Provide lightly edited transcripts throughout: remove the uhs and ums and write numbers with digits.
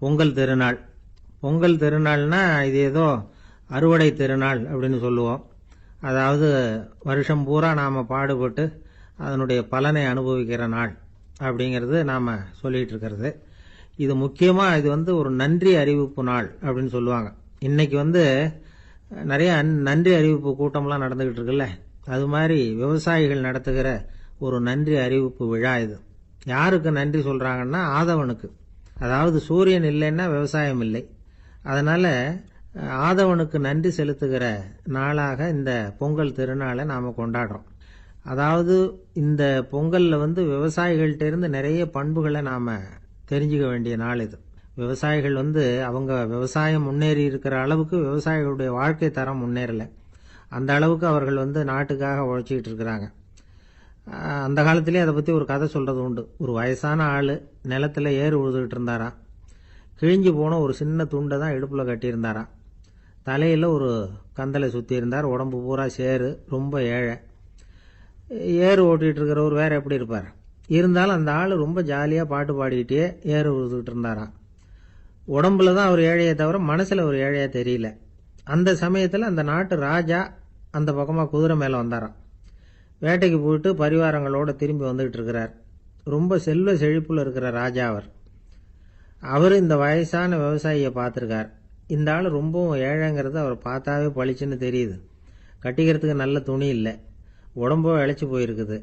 பொங்கல் திருநாள். பொங்கல் திருநாள்னா இது ஏதோ அறுவடை திருநாள் அப்படின்னு சொல்லுவோம். அதாவது வருஷம் பூரா நாம் பாடுபட்டு அதனுடைய பலனை அனுபவிக்கிற நாள் அப்படிங்கிறது நாம் சொல்லிட்டு இருக்கிறது. இது முக்கியமாக இது ஒரு நன்றி அறிவிப்பு நாள் அப்படின்னு சொல்லுவாங்க. இன்னைக்கு நிறைய நன்றி அறிவிப்பு கூட்டம்லாம் நடந்துகிட்டு இருக்குல்ல, அது மாதிரி விவசாயிகள் நடத்துகிற ஒரு நன்றி அறிவிப்பு விழா இது. யாருக்கு நன்றி சொல்றாங்கன்னா ஆதவனுக்கு. அதாவது சூரியன் இல்லைன்னா விவசாயம் இல்லை. அதனால ஆதவனுக்கு நன்றி செலுத்துகிற நாளாக இந்த பொங்கல் திருநாளை நாம கொண்டாடுறோம். அதாவது இந்த பொங்கல்ல விவசாயிகள்ட்ட இருந்து நிறைய பண்புகளை நாம தெரிஞ்சுக்க வேண்டிய நாள் இது. விவசாயிகள் அவங்க விவசாயம் முன்னேறி இருக்கிற அளவுக்கு விவசாயிகளுடைய வாழ்க்கை தரம் முன்னேறல. அந்த அளவுக்கு அவர்கள் நாட்டுக்காக உழைச்சிக்கிட்டு இருக்கிறாங்க. அந்த காலத்திலே அதை பற்றி ஒரு கதை சொல்றது உண்டு. ஒரு வயசான ஆள் நிலத்தில் ஏறு உழுதுகிட்டு இருந்தாராம். கிழிஞ்சு போன ஒரு சின்ன துண்டை தான் இடுப்பில் கட்டியிருந்தாராம். தலையில் ஒரு கந்தலை சுற்றி இருந்தார். உடம்பு பூரா சேரு, ரொம்ப ஏழை. ஏறு ஓட்டிகிட்டு இருக்கிறவர் வேற எப்படி இருப்பார்? இருந்தாலும் அந்த ஆள் ரொம்ப ஜாலியாக பாட்டு பாடிக்கிட்டே ஏறு உழுதுகிட்டு இருந்தாராம். உடம்புல தான் அவர் ஏழையை தவிர மனசில் ஒரு ஏழையா தெரியல. அந்த சமயத்தில் அந்த நாட்டு ராஜா அந்த பக்கமாக குதிரை மேலே வந்தாராம். வேட்டைக்கு போயிட்டு பரிவாரங்களோடு திரும்பி வந்துகிட்டு இருக்கிறார். ரொம்ப செல்வ செழிப்புல இருக்கிற ராஜா அவர் இந்த வயசான விவசாயியை பார்த்துருக்கார். இந்த ஆள் ரொம்பவும் ஏழைங்கிறது அவர் பார்த்தாவே பளிச்சுன்னு தெரியுது. கட்டிக்கிறதுக்கு நல்ல துணி இல்லை, உடம்போ இழைச்சி போயிருக்குது,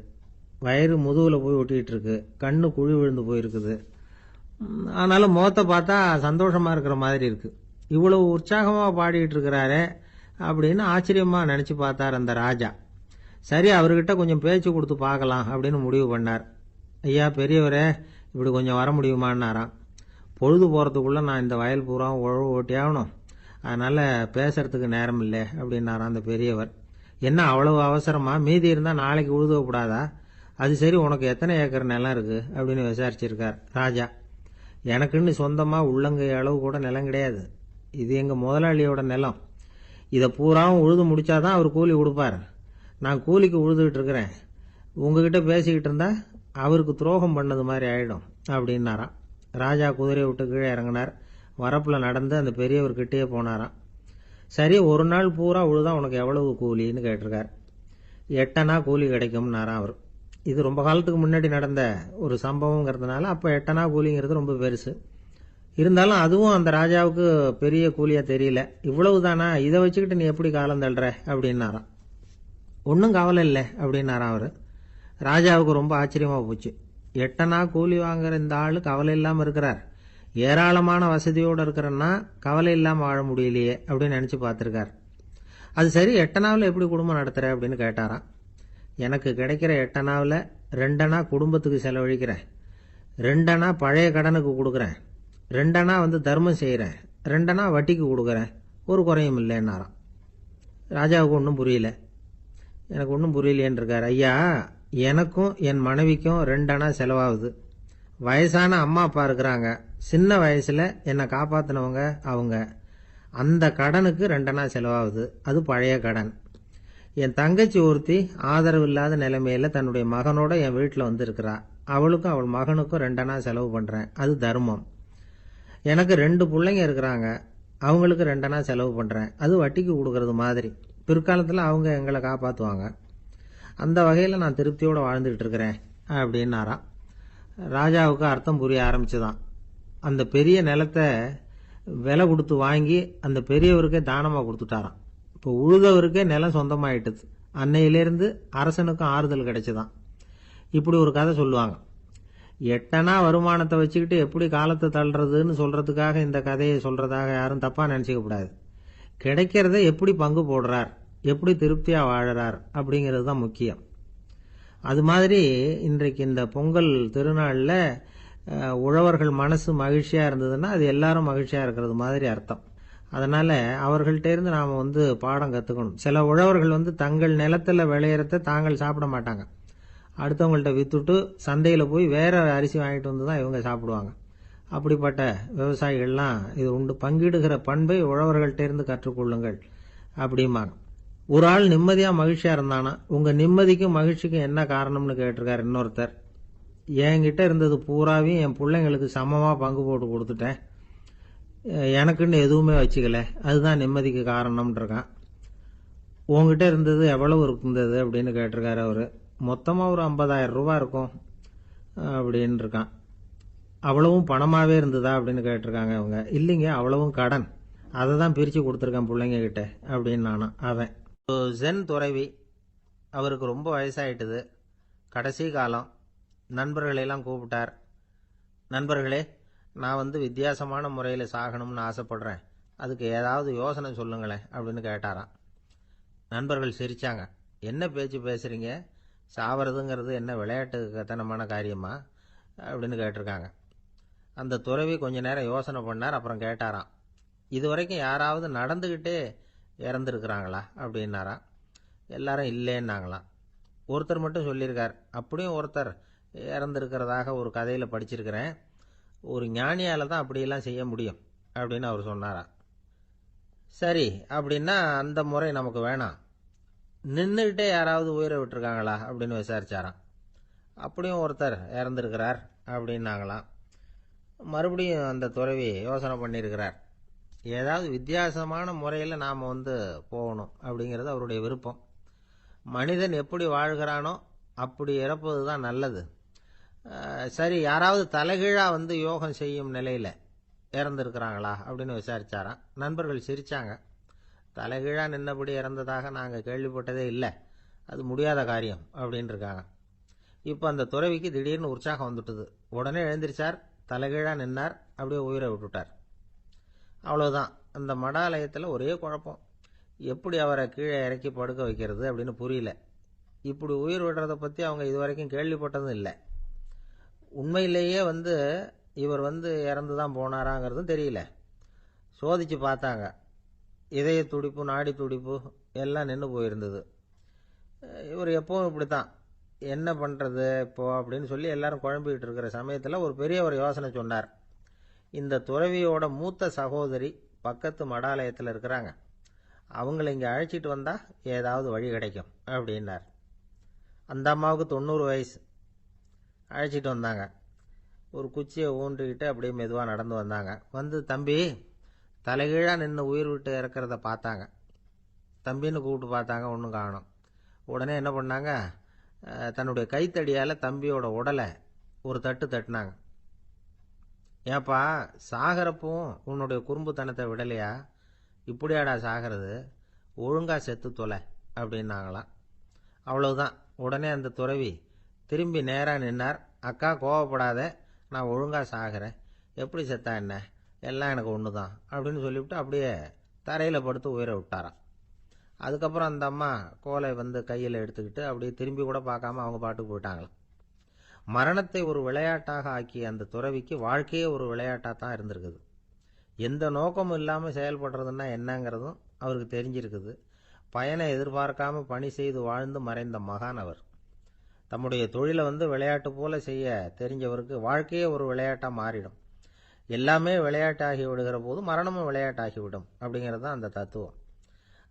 வயிறு முதுகில் போய் ஒட்டிகிட்டு இருக்கு, கண்ணு குழி விழுந்து போயிருக்குது. ஆனாலும் முகத்தை பார்த்தா சந்தோஷமா இருக்கிற மாதிரி இருக்கு. இவ்வளவு உற்சாகமாக பாடிக்கிட்டு இருக்கிறாரே அப்படின்னு ஆச்சரியமா நினச்சி பார்த்தார் அந்த ராஜா. சரி, அவர்கிட்ட கொஞ்சம் பேச்சு கொடுத்து பார்க்கலாம் அப்படின்னு முடிவு பண்ணார். ஐயா பெரியவரே, இப்படி கொஞ்சம் வர முடியுமான்னாராம். பொழுது போகிறதுக்குள்ளே நான் இந்த வயல் பூரா உழவு ஓட்டி ஆகணும், அதனால் பேசுறதுக்கு நேரம் இல்லை அப்படின்னாராம் அந்த பெரியவர். என்ன அவ்வளவு அவசரமா? மீதி இருந்தால் நாளைக்கு உழுதக்கூடாதா? அது சரி, உனக்கு எத்தனை ஏக்கர் நிலம் இருக்குது அப்படின்னு விசாரிச்சிருக்கார் ராஜா. எனக்குன்னு சொந்தமாக உள்ளங்கை அளவு கூட நிலம் கிடையாது. இது எங்கள் முதலாளியோட நிலம். இதை பூராவும் உழுது முடிச்சாதான் அவர் கூலி கொடுப்பார். நான் கூலிக்கு உழுதுகிட்டு இருக்கிறேன். உங்ககிட்ட பேசிக்கிட்டு இருந்தா அவருக்கு துரோகம் பண்ணது மாதிரி ஆயிடும் அப்படின்னாராம். ராஜா குதிரையை விட்டு கீழே இறங்கினார். வரப்பில் நடந்து அந்த பெரியவர்கிட்டயே போனாராம். சரி, ஒரு நாள் பூரா உழுதா உனக்கு எவ்வளவு கூலின்னு கேட்டிருக்கார். 8 அணா கூலி கிடைக்கும்னாராம் அவர். இது ரொம்ப காலத்துக்கு முன்னாடி நடந்த ஒரு சம்பவங்கிறதுனால அப்போ 8 அணா கூலிங்கிறது ரொம்ப பெருசு. இருந்தாலும் அதுவும் அந்த ராஜாவுக்கு பெரிய கூலியா தெரியல. இவ்வளவுதானா, இதை வச்சுக்கிட்டு நீ எப்படி காலம் தள்ளுற அப்படின்னாராம். ஒன்றும் கவலை இல்லை அப்படின்னாராம் அவர். ராஜாவுக்கு ரொம்ப ஆச்சரியமா போச்சு. 8 அணா கூலி வாங்குற இந்த ஆளு கவலை இல்லாமல் இருக்கிறார், ஏராளமான வசதியோடு இருக்கிறன்னா கவலை இல்லாமல் வாழ முடியலையே அப்படின்னு நினச்சி பார்த்துருக்கார். அது சரி, 8 அணாவில் எப்படி குடும்பம் நடத்துற அப்படின்னு கேட்டாராம். எனக்கு கிடைக்கிற 8 அணாவில் 2 அணா குடும்பத்துக்கு செலவழிக்கிறேன், 2 அணா பழைய கடனுக்கு கொடுக்குறேன், 2 அணா தர்மம் செய்கிறேன், 2 அணா வட்டிக்கு கொடுக்குறேன், ஒரு குறையும் இல்லைன்னாராம். ராஜாவுக்கு ஒன்றும் புரியல. எனக்கு ஒன்றும் புரியலையேன்னு இருக்கார். ஐயா, எனக்கும் என் மனைவிக்கும் 2 அணா செலவாகுது. வயசான அம்மா அப்பா இருக்கிறாங்க, சின்ன வயசுல என்னை காப்பாத்தினவங்க அவங்க. அந்த கடனுக்கு 2 அணா செலவாகுது, அது பழைய கடன். என் தங்கச்சி ஒருத்தி ஆதரவு இல்லாத நிலைமையில தன்னுடைய மகனோட என் வீட்டில் இருக்கிறா. அவளுக்கும் அவள் மகனுக்கும் 2 அணா செலவு பண்றேன், அது தர்மம். எனக்கு 2 பிள்ளைங்க இருக்கிறாங்க, அவங்களுக்கு 2 அணா செலவு பண்றேன், அது வட்டிக்கு கொடுக்கறது மாதிரி. பிற்காலத்தில் அவங்க எங்களை காப்பாற்றுவாங்க. அந்த வகையில் நான் திருப்தியோடு வாழ்ந்துகிட்டு இருக்கிறேன் அப்படின்னாராம். ராஜாவுக்கு அர்த்தம் புரிய ஆரம்பிச்சுதான். அந்த பெரிய நிலத்தை விலை கொடுத்து வாங்கி அந்த பெரியவருக்கே தானமாக கொடுத்துட்டாராம். இப்போ உழுதவருக்கே நிலம் சொந்தமாயிட்டுது. அன்னையிலேருந்து அரசனுக்கும் ஆறுதல் கிடைச்சுதான். இப்படி ஒரு கதை சொல்லுவாங்க. 8 அணா வருமானத்தை வச்சுக்கிட்டு எப்படி காலத்தை தள்ளுறதுன்னு சொல்றதுக்காக இந்த கதையை சொல்றதாக யாரும் தப்பா நினைச்சுக்க கூடாது. கிடைக்கிறத எப்படி பங்கு போடுறார், எப்படி திருப்தியா வாழறார் அப்படிங்கிறது தான் முக்கியம். அது மாதிரி இன்றைக்கு இந்த பொங்கல் திருநாளில் உழவர்கள் மனசு மகிழ்ச்சியா இருந்ததுன்னா அது எல்லாரும் மகிழ்ச்சியா இருக்கிறது மாதிரி அர்த்தம். அதனால அவர்கள்ட்ட இருந்து நாம பாடம் கத்துக்கணும். சில உழவர்கள் தங்கள் நிலத்துல விளையறத தாங்கள் சாப்பிட மாட்டாங்க, அடுத்தவங்கள்ட்ட வித்துட்டு சந்தையில போய் வேற அரிசி வாங்கிட்டு வந்து தான் இவங்க சாப்பிடுவாங்க. அப்படிப்பட்ட விவசாயிகள்லாம் இது உண்டு. பங்கிடுகிற பண்பை உழவர்கள்ட்ட இருந்து கற்றுக்கொள்ளுங்கள் அப்படிம்பாங்க. ஒரு ஆள் நிம்மதியா மகிழ்ச்சியா இருந்தானா, உங்க நிம்மதிக்கும் மகிழ்ச்சிக்கும் என்ன காரணம்னு கேட்டிருக்காரு இன்னொருத்தர். என்கிட்ட இருந்தது பூராவையும் என் பிள்ளைங்களுக்கு சமமா பங்கு போட்டு கொடுத்துட்டேன், எனக்குன்னு எதுவுமே வச்சுக்கல, அதுதான் நிம்மதிக்கு காரணம்னு இருக்கான். உங்ககிட்ட இருந்தது எவ்வளவு இருந்தது அப்படின்னு கேட்டிருக்காரு அவரு. மொத்தமாக ஒரு 50,000 ரூபா இருக்கும் அப்படின்னு இருக்கான். அவ்வளவும் பணமாகவே இருந்ததா அப்படின்னு கேட்டிருக்காங்க அவங்க. இல்லைங்க, அவ்வளவும் கடன், அதை தான் பிரித்து கொடுத்துருக்கேன் பிள்ளைங்க கிட்ட அப்படின்னு நானும். அவன் ஜென் துறவி, அவருக்கு ரொம்ப வயசாயிட்டுது, கடைசி காலம். நண்பர்களெல்லாம் கூப்பிட்டார். நண்பர்களே, நான் வித்தியாசமான முறையில் சாகணும்னு ஆசைப்படுறேன், அதுக்கு ஏதாவது யோசனை சொல்லுங்களேன் அப்படின்னு கேட்டாராம். நண்பர்கள் சிரித்தாங்க. என்ன பேச்சு பேசுகிறீங்க, சாவறதுங்கிறது என்ன விளையாட்டு கத்தனமான காரியமா அப்படின்னு கேட்டிருக்காங்க. அந்த துறவி கொஞ்ச நேரம் யோசனை பண்ணார். அப்புறம் கேட்டாராம், இது வரைக்கும் யாராவது நடந்துக்கிட்டே இறந்துருக்குறாங்களா அப்படின்னாராம். எல்லாரும் இல்லைன்னாங்களாம். ஒருத்தர் மட்டும் சொல்லியிருக்கார், அப்படியும் ஒருத்தர் இறந்துருக்கிறதாக ஒரு கதையில் படிச்சிருக்கிறேன், ஒரு ஞானியால் தான் அப்படியெல்லாம் செய்ய முடியும் அப்படின்னு அவர் சொன்னாராம். சரி, அப்படின்னா அந்த முறை நமக்கு வேணாம், நின்றுக்கிட்டே யாராவது உயிரை விட்டுருக்காங்களா அப்படின்னு விசாரிச்சாராம். அப்படியும் ஒருத்தர் இறந்துருக்கிறார் அப்படின்னாங்களாம். மறுபடியும் அந்த துறவி யோசனை பண்ணியிருக்கிறார். ஏதாவது வித்தியாசமான முறையில் நாம் போகணும் அப்படிங்கிறது அவருடைய விருப்பம். மனிதன் எப்படி வாழ்கிறானோ அப்படி இறப்பது தான் நல்லது. சரி, யாராவது தலைகீழாக யோகம் செய்யும் நிலையில் இறந்துருக்கிறாங்களா அப்படின்னு விசாரிச்சாராம். நண்பர்கள் சிரித்தாங்க. தலைகீழாக நின்னபடி இறந்ததாக நாங்கள் கேள்விப்பட்டதே இல்லை, அது முடியாத காரியம் அப்படின்னு இருக்காங்க. இப்போ அந்த துறவிக்கு திடீர்னு உற்சாகம் வந்துட்டுது. உடனே எழுந்திரிச்சார், தலைகீழாக நின்னார், அப்படியே உயிரை விட்டுட்டார். அவ்வளோதான். அந்த மடாலயத்தில் ஒரே குழப்பம், எப்படி அவரை கீழே இறக்கி படுக்க வைக்கிறது அப்படின்னு புரியல. இப்படி உயிர் விடுறதை பற்றி அவங்க இதுவரைக்கும் கேள்விப்பட்டதும் இல்லை. உண்மையிலேயே இவர் இறந்து தான் போனாராங்கிறதும் தெரியல. சோதிச்சு பார்த்தாங்க. இதய துடிப்பு, நாடி துடிப்பு எல்லாம் நின்று போயிருந்தது. இவர் எப்பவும் இப்படி தான், என்ன பண்ணுறது இப்போ அப்படின்னு சொல்லி எல்லாரும் குழம்பிக்கிட்டு இருக்கிற சமயத்தில் ஒரு பெரியவர் யோசனை சொன்னார். இந்த துறவியோட மூத்த சகோதரி பக்கத்து மடாலயத்தில் இருக்கிறாங்க, அவங்கள இங்கே அழைச்சிட்டு வந்தால் ஏதாவது வழி கிடைக்கும் அப்படின்னார். அந்த அம்மாவுக்கு 90 வயசு. அழைச்சிட்டு வந்தாங்க. ஒரு குச்சியை ஊன்றிக்கிட்டு அப்படியே மெதுவாக நடந்து வந்தாங்க. தம்பி, தலைகீழாக நின்று உயிர் விட்டு இறக்கிறத பார்த்தாங்க. தம்பின்னு கூப்பிட்டு பார்த்தாங்க, ஒன்றும் காணோம். உடனே என்ன பண்ணாங்க, தன்னுடைய கைத்தடியால் தம்பியோட உடலை ஒரு தட்டு தட்டினாங்க. ஏப்பா, சாகிறப்பவும் உன்னுடைய குறும்புத்தனத்தை விடலையா, இப்படியாடா சாகிறது, ஒழுங்காக செத்து தொலை அப்படின்னாங்களாம். அவ்வளவுதான். உடனே அந்த துறவி திரும்பி நேராக நின்னார். அக்கா, கோவப்படாத, நான் ஒழுங்காக சாகிறேன், எப்படி செத்தா என்ன, எல்லாம் எனக்கு ஒன்று தான் அப்படின்னு சொல்லிவிட்டு அப்படியே தரையில் படுத்து உயிரை விட்டாராம். அதுக்கப்புறம் அந்த அம்மா கோலை கையில் எடுத்துக்கிட்டு அப்படியே திரும்பி கூட பார்க்காம அவங்க பாட்டுக்கு போயிட்டாங்களாம். மரணத்தை ஒரு விளையாட்டாக ஆக்கிய அந்த துறவிக்கு வாழ்க்கையே ஒரு விளையாட்டாக தான் இருந்திருக்குது. எந்த நோக்கமும் இல்லாமல் செயல்படுறதுன்னா என்னங்கிறதும் அவருக்கு தெரிஞ்சிருக்குது. பயனை எதிர்பார்க்காம பணி செய்து வாழ்ந்து மறைந்த மகான் அவர். தம்முடைய தொழிலை விளையாட்டு போல செய்ய தெரிஞ்சவருக்கு வாழ்க்கையே ஒரு விளையாட்டாக மாறிடும். எல்லாமே விளையாட்டாகி விடுகிற போது மரணமும் விளையாட்டாகிவிடும் அப்படிங்கிறது தான் அந்த தத்துவம்.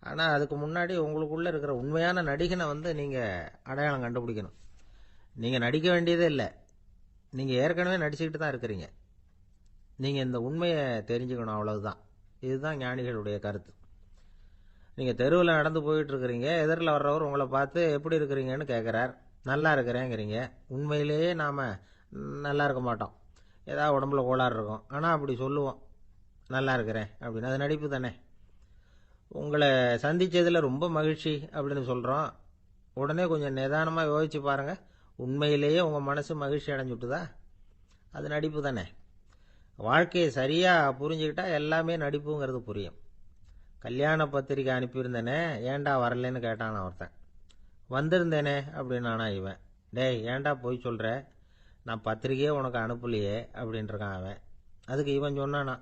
ஆனால் அதுக்கு முன்னாடி உங்களுக்குள்ளே இருக்கிற உண்மையான நடிகனை நீங்கள் அடையாளம் கண்டுபிடிக்கணும். நீங்கள் நடிக்க வேண்டியதே இல்லை, நீங்கள் ஏற்கனவே நடிச்சுக்கிட்டு தான் இருக்கிறீங்க. நீங்கள் இந்த உண்மையை தெரிஞ்சுக்கணும், அவ்வளவுதான். இதுதான் ஞானிகளுடைய கருத்து. நீங்கள் தெருவில் நடந்து போயிட்டு இருக்கிறீங்க, எதிரில் வர்றவர் உங்களை பார்த்து எப்படி இருக்கிறீங்கன்னு கேட்குறார். நல்லா இருக்கிறேங்கிறீங்க. உண்மையிலேயே நாம் நல்லா இருக்க மாட்டோம், ஏதாவது உடம்புல கோளாறு இருக்கும். ஆனால் அப்படி சொல்லுவோம், நல்லா இருக்கிறேன் அப்படின்னு. அது நடிப்பு தானே. உங்களை சந்தித்ததில் ரொம்ப மகிழ்ச்சி அப்படின்னு சொல்கிறோம். உடனே கொஞ்சம் நிதானமாக யோசிச்சு பாருங்கள், உண்மையிலேயே உங்கள் மனசு மகிழ்ச்சி அடைஞ்சுட்டுதா? அது நடிப்பு தானே. வாழ்க்கையை சரியாக புரிஞ்சுக்கிட்டா எல்லாமே நடிப்புங்கிறது புரியும். கல்யாண பத்திரிக்கை அனுப்பியிருந்தேனே, ஏன்டா வரலன்னு கேட்டான் ஒருத்தன். வந்திருந்தேனே அப்படின்னானா இவன். டேய், ஏன்டா போய் சொல்கிற, நான் பத்திரிக்கையே உனக்கு அனுப்பலையே அப்படின்ட்டுருக்கான் அவன். அதுக்கு இவன் சொன்னானா,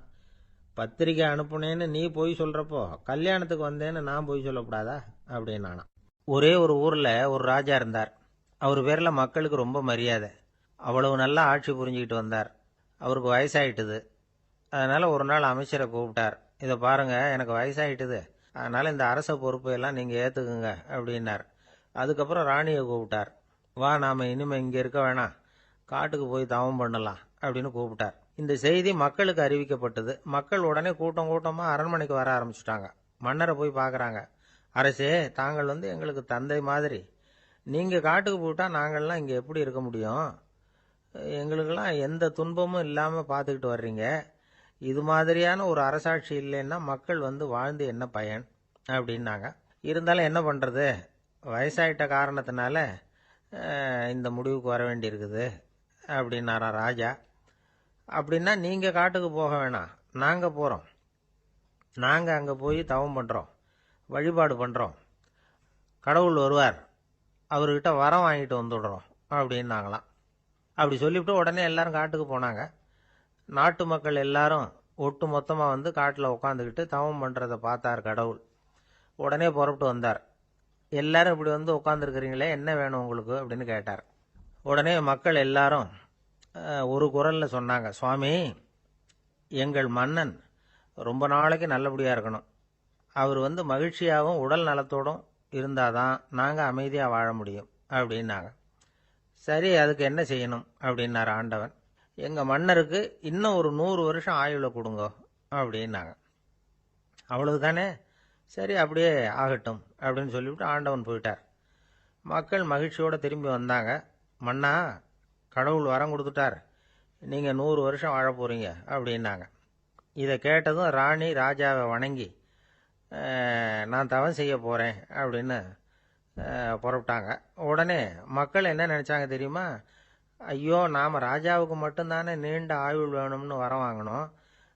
பத்திரிக்கை அனுப்புனேன்னு நீ போய் சொல்கிறப்போ கல்யாணத்துக்கு வந்தேன்னு நான் போய் சொல்லக்கூடாதா அப்படின்னானா. ஒரே ஒரு ஊரில் ஒரு ராஜா இருந்தார். அவர் பேரில் மக்களுக்கு ரொம்ப மரியாதை. அவ்வளவு நல்லா ஆட்சி புரிஞ்சுக்கிட்டு வந்தார். அவருக்கு வயசாயிட்டுது. அதனால் ஒரு நாள் அமைச்சரை கூப்பிட்டார். இதை பாருங்கள், எனக்கு வயசாகிட்டுது, அதனால் இந்த அரச பொறுப்பையெல்லாம் நீங்கள் ஏற்றுக்குங்க அப்படின்னார். அதுக்கப்புறம் ராணியை கூப்பிட்டார். வா, நாம் இனிமேல் இங்கே இருக்க வேணாம், காட்டுக்கு போய் தவம் பண்ணலாம் அப்படின்னு கூப்பிட்டார். இந்த செய்தி மக்களுக்கு அறிவிக்கப்பட்டது. மக்கள் உடனே கூட்டம் கூட்டமாக அரண்மனைக்கு வர ஆரம்பிச்சுட்டாங்க. மன்னரை போய் பார்க்குறாங்க. அரசே, தாங்கள் எங்களுக்கு தந்தை மாதிரி. நீங்கள் காட்டுக்கு போயிட்டா நாங்கள்லாம் இங்கே எப்படி இருக்க முடியும்? எங்களுக்கெல்லாம் எந்த துன்பமும் இல்லாமல் பார்த்துக்கிட்டு வர்றீங்க. இது மாதிரியான ஒரு அரசாட்சி இல்லைன்னா மக்கள் வாழ்ந்து என்ன பயன் அப்படின்னாங்க. இருந்தாலும் என்ன பண்ணுறது, வயசாயிட்ட காரணத்தினால இந்த முடிவுக்கு வர வேண்டியிருக்குது அப்படின்னாரா ராஜா. அப்படின்னா நீங்கள் காட்டுக்கு போக வேணாம், நாங்கள் போகிறோம். நாங்கள் அங்கே போய் தவம் பண்ணுறோம், வழிபாடு பண்ணுறோம். கடவுள் வருவார், அவர்கிட்ட வரம் வாங்கிட்டு வந்துடுறோம் அப்படின்னாங்களாம். அப்படி சொல்லிவிட்டு உடனே எல்லாரும் காட்டுக்கு போனாங்க. நாட்டு மக்கள் எல்லாரும் ஒட்டு மொத்தமாக காட்டில் உட்காந்துக்கிட்டு தவம் பண்ணுறதை பார்த்தார் கடவுள். உடனே புறப்பட்டு வந்தார். எல்லாரும் இப்படி உட்காந்துருக்கிறீங்களே, என்ன வேணும் உங்களுக்கு அப்படின்னு கேட்டார். உடனே மக்கள் எல்லாரும் ஒரு குரலில் சொன்னாங்க, சுவாமி, எங்கள் மன்னன் ரொம்ப நாளைக்கு நல்லபடியாக இருக்கணும். அவர் மகிழ்ச்சியாகவும் உடல் நலத்தோடும் இருந்தாதான் நாங்கள் அமைதியாக வாழ முடியும் அப்படின்னாங்க. சரி, அதுக்கு என்ன செய்யணும் அப்படின்னார் ஆண்டவன். எங்கள் மன்னருக்கு இன்னும் ஒரு 100 வருஷம் ஆயுளை கொடுங்க அப்படின்னாங்க. அவ்வளவுதானே, சரி அப்படியே ஆகட்டும் அப்படின்னு சொல்லிவிட்டு ஆண்டவன் போயிட்டார். மக்கள் மகிழ்ச்சியோடு திரும்பி வந்தாங்க. மன்னா, கடவுள் வரம் கொடுத்துட்டார், நீங்கள் 100 வருஷம் வாழ போகிறீங்க அப்படின்னாங்க. இதை கேட்டதும் ராணி ராஜாவை வணங்கி, நான் தவம் செய்ய போகிறேன் அப்படின்னு புறப்பட்டாங்க. உடனே மக்கள் என்ன நினச்சாங்க தெரியுமா? ஐயோ, நாம் ராஜாவுக்கு மட்டும்தானே நீண்ட ஆயுள் வேணும்னு வரம் வாங்கினோம்,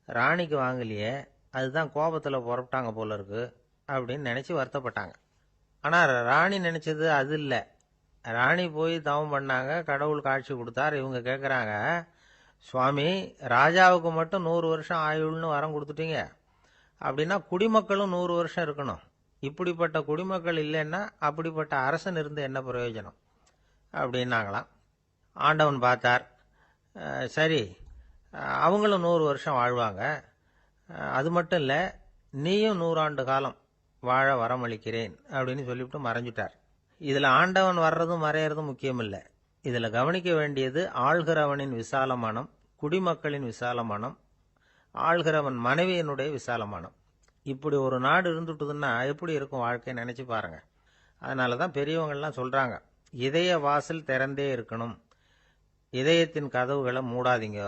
ராணிக்கு வாங்கலையே, அதுதான் கோபத்தில் புறப்பட்டாங்க போல இருக்கு அப்படின்னு நினச்சி வருத்தப்பட்டாங்க. ஆனால் ராணி நினச்சது அது இல்லை. ராணி போய் தவம் பண்ணாங்க, கடவுள் காட்சி கொடுத்தார். இவங்க கேட்குறாங்க, சுவாமி, ராஜாவுக்கு மட்டும் 100 வருஷம் ஆயுள்னு வரம் கொடுத்துட்டீங்க, அப்படின்னா குடிமக்களும் 100 வருஷம் இருக்கணும். இப்படிப்பட்ட குடிமக்கள் இல்லைன்னா அப்படிப்பட்ட அரசன் இருந்து என்ன பிரயோஜனம் அப்படின்னாங்களாம். ஆண்டவன் பார்த்தார், சரி அவங்களும் 100 வருஷம் வாழ்வாங்க, அது மட்டும் இல்லை, நீயும் 100 ஆண்டு காலம் வாழ வரமளிக்கிறேன் அப்படின்னு சொல்லிவிட்டு மறைஞ்சிட்டார். இதில் ஆண்டவன் வர்றதும் மறையறதும் முக்கியம் இல்லை. இதில் கவனிக்க வேண்டியது ஆள்கிறவனின் விசாலமானம், குடிமக்களின் விசாலமானம், ஆள்கிறவன் மனைவியினுடைய விசாலமானம். இப்படி ஒரு நாடு இருந்துட்டுதுன்னா எப்படி இருக்கும் வாழ்க்கை நினச்சி பாருங்க. அதனால தான் பெரியவங்கள்லாம் சொல்கிறாங்க, இதய வாசல் திறந்தே இருக்கணும், இதயத்தின் கதவுகளை மூடாதீங்க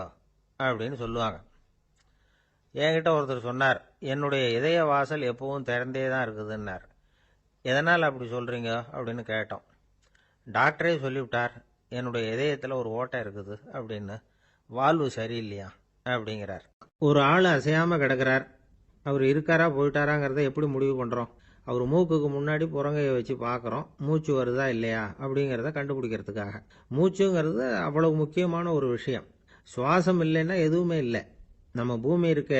அப்படின்னு சொல்லுவாங்க. என்கிட்ட ஒருத்தர் சொன்னார், என்னுடைய இதய வாசல் எப்பவும் திறந்தே தான் இருக்குதுன்னார். எதனால் அப்படி சொல்கிறீங்க அப்படின்னு கேட்டோம். டாக்டரே சொல்லிவிட்டார், என்னுடைய இதயத்தில் ஒரு ஓட்டை இருக்குது அப்படின்னு, வால்வு சரியில்லையா அப்படிங்கிறார். ஒரு ஆள் அசையாமல் கிடக்கிறார், அவர் இருக்காரா போயிட்டாராங்கிறத எப்படி முடிவு பண்ணுறோம்? அவர் மூக்குக்கு முன்னாடி புறங்கையை வச்சு பார்க்குறோம், மூச்சு வருதா இல்லையா அப்படிங்கிறத கண்டுபிடிக்கிறதுக்காக. மூச்சுங்கிறது அவ்வளவு முக்கியமான ஒரு விஷயம். சுவாசம் இல்லைன்னா எதுவுமே இல்லை. நம்ம பூமி இருக்க,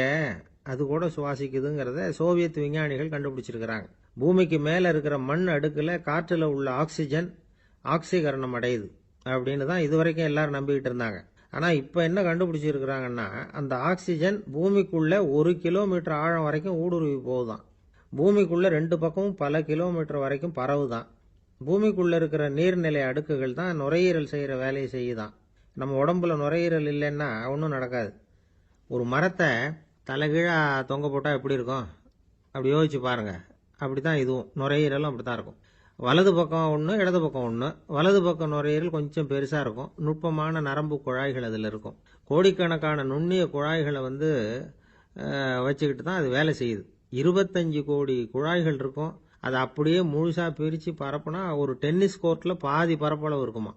அது கூட சுவாசிக்குதுங்கிறத சோவியத் விஞ்ஞானிகள் கண்டுபிடிச்சிருக்கிறாங்க. பூமிக்கு மேலே இருக்கிற மண் அடுக்கில் காற்றில் உள்ள ஆக்சிஜன் ஆக்சிகரணம் அடையுது அப்படின்னு தான் இதுவரைக்கும் எல்லாரும் நம்பிக்கிட்டு இருந்தாங்க. ஆனால் இப்போ என்ன கண்டுபிடிச்சிருக்கிறாங்கன்னா, அந்த ஆக்சிஜன் பூமிக்குள்ளே 1 கிலோமீட்டர் ஆழம் வரைக்கும் ஊடுருவி போகுதான். பூமிக்குள்ளே 2 பக்கமும் பல கிலோமீட்டர் வரைக்கும் பரவுதான். பூமிக்குள்ளே இருக்கிற நீர்நிலை அடுக்குகள் தான் நுரையீரல் செய்கிற வேலையை செய்யுதான். நம்ம உடம்புல நுரையீரல் இல்லைன்னா ஒன்றும் நடக்காது. ஒரு மரத்தை தலைகீழாக தொங்க போட்டால் எப்படி இருக்கும் அப்படி யோசிச்சு பாருங்கள். அப்படி தான் இதுவும், நுரையீரலும் அப்படி தான் இருக்கும். வலது பக்கம் ஒன்று, இடது பக்கம் ஒன்று. வலது பக்கம் நுரையீரல் கொஞ்சம் பெருசாக இருக்கும், நுட்பமான நரம்பு குழாய்கள் அதில் இருக்கும். கோடிக்கணக்கான நுண்ணிய குழாய்களை வச்சுக்கிட்டு தான் அது வேலை செய்யுது. 25 கோடி குழாய்கள் இருக்கும். அதை அப்படியே முழுசாக பிரித்து பரப்புனா ஒரு டென்னிஸ் கோர்ட்டில் பாதி பரப்பளவு இருக்குமா.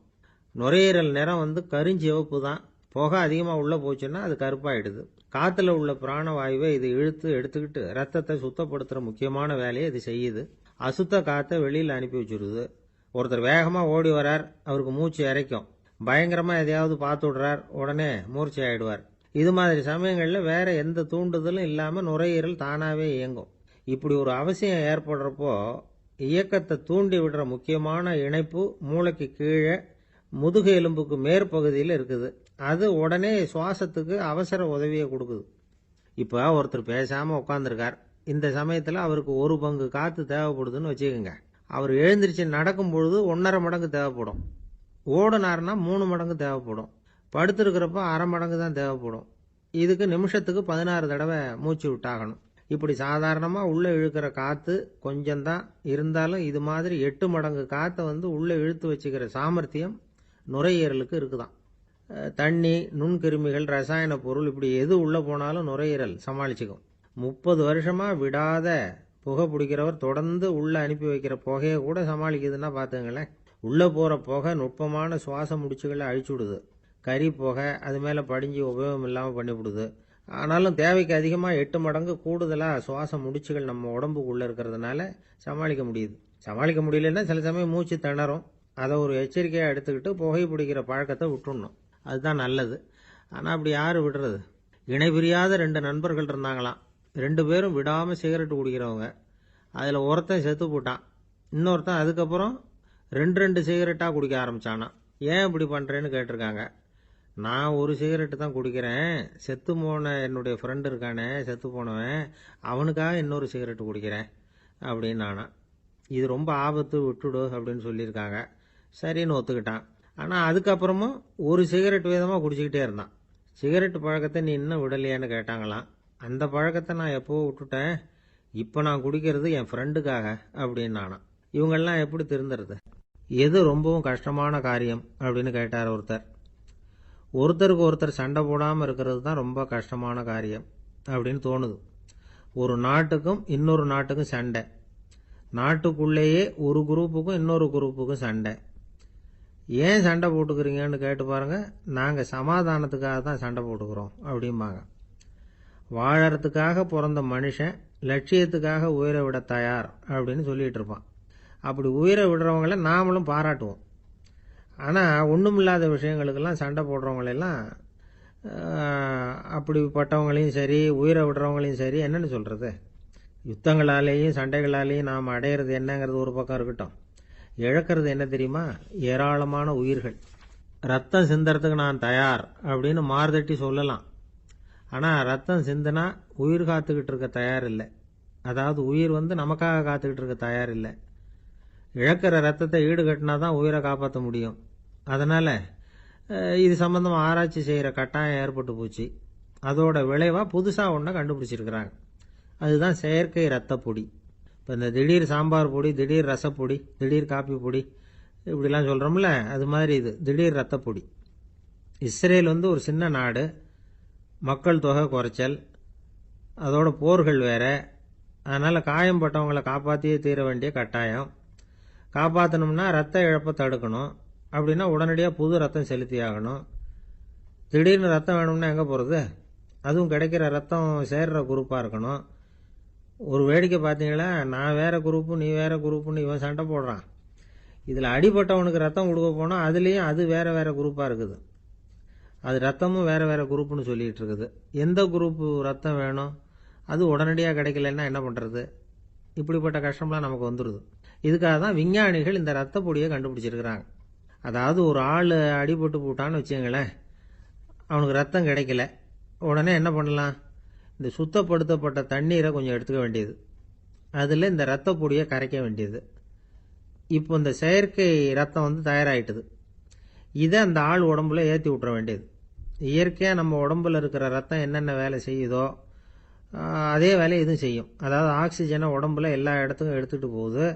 நுரையீரல் நிறம் கருஞ்சிவப்பு தான். புகை அதிகமாக உள்ளே போச்சுன்னா அது கருப்பாயிடுது. காற்றுல உள்ள பிராணவாயுவை இது இழுத்து எடுத்துக்கிட்டு ரத்தத்தை சுத்தப்படுத்துகிற முக்கியமான வேலையை இது செய்யுது. அசுத்த காற்றை வெளியில் அனுப்பி வச்சுருது. ஒருத்தர் வேகமாக ஓடி வரார், அவருக்கு மூச்சு இறைக்கும். பயங்கரமாக எதையாவது பார்த்து விடுறார், உடனே மூர்ச்சை ஆயிடுவார். இது மாதிரி சமயங்களில் வேற எந்த தூண்டுதலும் இல்லாமல் நுரையீரல் தானாகவே இயங்கும். இப்படி ஒரு அவசியம் ஏற்படுறப்போ இயக்கத்தை தூண்டி விடுற முக்கியமான இணைப்பு மூளைக்கு கீழே முதுகு எலும்புக்கு மேற்பகுதியில் இருக்குது. அது உடனே சுவாசத்துக்கு அவசர உதவியை கொடுக்குது. இப்போ ஒருத்தர் பேசாமல் உட்காந்துருக்கார். இந்த சமயத்தில் அவருக்கு 1 பங்கு காற்று தேவைப்படுதுன்னு வச்சுக்கோங்க. அவர் எழுந்திரிச்சு நடக்கும் பொழுது 1.5 மடங்கு தேவைப்படும். ஓடினார்னா 3 மடங்கு தேவைப்படும். படுத்திருக்கிறப்ப 1/2 மடங்கு தான் தேவைப்படும். இதுக்கு நிமிஷத்துக்கு 16 தடவை மூச்சு விட்டாகணும். இப்படி சாதாரணமாக உள்ளே இழுக்கிற காற்று கொஞ்சம்தான் இருந்தாலும் இது மாதிரி 8 மடங்கு காற்றை உள்ளே இழுத்து வச்சுக்கிற சாமர்த்தியம் நுரையீரலுக்கு இருக்குதான். தண்ணி, நுண்கிருமிகள், ரசாயன பொருள் இப்படி எது உள்ளே போனாலும் நுரையீரல் சமாளிச்சுக்கும். 30 வருஷமாக விடாத புகை பிடிக்கிறவர் தொடர்ந்து உள்ளே அனுப்பி வைக்கிற புகையை கூட சமாளிக்குதுன்னா பார்த்துங்களேன். உள்ளே போகிற புகை நுட்பமான சுவாச முடிச்சுகளை அழிச்சு விடுது. கறி புகை அது மேலே படிஞ்சு உபயோகம் இல்லாமல் பண்ணிவிடுது. ஆனாலும் தேவைக்கு அதிகமாக 8 மடங்கு கூடுதலாக சுவாச முடிச்சுகள் நம்ம உடம்புக்குள்ளே இருக்கிறதுனால சமாளிக்க முடியுது. சமாளிக்க முடியலன்னா சில சமயம் மூச்சு திணறும். அதை ஒரு எச்சரிக்கையாக எடுத்துக்கிட்டு புகை பிடிக்கிற பழக்கத்தை விட்டுடணும். அதுதான் நல்லது. ஆனால் அப்படி யார் விடுறது? இணை பிரியாத 2 நண்பர்கள் இருந்தாங்களாம். 2 பேரும் விடாமல் சிகரெட்டு குடிக்கிறவங்க. அதில் ஒருத்தன் செத்து போட்டான். இன்னொருத்தன் அதுக்கப்புறம் 2 சிகரெட்டாக குடிக்க ஆரம்பித்தானான். ஏன் இப்படி பண்ணுறேன்னு கேட்டிருக்காங்க. நான் ஒரு சிகரெட்டு தான் குடிக்கிறேன், செத்து போன என்னுடைய ஃப்ரெண்டு இருக்கானே செத்து போனவன், அவனுக்காக இன்னொரு சிகரெட்டு குடிக்கிறேன் அப்படின்னு நானா. இது ரொம்ப ஆபத்து, விட்டுடு அப்படின்னு சொல்லியிருக்காங்க. சரின்னு ஒத்துக்கிட்டான். ஆனால் அதுக்கப்புறமும் ஒரு சிகரெட் வீதமாக குடிச்சிக்கிட்டே இருந்தான். சிகரெட்டு பழக்கத்தை நீ இன்னும் விடலையான்னு கேட்டாங்களாம். அந்த பழக்கத்தை நான் எப்போ விட்டுட்டேன், இப்போ நான் குடிக்கிறது என் ஃப்ரெண்டுக்காக அப்படின்னு நானா. இவங்கெல்லாம் எப்படி திருந்துறது? எது ரொம்பவும் கஷ்டமான காரியம் அப்படின்னு கேட்டார் ஒருத்தர். ஒருத்தருக்கு ஒருத்தர் சண்டை போடாமல் இருக்கிறது தான் ரொம்ப கஷ்டமான காரியம் அப்படின்னு தோணுது. ஒரு நாட்டுக்கும் இன்னொரு நாட்டுக்கும் சண்டை, நாட்டுக்குள்ளேயே ஒரு குரூப்புக்கும் இன்னொரு குரூப்புக்கும் சண்டை. ஏன் சண்டை போட்டுக்கிறீங்கன்னு கேட்டு பாருங்க. நாங்கள் சமாதானத்துக்காக தான் சண்டை போட்டுக்கிறோம் அப்படிம்பாங்க. வாழறதுக்காக பிறந்த மனுஷன் லட்சியத்துக்காக உயிரை விட தயார் அப்படின்னு சொல்லிட்டு இருப்பான். அப்படி உயிரை விடுறவங்கள நாமளும் பாராட்டுவோம். ஆனால் ஒன்றுமில்லாத விஷயங்களுக்கெல்லாம் சண்டை போடுறவங்களெல்லாம், அப்படிப்பட்டவங்களையும் சரி உயிரை விடுறவங்களையும் சரி என்னன்னு சொல்கிறது? யுத்தங்களாலேயும் சண்டைகளாலேயும் நாம் அடையிறது என்னங்கிறது ஒரு பக்கம் இருக்கட்டும், இழக்கிறது என்ன தெரியுமா? ஏராளமான உயிர்கள். ரத்தம் சிந்தறதுக்கு நான் தயார் அப்படின்னு மார்தட்டி சொல்லலாம். ஆனால் ரத்தம் சிந்தினா உயிர் காத்துக்கிட்டு இருக்க தயார் இல்லை. அதாவது உயிர் நமக்காக காத்துக்கிட்டு இருக்க தயார் இல்லை. இழக்கிற ரத்தத்தை ஈடுகட்டினா தான் உயிரை காப்பாற்ற முடியும். அதனால் இது சம்பந்தமாக ஆராய்ச்சி செய்கிற கட்டாயம் ஏற்பட்டு போச்சு. அதோட விளைவாக புதுசாக ஒன்றை கண்டுபிடிச்சிருக்கிறாங்க. அதுதான் செயற்கை ரத்த பொடி. இப்போ இந்த திடீர் சாம்பார் பொடி, திடீர் ரசப்பொடி, திடீர் காப்பி பொடி இப்படிலாம் சொல்கிறோம்ல, அது மாதிரி இது திடீர் ரத்த பொடி. இஸ்ரேல் ஒரு சின்ன நாடு, மக்கள் தொகை குறைச்சல், அதோட போர்கள் வேறு. அதனால் காயம்பட்டவங்களை காப்பாற்றியே தீர வேண்டிய கட்டாயம். காப்பாற்றணும்னா ரத்த இழப்பை தடுக்கணும். அப்படின்னா உடனடியாக புது ரத்தம் செலுத்தி ஆகணும். திடீர்னு ரத்தம் வேணும்னா எங்கே போகிறது? அதுவும் கிடைக்கிற ரத்தம் சேர்ற குரூப்பாக இருக்கணும். ஒரு வேடிக்கை பார்த்தீங்களா, நான் வேறு குரூப்பு நீ வேறு குரூப்புன்னு இவன் சண்டை போடுறான். இதில் அடிபட்டவனுக்கு ரத்தம் கொடுக்க போனால் அதுலேயும் அது வேறு வேறு குரூப்பாக இருக்குது. அது ரத்தமும் வேறு வேறு குரூப்புன்னு சொல்லிகிட்டு இருக்குது. எந்த குரூப்பு ரத்தம் வேணும்? அது உடனடியாக கிடைக்கலன்னா என்ன பண்ணுறது? இப்படிப்பட்ட கஷ்டம்லாம் நமக்கு வந்துடுது. இதுக்காக தான் விஞ்ஞானிகள் இந்த ரத்த பொடியை கண்டுபிடிச்சிருக்கிறாங்க. அதாவது ஒரு ஆள் அடிபட்டு போட்டான்னு வச்சுங்களேன், அவனுக்கு ரத்தம் கிடைக்கல. உடனே என்ன பண்ணலாம்? இந்த சுத்தப்படுத்தப்பட்ட தண்ணீரை கொஞ்சம் எடுத்துக்க வேண்டியது, அதில் இந்த ரத்த பொடியை கரைக்க வேண்டியது. இப்போ இந்த செயற்கை ரத்தம் தயாராகிட்டுது. இதை அந்த ஆள் உடம்புல ஏற்றி விட்டுற வேண்டியது. இயற்கையாக நம்ம உடம்புல இருக்கிற ரத்தம் என்னென்ன வேலை செய்யுதோ அதே வேலையை இதுவும் செய்யும். அதாவது ஆக்சிஜனை உடம்புல எல்லா இடத்துக்கும் எடுத்துகிட்டு போகுது.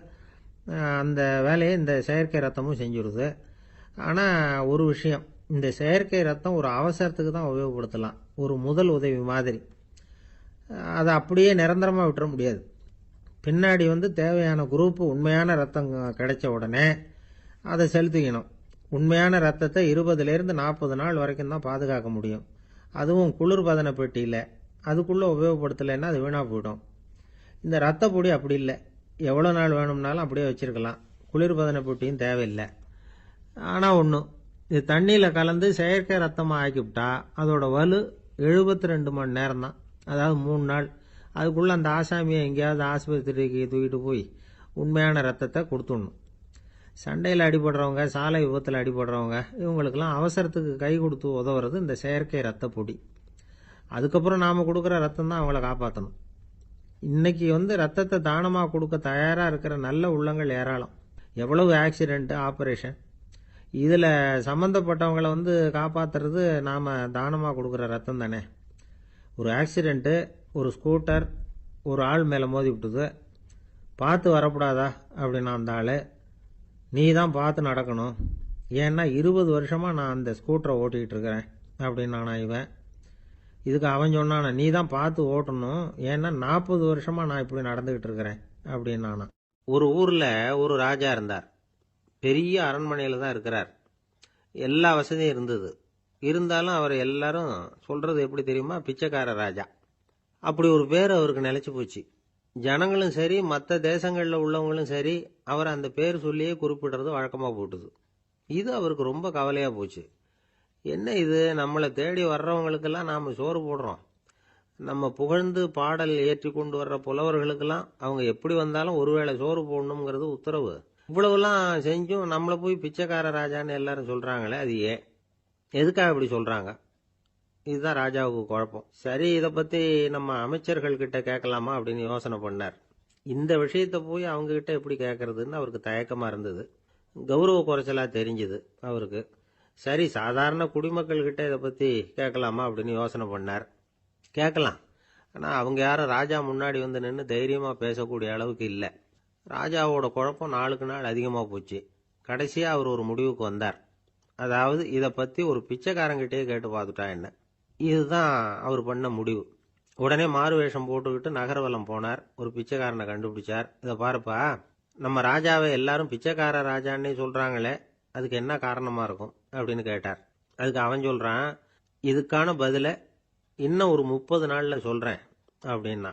அந்த வேலையை இந்த செயற்கை ரத்தமும் செஞ்சுடுது. ஆனால் ஒரு விஷயம், இந்த செயற்கை ரத்தம் ஒரு அவசரத்துக்கு தான் உபயோகப்படுத்தலாம், ஒரு முதல் உதவி மாதிரி. அதை அப்படியே நிரந்தரமாக விட்டுற முடியாது. பின்னாடி தேவையான குரூப்பு உண்மையான ரத்தம் கிடைச்ச உடனே அதை செலுத்திக்கணும். உண்மையான ரத்தத்தை 20லேருந்து 40 நாள் வரைக்கும் தான் பாதுகாக்க முடியும். அதுவும் குளிர்பதன பெட்டியில். அதுக்குள்ளே உபயோகப்படுத்தலைன்னா அது வீணாக போயிடும். இந்த ரத்த பொடி அப்படி இல்லை, எவ்வளோ நாள் வேணும்னாலும் அப்படியே வச்சுருக்கலாம். குளிர்பதன பெட்டியும் தேவையில்லை. ஆனால் ஒன்று, இது தண்ணியில் கலந்து செயற்கை ரத்தமாக ஆக்கிவிட்டா அதோட வலு 72 மணி நேரம் தான், அதாவது 3 நாள். அதுக்குள்ளே அந்த ஆசாமியை எங்கேயாவது ஆஸ்பத்திரிக்கு தூக்கிட்டு போய் உண்மையான ரத்தத்தை கொடுத்துடணும். சண்டையில் அடிபடுறவங்க, சாலை விபத்தில் அடிபடுறவங்க, இவங்களுக்கெல்லாம் அவசரத்துக்கு கை கொடுத்து உதவுறது இந்த செயற்கை ரத்த பொடி. அதுக்கப்புறம் நாம் கொடுக்குற ரத்தம் தான் அவங்கள காப்பாற்றணும். இன்னைக்கு ரத்தத்தை தானமாக கொடுக்க தயாராக இருக்கிற நல்ல உள்ளங்கள் ஏராளம். எவ்வளவு ஆக்சிடென்ட்டு, ஆப்ரேஷன், இதில் சம்மந்தப்பட்டவங்களை காப்பாற்றுறது நாம் தானமாக கொடுக்குற ரத்தம் தானே. ஒரு ஆக்சிடென்ட்டு, ஒரு ஸ்கூட்டர் ஒரு ஆள் மேலே மோதி விட்டுது, பார்த்து வரக்கூடாதா அப்படின்னா அந்த ஆள், நீ தான் பார்த்து நடக்கணும், ஏன்னா 20 வருஷமாக நான் அந்த ஸ்கூட்டரை ஓட்டிகிட்டு இருக்கிறேன் அப்படின்னானா இவன். இதுக்கு அவன் சொன்னானா, நீ தான் பார்த்து ஓட்டணும், ஏன்னா 40 வருஷமாக நான் இப்படி நடந்துக்கிட்டு இருக்கிறேன் அப்படின்னானா. ஒரு ஊரில் ஒரு ராஜா இருந்தார். பெரிய அரண்மனையில் தான் இருக்கிறார். எல்லா வசதியும் இருந்தது. இருந்தாலும் அவர் எல்லாரும் சொல்றது எப்படி தெரியுமா, பிச்சைக்கார ராஜா. அப்படி ஒரு பேர் அவருக்கு நிலைச்சு போச்சு. ஜனங்களும் சரி, மற்ற தேசங்களில் உள்ளவங்களும் சரி, அவர் அந்த பேர் சொல்லியே குறிப்பிடுறது வழக்கமாக போட்டுது. இது அவருக்கு ரொம்ப கவலையாக போச்சு. என்ன இது, நம்மளை தேடி வர்றவங்களுக்கெல்லாம் நாம் சோறு போடுறோம், நம்ம புகழ்ந்து பாடல் ஏற்றி கொண்டு வர்ற புலவர்களுக்கெல்லாம் அவங்க எப்படி வந்தாலும் ஒருவேளை சோறு போடணுங்கிறது உத்தரவு. இவ்வளவுலாம் செஞ்சும் நம்மளை போய் பிச்சைக்கார ராஜான்னு எல்லாரும் சொல்றாங்களே, அது ஏன், எதுக்காக இப்படி சொல்றாங்க? இதுதான் ராஜாவுக்கு குழப்பம். சரி, இதை பத்தி நம்ம அமைச்சர்கள் கிட்ட கேட்கலாமா அப்படின்னு யோசனை பண்ணார். இந்த விஷயத்த போய் அவங்க கிட்ட எப்படி கேட்கறதுன்னு அவருக்கு தயக்கமா இருந்தது. கௌரவ குறைச்சலா தெரிஞ்சுது அவருக்கு. சரி, சாதாரண குடிமக்கள் கிட்ட இதை பத்தி கேட்கலாமா அப்படின்னு யோசனை பண்ணார். கேட்கலாம், ஆனா அவங்க யாரும் ராஜா முன்னாடி வந்து நின்று தைரியமா பேசக்கூடிய அளவுக்கு இல்லை. ராஜாவோட குழப்பம் நாளுக்கு நாள் அதிகமாக போச்சு. கடைசியா அவர் ஒரு முடிவுக்கு வந்தார். அதாவது இதை பத்தி ஒரு பிச்சைக்காரங்கிட்டே கேட்டு பார்த்துட்டா என்ன. இதுதான் அவர் பண்ண முடிவு. உடனே மாறு வேஷம் போட்டுக்கிட்டு நகர்வலம் போனார். ஒரு பிச்சைக்காரனை கண்டுபிடிச்சார். இதை பாருப்பா, நம்ம ராஜாவை எல்லாரும் பிச்சைக்கார ராஜான்னே சொல்றாங்களே, அதுக்கு என்ன காரணமா இருக்கும் அப்படின்னு கேட்டார். அதுக்கு அவன் சொல்றான், இதுக்கான பதில இன்னும் ஒரு 30 நாள்ல சொல்றேன் அப்படின்னா.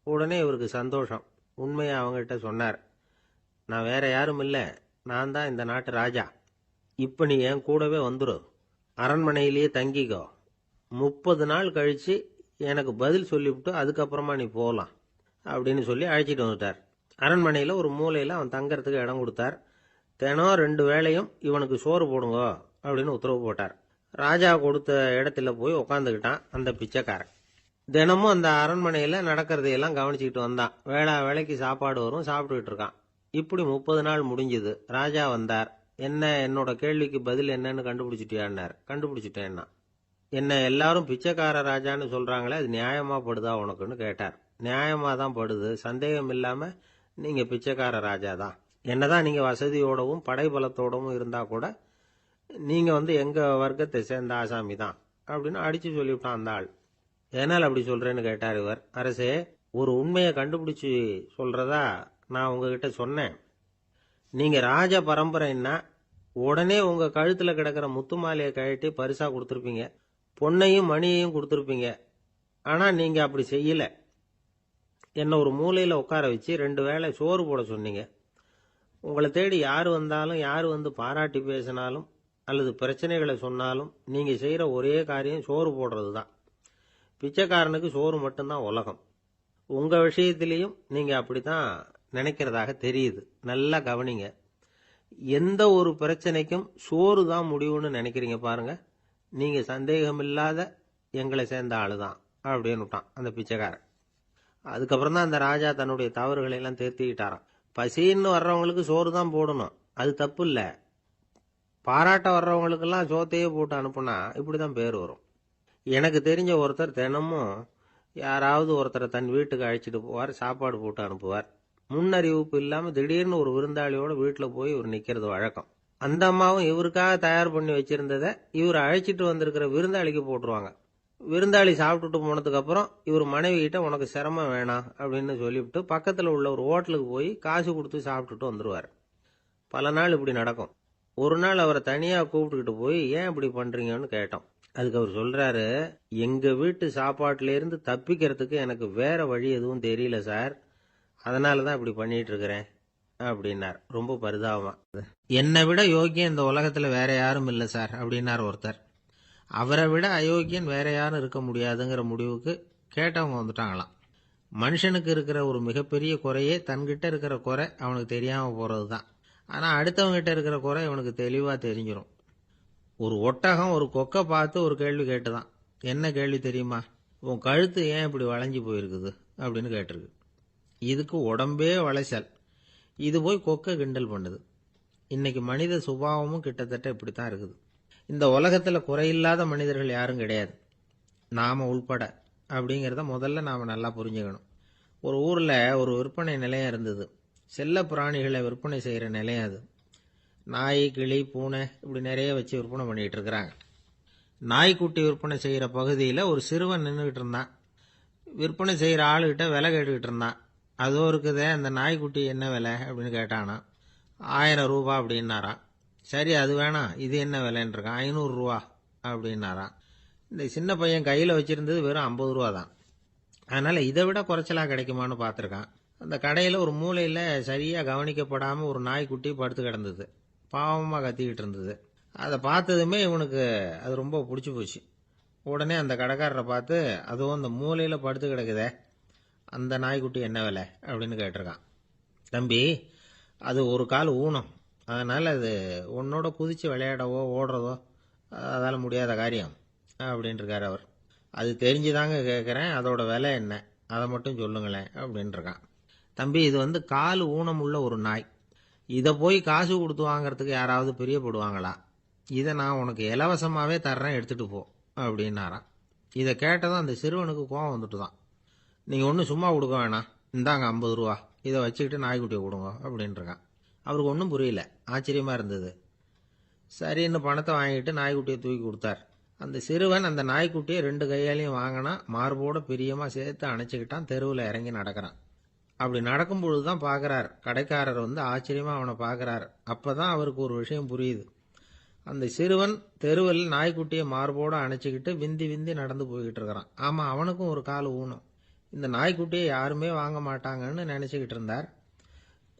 உடனே இவருக்கு சந்தோஷம். உண்மையை அவங்ககிட்ட சொன்னார். நான் வேற யாரும் இல்லை, நான் தான் இந்த நாட்டு ராஜா. இப்ப நீ என் கூடவே வந்துரு, அரண்மனையிலேயே தங்கிக்கோ, 30 நாள் கழிச்சு எனக்கு பதில் சொல்லிவிட்டு அதுக்கப்புறமா நீ போகலாம் அப்படின்னு சொல்லி அழைச்சிட்டு வந்துட்டார். அரண்மனையில் ஒரு மூலையில் அவன் தங்கறதுக்கு இடம் கொடுத்தார். தினம் 2 வேளையும் இவனுக்கு சோறு போடுங்க அப்படின்னு உத்தரவு போட்டார். ராஜா கொடுத்த இடத்துல போய் உக்காந்துக்கிட்டான் அந்த பிச்சைக்காரன். தினமும் அந்த அரண்மனையில் நடக்கிறதையெல்லாம் கவனிச்சுக்கிட்டு வந்தான். வேளைக்கு சாப்பாடு வரும், சாப்பிட்டுக்கிட்டு இருக்கான். இப்படி 30 நாள் முடிஞ்சுது. ராஜா வந்தார். என்ன, என்னோட கேள்விக்கு பதில் என்னன்னு கண்டுபிடிச்சிட்டியான்னார். கண்டுபிடிச்சிட்டேன்னா. என்ன எல்லாரும் பிச்சைக்கார ராஜான்னு சொல்றாங்களே, அது நியாயமா படுதா உனக்குன்னு கேட்டார். நியாயமா தான் படுது, சந்தேகம் இல்லாம நீங்க பிச்சைக்கார ராஜா தான். என்னதான் நீங்க வசதியோடவும் படைபலத்தோடவும் இருந்தா கூட நீங்க எங்க வர்க்கத்தை சேர்ந்த ஆசாமி தான் அப்படின்னு அடிச்சு சொல்லிவிட்டான் அந்த ஆள். என்னால் அப்படி சொல்றேன்னு கேட்டார் இவர். அரசே, ஒரு உண்மையை கண்டுபிடிச்சு சொல்றதா நான் உங்ககிட்ட சொன்னேன். நீங்க ராஜ பரம்பரைன்னா உடனே உங்க கழுத்துல கிடக்கிற முத்து மாலையை கழட்டி பரிசா கொடுத்துருப்பீங்க, பொன்னையும் மணியையும் கொடுத்துருப்பீங்க. ஆனா நீங்க அப்படி செய்யல. என்ன ஒரு மூலையில உட்கார வச்சு 2 வேளை சோறு போட சொன்னீங்க. உங்களை தேடி யார் வந்தாலும், யார் வந்து பாராட்டி பேசினாலும் அல்லது பிரச்சனைகளை சொன்னாலும் நீங்க செய்யற ஒரே காரியம் சோறு போடுறது தான். பிச்சைக்காரனுக்கு சோறு மட்டும்தான் உலகம். உங்க விஷயத்திலையும் நீங்க அப்படித்தான் நினைக்கிறதாக தெரியுது. நல்லா கவனிங்க. எந்த ஒரு பிரச்சனைக்கும் சோறு தான் முடிவுன்னு நினைக்கிறீங்க பாருங்க. நீங்க சந்தேகமில்லாத எங்களை சேர்ந்த ஆளுதான் அப்படின்னு விட்டான் அந்த பிச்சைக்காரன். அதுக்கப்புறம் தான் அந்த ராஜா தன்னுடைய தவறுகளை எல்லாம் திருத்திக்கிட்டாராம். பசின்னு வர்றவங்களுக்கு சோறு தான் போடணும், அது தப்பு இல்லை. பாராட்ட வர்றவங்களுக்கெல்லாம் சோத்தையே போட்டு அனுப்புனா இப்படிதான் பேர் வரும். எனக்கு தெரிஞ்ச ஒருத்தர் தினமும் யாராவது ஒருத்தரை தன் வீட்டுக்கு அழைச்சிட்டு போவார், சாப்பாடு போட்டு அனுப்புவார். முன்னறிவிப்பு இல்லாம திடீர்னு ஒரு விருந்தாளியோட வீட்டில் போய் இவர் நிக்கிறது வழக்கம். அந்த அம்மாவும் இவருக்காக தயார் பண்ணி வச்சிருந்ததை இவர் அழைச்சிட்டு வந்திருக்கிற விருந்தாளிக்கு போட்டுருவாங்க. விருந்தாளி சாப்பிட்டுட்டு போனதுக்கு அப்புறம் இவர் மனைவி கிட்ட உனக்கு சிரமம் வேணாம் அப்படின்னு சொல்லிவிட்டு பக்கத்துல உள்ள ஒரு ஹோட்டலுக்கு போய் காசு கொடுத்து சாப்பிட்டுட்டு வந்துருவார். பல நாள் இப்படி நடக்கும். ஒரு நாள் அவரை தனியா கூப்பிட்டுக்கிட்டு போய் ஏன் இப்படி பண்றீங்கன்னு கேட்டோம். அதுக்கு அவர் சொல்றாரு, எங்க வீட்டு சாப்பாட்டுல இருந்து தப்பிக்கிறதுக்கு எனக்கு வேற வழி எதுவும் தெரியல சார், அதனாலதான் இப்படி பண்ணிட்டு இருக்கிறேன் அப்படின்னார். ரொம்ப பரிதாபமா. என்னை விட யோக்கியம் இந்த உலகத்துல வேற யாரும் இல்லை சார் அப்படின்னார் ஒருத்தர். அவரை விட அயோக்கியன் வேற யாரும் இருக்க முடியாதுங்கிற முடிவுக்கு கேட்டவங்க வந்துட்டாங்களாம். மனுஷனுக்கு இருக்கிற ஒரு மிகப்பெரிய குறையே தன்கிட்ட இருக்கிற குறை அவனுக்கு தெரியாம போறது தான். ஆனா அடுத்தவங்க கிட்ட இருக்கிற குறை இவனுக்கு தெளிவா தெரிஞ்சிடும். ஒரு ஒட்டகம் ஒரு கொக்கை பார்த்து ஒரு கேள்வி கேட்டுதான். என்ன கேள்வி தெரியுமா? உன் கழுத்து ஏன் இப்படி வளைஞ்சு போயிருக்குது அப்படின்னு கேட்டிருக்கு. இதுக்கு உடம்பே வளைச்சல். இது போய் கொக்கை கிண்டல் பண்ணுது. இன்னைக்கு மனித சுபாவமும் கிட்டத்தட்ட இப்படித்தான் இருக்குது. இந்த உலகத்துல குறையில்லாத மனிதர்கள் யாரும் கிடையாது, நாம உள்பட. அப்படிங்கிறத முதல்ல நாம் நல்லா புரிஞ்சுக்கணும். ஒரு ஊரில் ஒரு விற்பனை நிலையம் இருந்தது. செல்ல பிராணிகளை விற்பனை செய்கிற நிலையம் அது. நாய், கிளி, பூனை இப்படி நிறைய வச்சு விற்பனை பண்ணிகிட்டு இருக்கிறாங்க. நாய்க்குட்டி விற்பனை செய்கிற பகுதியில் ஒரு சிறுவன் நின்றுக்கிட்டு இருந்தான். விற்பனை செய்கிற ஆளுகிட்ட விலை கேட்டுக்கிட்டு இருந்தான். அதோ இருக்குதே அந்த நாய்க்குட்டி என்ன விலை அப்படின்னு கேட்டானா. 1000 ரூபா அப்படின்னாரான். சரி அது வேணாம், இது என்ன விலைன்னு இருக்கான். 500 ரூபா அப்படின்னாரான். இந்த சின்ன பையன் கையில் வச்சிருந்தது வெறும் 50 ரூபா தான். அதனால் இதை விட குறைச்சலாக கிடைக்குமான்னு பார்த்துருக்கான். அந்த கடையில் ஒரு மூலையில் சரியாக கவனிக்கப்படாமல் ஒரு நாய்க்குட்டி படுத்து கிடந்தது. பாவமாக கத்திக்கிட்டு இருந்தது. அதை பார்த்ததுமே இவனுக்கு அது ரொம்ப பிடிச்சி போச்சு. உடனே அந்த கடைக்காரரை பார்த்து, அதுவும் அந்த மூலையில் படுத்து கிடக்குதே அந்த நாய்க்குட்டி என்ன விலை அப்படின்னு கேட்டிருக்கான். தம்பி, அது ஒரு கால் ஊனம், அதனால் அது உன்னோட குதித்து விளையாடவோ ஓடுறதோ அதால் முடியாத காரியம் அப்படின்ட்டுருக்கார் அவர். அது தெரிஞ்சுதாங்க கேட்குறேன், அதோட விலை என்ன அதை மட்டும் சொல்லுங்களேன் அப்படின்ட்டுருக்கான். தம்பி, இது கால் ஊனம் உள்ள ஒரு நாய். இதை போய் காசு கொடுத்து வாங்கிறதுக்கு யாராவது பிரியப்படுவாங்களா? இதை நான் உனக்கு இலவசமாகவே தர்றேன், எடுத்துகிட்டு போ அப்படின்னாரான். இதை கேட்டதும் அந்த சிறுவனுக்கு கோபம் வந்துட்டு தான். நீங்கள் ஒன்றும் சும்மா கொடுக்க வேணாம், இந்தாங்க 50 ரூபா, இதை வச்சுக்கிட்டு நாய்க்குட்டியை கொடுங்க அப்படின்ட்டுருக்கான். அவருக்கு ஒன்றும் புரியல, ஆச்சரியமாக இருந்தது. சரின்னு பணத்தை வாங்கிட்டு நாய்க்குட்டியை தூக்கி கொடுத்தார். அந்த சிறுவன் அந்த நாய்க்குட்டியை 2 கையாலையும் வாங்கினா, மார்போட பிரியமாக சேர்த்து அணைச்சிக்கிட்டான். தெருவில் இறங்கி நடக்கிறான். அப்படி நடக்கும் பொழுது தான் பார்க்குறார், கடைக்காரர் ஆச்சரியமாக அவனை பார்க்குறார். அப்போ தான் அவருக்கு ஒரு விஷயம் புரியுது. அந்த சிறுவன் தெருவில் நாய்க்குட்டியை மார்போடு அணைச்சிக்கிட்டு விந்தி விந்தி நடந்து போய்கிட்டு இருக்கிறான். ஆமாம், அவனுக்கும் ஒரு கால் ஊனம். இந்த நாய்க்குட்டியை யாருமே வாங்க மாட்டாங்கன்னு நினச்சிக்கிட்டு இருந்தார்.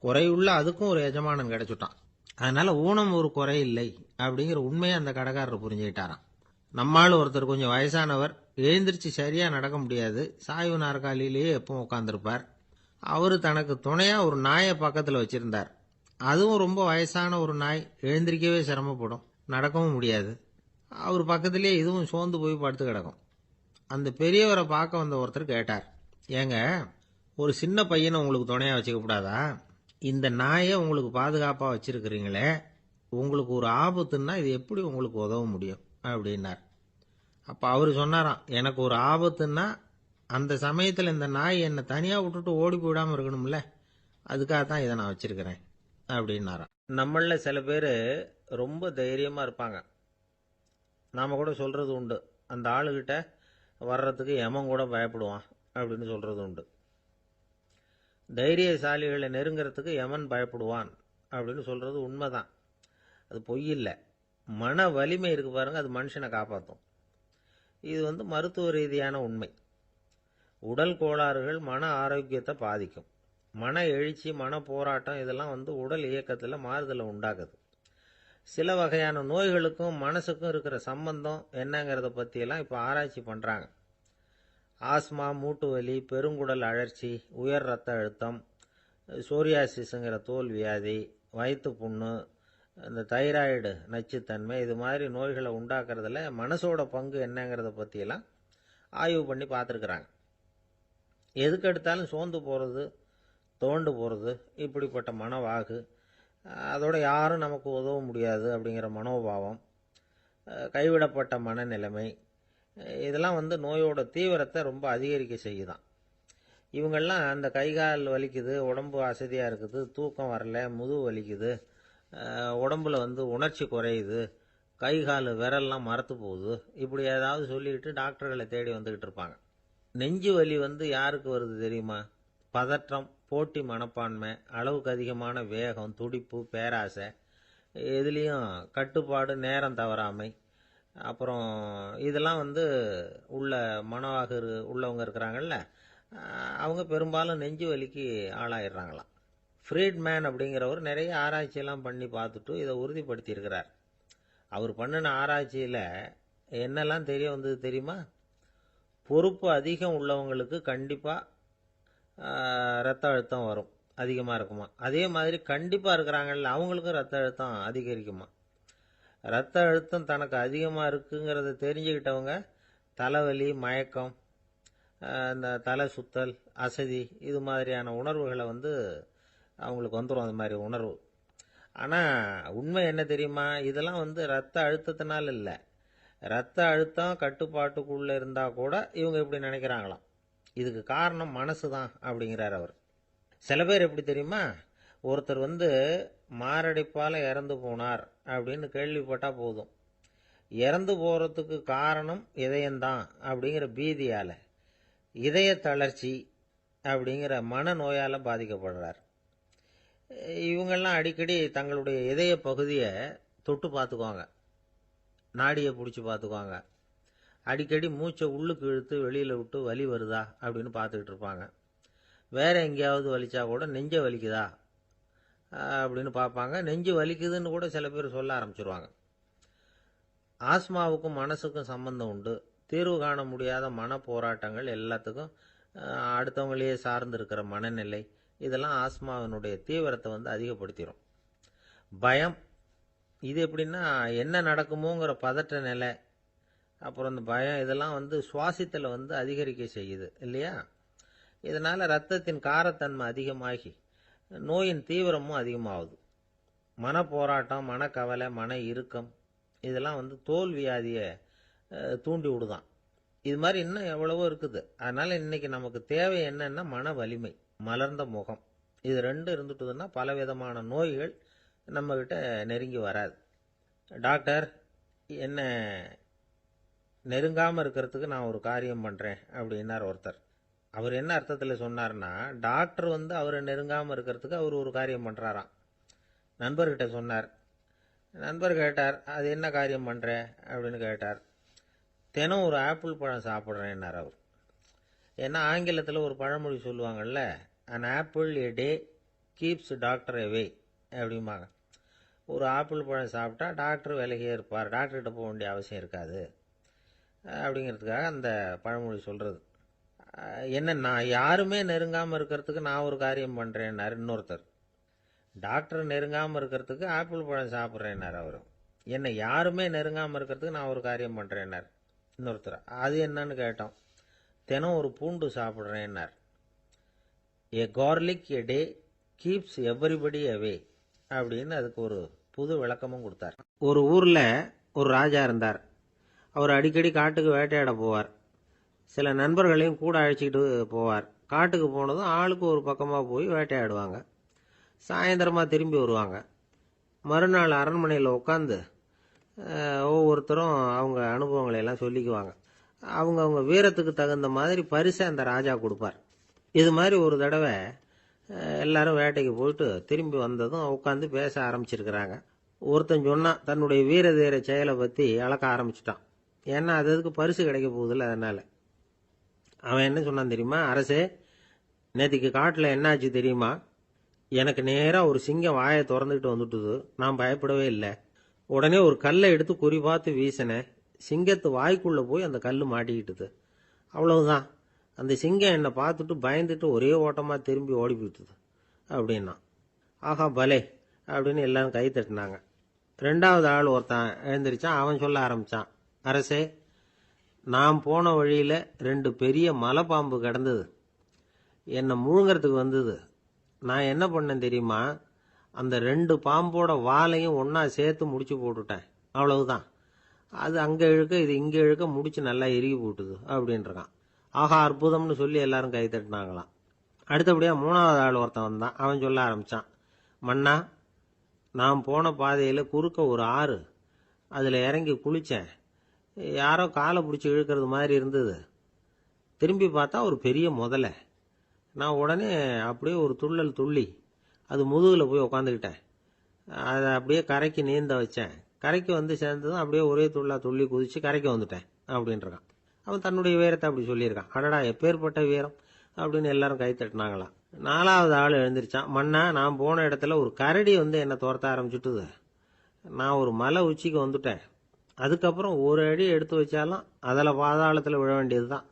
குறையுள்ள அதுக்கும் ஒரு எஜமானன் கிடைச்சுட்டான். அதனால் ஊனம் ஒரு குறை இல்லை அப்படிங்கிற உண்மையை அந்த கடைக்காரர் புரிஞ்சுக்கிட்டாராம். நம்மால் ஒருத்தர் கொஞ்சம் வயசானவர், எழுந்திரிச்சு சரியாக நடக்க முடியாது, சாய்வு நாற்காலியிலேயே எப்பவும் உட்காந்துருப்பார். அவர் தனக்கு துணையாக ஒரு நாயை பக்கத்தில் வச்சுருந்தார். அதுவும் ரொம்ப வயசான ஒரு நாய், எழுந்திரிக்கவே சிரமப்படும், நடக்கவும் முடியாது. அவர் பக்கத்திலே இதுவும் சோர்ந்து போய் படுத்து கிடக்கும். அந்த பெரியவரை பார்க்க வந்த ஒருத்தர் கேட்டார், ஏங்க, ஒரு சின்ன பையனை உங்களுக்கு துணையாக வச்சுக்கப்படாதா? இந்த நாயை உங்களுக்கு பாதுகாப்பாக வச்சுருக்கிறீங்களே, உங்களுக்கு ஒரு ஆபத்துன்னா இது எப்படி உங்களுக்கு உதவ முடியும் அப்படின்னார். அப்போ அவர் சொன்னாராம், எனக்கு ஒரு ஆபத்துன்னா அந்த சமயத்தில் இந்த நாய் என்னை தனியாக விட்டுட்டு ஓடி போயிடாமல் இருக்கணும்ல, அதுக்காக தான் இதை நான் வச்சுருக்கிறேன் அப்படின்னாராம். நம்மளில் சில பேர் ரொம்ப தைரியமாக இருப்பாங்க. நாம் கூட சொல்கிறது உண்டு, அந்த ஆளுகிட்ட வர்றதுக்கு எமன் கூட பயப்படுவான் அப்படின்னு சொல்கிறது உண்டு. தைரியசாலிகளை நெருங்கிறதுக்கு யமன் பயப்படுவான் அப்படின்னு சொல்கிறது உண்மைதான். அது பொய் இல்லை. மன வலிமை இருக்கு பாருங்க, அது மனுஷனை காப்பாற்றும். இது மருத்துவ ரீதியான உண்மை. உடல் கோளாறுகள் மன ஆரோக்கியத்தை பாதிக்கும். மன எழுச்சி, மன போராட்டம் இதெல்லாம் உடல் இயக்கத்தில் மாறுதலை உண்டாக்குது. சில வகையான நோய்களுக்கும் மனசுக்கும் இருக்கிற சம்பந்தம் என்னங்கிறத பற்றியெல்லாம் இப்போ ஆராய்ச்சி பண்ணுறாங்க. ஆஸ்மா, மூட்டு வலி, பெருங்குடல் அழற்சி, உயர் இரத்த அழுத்தம், சோரியாசிஸுங்கிற தோல் வியாதி, வயிற்று புண்ணு, இந்த தைராய்டு நச்சுத்தன்மை, இது மாதிரி நோய்களை உண்டாக்குறதுல மனசோட பங்கு என்னங்கிறத பற்றியெல்லாம் ஆய்வு பண்ணி பார்த்துருக்குறாங்க. எதுக்கு எடுத்தாலும் சோர்ந்து போகிறது, தோண்டு போகிறது, இப்படிப்பட்ட மனவாகு, அதோட யாரும் நமக்கு உதவ முடியாது அப்படிங்கிற மனோபாவம், கைவிடப்பட்ட மனநிலைமை, இதெல்லாம் நோயோட தீவிரத்தை ரொம்ப அதிகரிக்க செய்யுதான். இவங்கெல்லாம் அந்த கைகால் வலிக்குது, உடம்பு அசதியாக இருக்குது, தூக்கம் வரல, முதுகு வலிக்குது, உடம்புல உணர்ச்சி குறையுது, கை கால் விரல்லாம் மரத்து போகுது, இப்படி ஏதாவது சொல்லிக்கிட்டு டாக்டர்களை தேடி வந்துக்கிட்டு இருப்பாங்க. நெஞ்சு வலி யாருக்கு வருது தெரியுமா? பதற்றம், போட்டி மனப்பான்மை, அளவுக்கு அதிகமான வேகம், துடிப்பு, பேராசை, எதுலேயும் கட்டுப்பாடு, நேரம் தவறாமை, அப்புறம் இதெல்லாம் உள்ள மனவாக உள்ளவங்க இருக்கிறாங்கல்ல, அவங்க பெரும்பாலும் நெஞ்சு வலிக்கு ஆளாயிடுறாங்களாம். ஃப்ரீட்மேன் அப்படிங்கிறவர் நிறைய ஆராய்ச்சியெல்லாம் பண்ணி பார்த்துட்டு இதை உறுதிப்படுத்தியிருக்கிறார். அவர் பண்ணின ஆராய்ச்சியில் என்னெல்லாம் தெரிய வந்தது தெரியுமா? பொறுப்பு அதிகம் உள்ளவங்களுக்கு கண்டிப்பாக ரத்த அழுத்தம் வரும், அதிகமாக இருக்குமா. அதே மாதிரி கண்டிப்பாக இருக்கிறாங்கல்ல, அவங்களுக்கும் ரத்த அழுத்தம் அதிகரிக்குமா. ரத்த அழுத்தம் தனக்கு அதிகமாக இருக்குங்கிறத தெரிஞ்சுக்கிட்டவங்க தலைவலி, மயக்கம், இந்த தலை சுத்தல், அசதி, இது மாதிரியான உணர்வுகளை அவங்களுக்கு வந்துடும், அது மாதிரி உணர்வு. ஆனால் உண்மை என்ன தெரியுமா? இதெல்லாம் ரத்த அழுத்தத்தினால இல்லை, ரத்த அழுத்தம் கட்டுப்பாட்டுக்குள்ள இருந்தா கூட இவங்க இப்படி நினைக்கிறாங்களாம். இதுக்கு காரணம் மனசு தான் அப்படிங்கிறார் அவர். சில பேர் எப்படி தெரியுமா, ஒருத்தர் மாரடைப்பால் இறந்து போனார் அப்படின்னு கேள்விப்பட்டா போதும், இறந்து போறதுக்கு காரணம் இதயம்தான் அப்படிங்கிற பீதியால, இதய தளர்ச்சி அப்படிங்கிற மனநோயால பாதிக்கப்படுறார். இவங்கெல்லாம் அடிக்கடி தங்களுடைய இதய பகுதியை தொட்டு பார்த்துக்குவாங்க, நாடியை பிடிச்சி பார்த்துக்குவாங்க. அடிக்கடி மூச்சை உள்ளுக்கு இழுத்து வெளியில் விட்டு வலி வருதா அப்படின்னு பார்த்துக்கிட்டு இருப்பாங்க. வேற எங்கேயாவது வலிச்சா கூட நெஞ்ச வலிக்குதா அப்படின்னு பார்ப்பாங்க. நெஞ்சு வலிக்குதுன்னு கூட சில பேர் சொல்ல ஆரம்பிச்சிருவாங்க. ஆஸ்மாவுக்கும் மனசுக்கும் சம்பந்தம் உண்டு. தீர்வு காண முடியாத மன போராட்டங்கள் எல்லாத்துக்கும் அடுத்தவங்களையே சார்ந்து இருக்கிற மனநிலை, இதெல்லாம் ஆஸ்மாவினுடைய தீவிரத்தை அதிகப்படுத்திடும். பயம், இது எப்படின்னா என்ன நடக்குமோங்கிற பதற்ற நிலை, அப்புறம் இந்த பயம் இதெல்லாம் சுவாசித்தலை அதிகரிக்க செய்யுது இல்லையா. இதனால ரத்தத்தின் காரத்தன்மை அதிகமாகி நோயின் தீவிரமும் அதிகமாகுது. மன போராட்டம், மனக்கவலை, மன இறுக்கம் இதெல்லாம் தோல் வியாதியை தூண்டி விடுதான். இது மாதிரி இன்னும் எவ்வளவோ இருக்குது. அதனால இன்னைக்கு நமக்கு தேவை என்னன்னா மன வலிமை, மலர்ந்த முகம். இது ரெண்டும் இருந்துட்டுதுன்னா பலவிதமான நோய்கள் நம்ம கிட்ட நெருங்கி வராது. டாக்டர், என்ன நெருங்காம இருக்கிறதுக்கு நான் ஒரு காரியம் பண்றேன் அப்படின்னார் ஒருத்தர். அவர் என்ன அர்த்தத்தில் சொன்னார்னா, டாக்டர் அவரை நெருங்காம இருக்கிறதுக்கு அவர் ஒரு காரியம் பண்றாராம். நண்பர்கிட்ட சொன்னார். நண்பர் கேட்டார், அது என்ன காரியம் பண்ற அப்படின்னு கேட்டார். தினம் ஒரு ஆப்பிள் பழம் சாப்பிட்றேன்னார் அவர். ஏன்னா ஆங்கிலத்தில் ஒரு பழமொழி சொல்லுவாங்கல்ல, an apple a day keeps doctor away அப்படிம்பாங்க. ஒரு ஆப்பிள் பழம் சாப்பிட்டா டாக்டர் விலகியே இருப்பார், டாக்டர்கிட்ட போக வேண்டிய அவசியம் இருக்காது அப்படிங்கிறதுக்காக அந்த பழமொழி சொல்றது. என்ன, நான் யாருமே நெருங்காமல் இருக்கிறதுக்கு நான் ஒரு காரியம் பண்ணுறேன்னாரு இன்னொருத்தர். டாக்டர் நெருங்காமல் இருக்கிறதுக்கு ஆப்பிள் பழம் சாப்பிட்றேன்னார் அவர். என்ன, யாருமே நெருங்காமல் இருக்கிறதுக்கு நான் ஒரு காரியம் பண்ணுறேன்னார் இன்னொருத்தர். அது என்னன்னு கேட்டோம். தினம் ஒரு பூண்டு சாப்பிட்றேன்னார். ஏ கார்லிக் எ டே கீப்ஸ் எவ்ரிபடி அவே அப்படின்னு அதுக்கு ஒரு புது விளக்கமும் கொடுத்தார். ஒரு ஊரில் ஒரு ராஜா இருந்தார். அவர் அடிக்கடி காட்டுக்கு வேட்டையாட போவார். சில நண்பர்களையும் கூட அழைச்சிக்கிட்டு போவார். காட்டுக்கு போனதும் ஆளுக்கு ஒரு பக்கமாக போய் வேட்டையாடுவாங்க. சாயந்தரமாக திரும்பி வருவாங்க. மறுநாள் அரண்மனையில் உட்காந்து ஒவ்வொருத்தரும் அவங்க அனுபவங்களை எல்லாம் சொல்லிக்குவாங்க. அவங்க வீரத்துக்கு தகுந்த மாதிரி பரிசை அந்த ராஜா கொடுப்பார். இது மாதிரி ஒரு தடவை எல்லாரும் வேட்டைக்கு போயிட்டு திரும்பி வந்ததும் உட்காந்து பேச ஆரம்பிச்சிருக்கிறாங்க. ஒருத்தன் சொன்னான், தன்னுடைய வீர தீர செயலை பற்றி அளக்க ஆரம்பிச்சிட்டான். ஏன்னா அதுக்கு பரிசு கிடைக்க போகுதில்ல, அதனால. அவன் என்ன சொன்னான் தெரியுமா? அரசே, நேற்றுக்கு காட்டில் என்னாச்சு தெரியுமா? எனக்கு நேராக ஒரு சிங்கம் வாயை திறந்துக்கிட்டு வந்துட்டுது. நான் பயப்படவே இல்லை. உடனே ஒரு கல்லை எடுத்து குறி பார்த்து வீசினேன். சிங்கத்து வாய்க்குள்ளே போய் அந்த கல் மாட்டிக்கிட்டுது. அவ்வளவுதான். அந்த சிங்கம் என்னை பார்த்துட்டு பயந்துட்டு ஒரே ஓட்டமாக திரும்பி ஓடி போயிட்டுது அப்படின்னா. ஆஹா பலே அப்படின்னு எல்லாரும் கை தட்டினாங்க. ரெண்டாவது ஆள் ஒருத்தன் எழுந்திரிச்சான். அவன் சொல்ல ஆரம்பித்தான், அரசே, நான் போன வழியில் 2 பெரிய மலைப்பாம்பு கிடந்தது. என்னை முழுங்கிறதுக்கு வந்தது. நான் என்ன பண்ணேன் தெரியுமா? அந்த 2 பாம்போட வாலையும் ஒன்றா சேர்த்து முடிச்சு போட்டுட்டேன். அவ்வளவுதான். அது அங்கே இழுக்க, இது இங்கே இழுக்க, முடிச்சு நல்லா இறுகி போட்டுது அப்படின்றான். ஆஹா அற்புதம்னு சொல்லி எல்லாரும் கை தட்டினாங்களாம். அடுத்தபடியாக 3வது ஆள் ஒருத்தன் வந்தான். அவன் சொல்ல ஆரம்பித்தான், மன்னா, நான் போன பாதையில் குறுக்க ஒரு ஆறு. அதில் இறங்கி குளித்தேன். யாரோ காலை பிடிச்சி இழுக்கிறது மாதிரி இருந்தது. திரும்பி பார்த்தா ஒரு பெரிய முதலை. நான் உடனே அப்படியே ஒரு துள்ளல் துள்ளி அது முதுகில் போய் உக்காந்துக்கிட்டேன். அதை அப்படியே கரைக்கு நீந்த வச்சேன். கரைக்கு சேர்ந்ததும் அப்படியே ஒரே துள்ளி குதிச்சு கரைக்கு வந்துட்டேன் அப்படின்றான். அவன் தன்னுடைய வீரத்தை அப்படி சொல்லியிருக்கான். அடடா, எப்பேற்பட்ட வீரம் அப்படின்னு எல்லாரும் கை தட்டினாங்களாம். 4வது ஆள் எழுந்திரிச்சான். மன்னா, நான் போன இடத்துல ஒரு கரடி என்னை துரத்த ஆரம்பிச்சுட்டுது. நான் ஒரு மலை உச்சிக்கு வந்துட்டேன். அதுக்கப்புறம் ஒரு அடி எடுத்து வச்சாலும் அதில் பாதாளத்தில் விழ வேண்டியது தான்.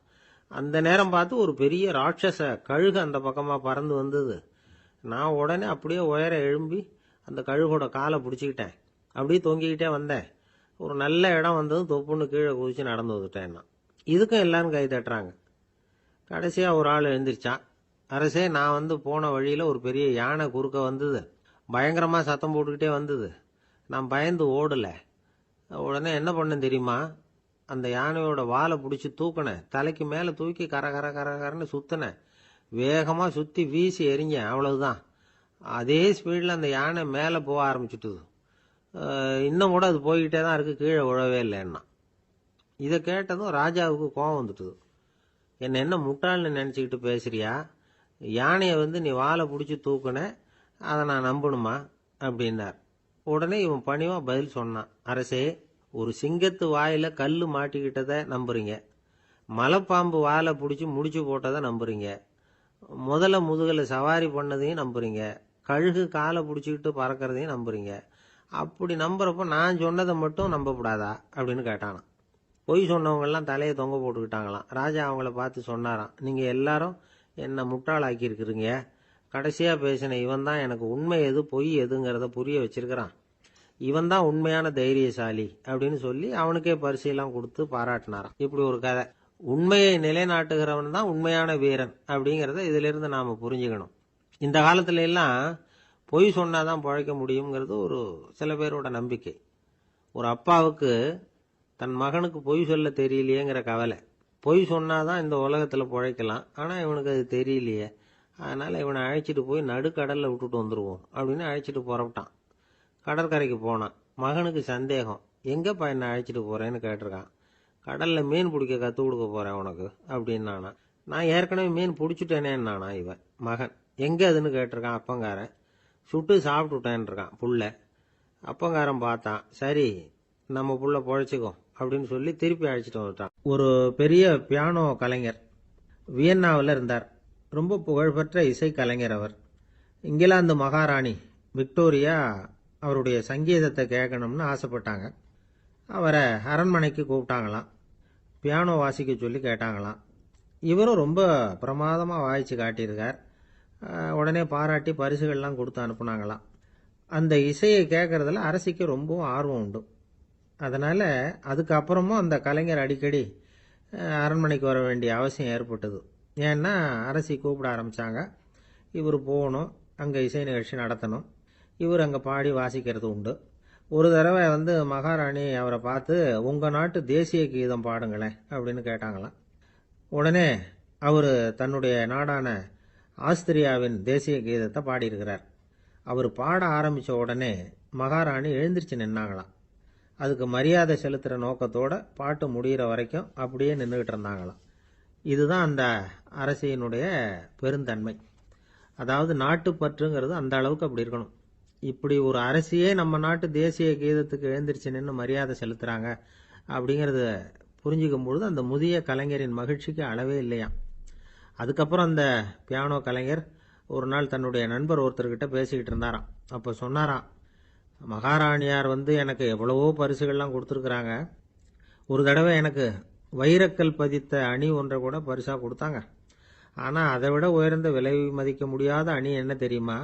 அந்த நேரம் பார்த்து ஒரு பெரிய ராட்சச கழுகு அந்த பக்கமாக பறந்து வந்தது. நான் உடனே அப்படியே உயர எழும்பி அந்த கழுகோட காலை பிடிச்சிக்கிட்டேன். அப்படியே தொங்கிக்கிட்டே வந்தேன். ஒரு நல்ல இடம் வந்ததும் தொப்புன்னு கீழே குதிச்சு நடந்து வந்துட்டேன். இதுக்கும் எல்லாரும் கை தட்டுறாங்க. கடைசியாக ஒரு ஆள் எழுந்திரிச்சான். அரசே, நான் போன வழியில் ஒரு பெரிய யானை குறுக்க வந்தது. பயங்கரமாக சத்தம் போட்டுக்கிட்டே வந்தது. நான் பயந்து ஓடலை. உடனே என்ன பண்ணேன் தெரியுமா? அந்த யானையோட வாலை பிடிச்சி தூக்கினேன், தலைக்கு மேலே தூக்கி கரன்னு சுத்தினேன், வேகமாக சுற்றி வீசி எறிஞ்சேன், அவ்வளவுதான். அதே ஸ்பீடில் அந்த யானை மேலே போக ஆரம்பிச்சுட்டுது. இன்னும் கூட அது போய்கிட்டே தான் இருக்கு, கீழே விழவே இல்லைன்னா. இதை கேட்டதும் ராஜாவுக்கு கோபம் வந்துட்டுது. என்ன முட்டாள்னு நினச்சிக்கிட்டு பேசுறியா? யானையை நீ வாலை பிடிச்சி தூக்குன, அதை நான் நம்பணுமா அப்படின்னார். உடனே இவன் பணிவா பதில் சொன்னான். அரசே, ஒரு சிங்கத்து வாயில கல்லு மாட்டிக்கிட்டதை நம்புறீங்க, மலைப்பாம்பு வாலை பிடிச்சி முடிச்சு போட்டதை நம்புறீங்க, முதல்ல முதுகலை சவாரி பண்ணதையும் நம்புறீங்க, கழுகு காலை பிடிச்சிக்கிட்டு பறக்கிறதையும் நம்புறீங்க. அப்படி நம்புறப்ப நான் சொன்னதை மட்டும் நம்பக்கூடாதா அப்படின்னு கேட்டானான். பொய் சொன்னவங்கெல்லாம் தலையை தொங்க போட்டுக்கிட்டாங்களாம். ராஜா அவங்கள பார்த்து சொன்னாராம், நீங்கள் எல்லாரும் என்னை முட்டாளாக்கி இருக்கிறீங்க. கடைசியாக பேசின இவன் தான் எனக்கு உண்மை எது பொய் எதுங்கிறத புரிய வச்சிருக்கிறான். இவன் தான் உண்மையான தைரியசாலி அப்படின்னு சொல்லி அவனுக்கே பரிசெல்லாம் கொடுத்து பாராட்டினாராம். இப்படி ஒரு கதை. உண்மையை நிலைநாட்டுகிறவன் தான் உண்மையான வீரன் அப்படிங்கிறத இதிலிருந்து நாம் புரிஞ்சுக்கணும். இந்த காலத்துல எல்லாம் பொய் சொன்னாதான் பழைக்க முடியுங்கிறது ஒரு சில பேரோட நம்பிக்கை. ஒரு அப்பாவுக்கு தன் மகனுக்கு பொய் சொல்ல தெரியலையேங்கிற கவலை. பொய் சொன்னாதான் இந்த உலகத்தில் பிழைக்கலாம், ஆனால் இவனுக்கு அது தெரியலையே, அதனால் இவனை அழைச்சிட்டு போய் நடுக்கடலில் விட்டுட்டு வந்துடுவோம் அப்படின்னு அழைச்சிட்டு புறப்பட்டான். கடற்கரைக்கு போனான். மகனுக்கு சந்தேகம், எங்கேப்பா என்னை அழைச்சிட்டு போகிறேன்னு கேட்டிருக்கான். கடலில் மீன் பிடிக்க கற்றுக் கொடுக்க போகிறேன் உனக்கு அப்படின்னானா. நான் ஏற்கனவே மீன் பிடிச்சிட்டேனேன்னானா இவன் மகன். எங்கே அதுன்னு கேட்டிருக்கான் அப்பங்காரன். சுட்டு சாப்பிட்டுட்டேன் இருக்கான் புள்ள. அப்பங்காரன் பார்த்தான், சரி நம்ம புள்ள பொழைச்சிக்கோ அப்படின்னு சொல்லி திருப்பி அழைச்சிட்டு வந்துட்டான். ஒரு பெரிய பியானோ கலைஞர் வியன்னாவில் இருந்தார். ரொம்ப புகழ்பெற்ற இசை கலைஞர் அவர். இங்கிலாந்து மகாராணி விக்டோரியா அவருடைய சங்கீதத்தை கேட்கணும்னு ஆசைப்பட்டாங்க. அவரை அரண்மனைக்கு கூப்பிட்டாங்களாம். பியானோ வாசிக்க சொல்லி கேட்டாங்களாம். இவரும் ரொம்ப பிரமாதமாக வாய்ச்சி காட்டியிருக்கார். உடனே பாராட்டி பரிசுகள்லாம் கொடுத்து அனுப்புனாங்களாம். அந்த இசையை கேட்கறதுல அரசிக்கு ரொம்பவும் ஆர்வம் உண்டு. அதனால் அதுக்கப்புறமும் அந்த கலைஞர் அடிக்கடி அரண்மனைக்கு வர வேண்டிய அவசியம் ஏற்பட்டது. ஏன்னா அரசி கூப்பிட ஆரம்பித்தாங்க. இவர் போகணும், அங்கே இசை நிகழ்ச்சி நடத்தணும். இவர் அங்கே பாடி வாசிக்கிறது உண்டு. ஒரு தடவை மகாராணி அவரை பார்த்து, உங்கள் நாட்டு தேசிய கீதம் பாடுங்களேன் அப்படின்னு கேட்டாங்களாம். உடனே அவர் தன்னுடைய நாடான ஆஸ்திரியாவின் தேசிய கீதத்தை பாடியிருக்கிறார். அவர் பாட ஆரம்பித்த உடனே மகாராணி எழுந்திரிச்சு நின்னாங்களாம். அதுக்கு மரியாதை செலுத்துகிற நோக்கத்தோட பாட்டு முடிகிற வரைக்கும் அப்படியே நின்றுக்கிட்டு இருந்தாங்களாம். இதுதான் அந்த அரசியினுடைய பெருந்தன்மை. அதாவது நாட்டுப்பற்றுங்கிறது அந்த அளவுக்கு அப்படி இருக்கணும். இப்படி ஒரு அரசியே நம்ம நாட்டு தேசிய கீதத்துக்கு எழுந்திரிச்சு நின்று மரியாதை செலுத்துகிறாங்க அப்படிங்கிறத புரிஞ்சுக்கும் பொழுது அந்த முதிய கலைஞரின் மகிழ்ச்சிக்கு அளவே இல்லையாம். அதுக்கப்புறம் அந்த பியானோ கலைஞர் ஒரு நாள் தன்னுடைய நண்பர் ஒருத்தர்கிட்ட பேசிக்கிட்டு இருந்தாராம். அப்போ சொன்னாராம், மகாராணியார் எனக்கு எவ்வளவோ பரிசுகள்லாம் கொடுத்துருக்குறாங்க. ஒரு தடவை எனக்கு வைரக்கல் பதித்த அணி ஒன்றை கூட பரிசாக கொடுத்தாங்க. ஆனால் அதை விட உயர்ந்த விலை மதிக்க முடியாத அணி என்ன தெரியுமா?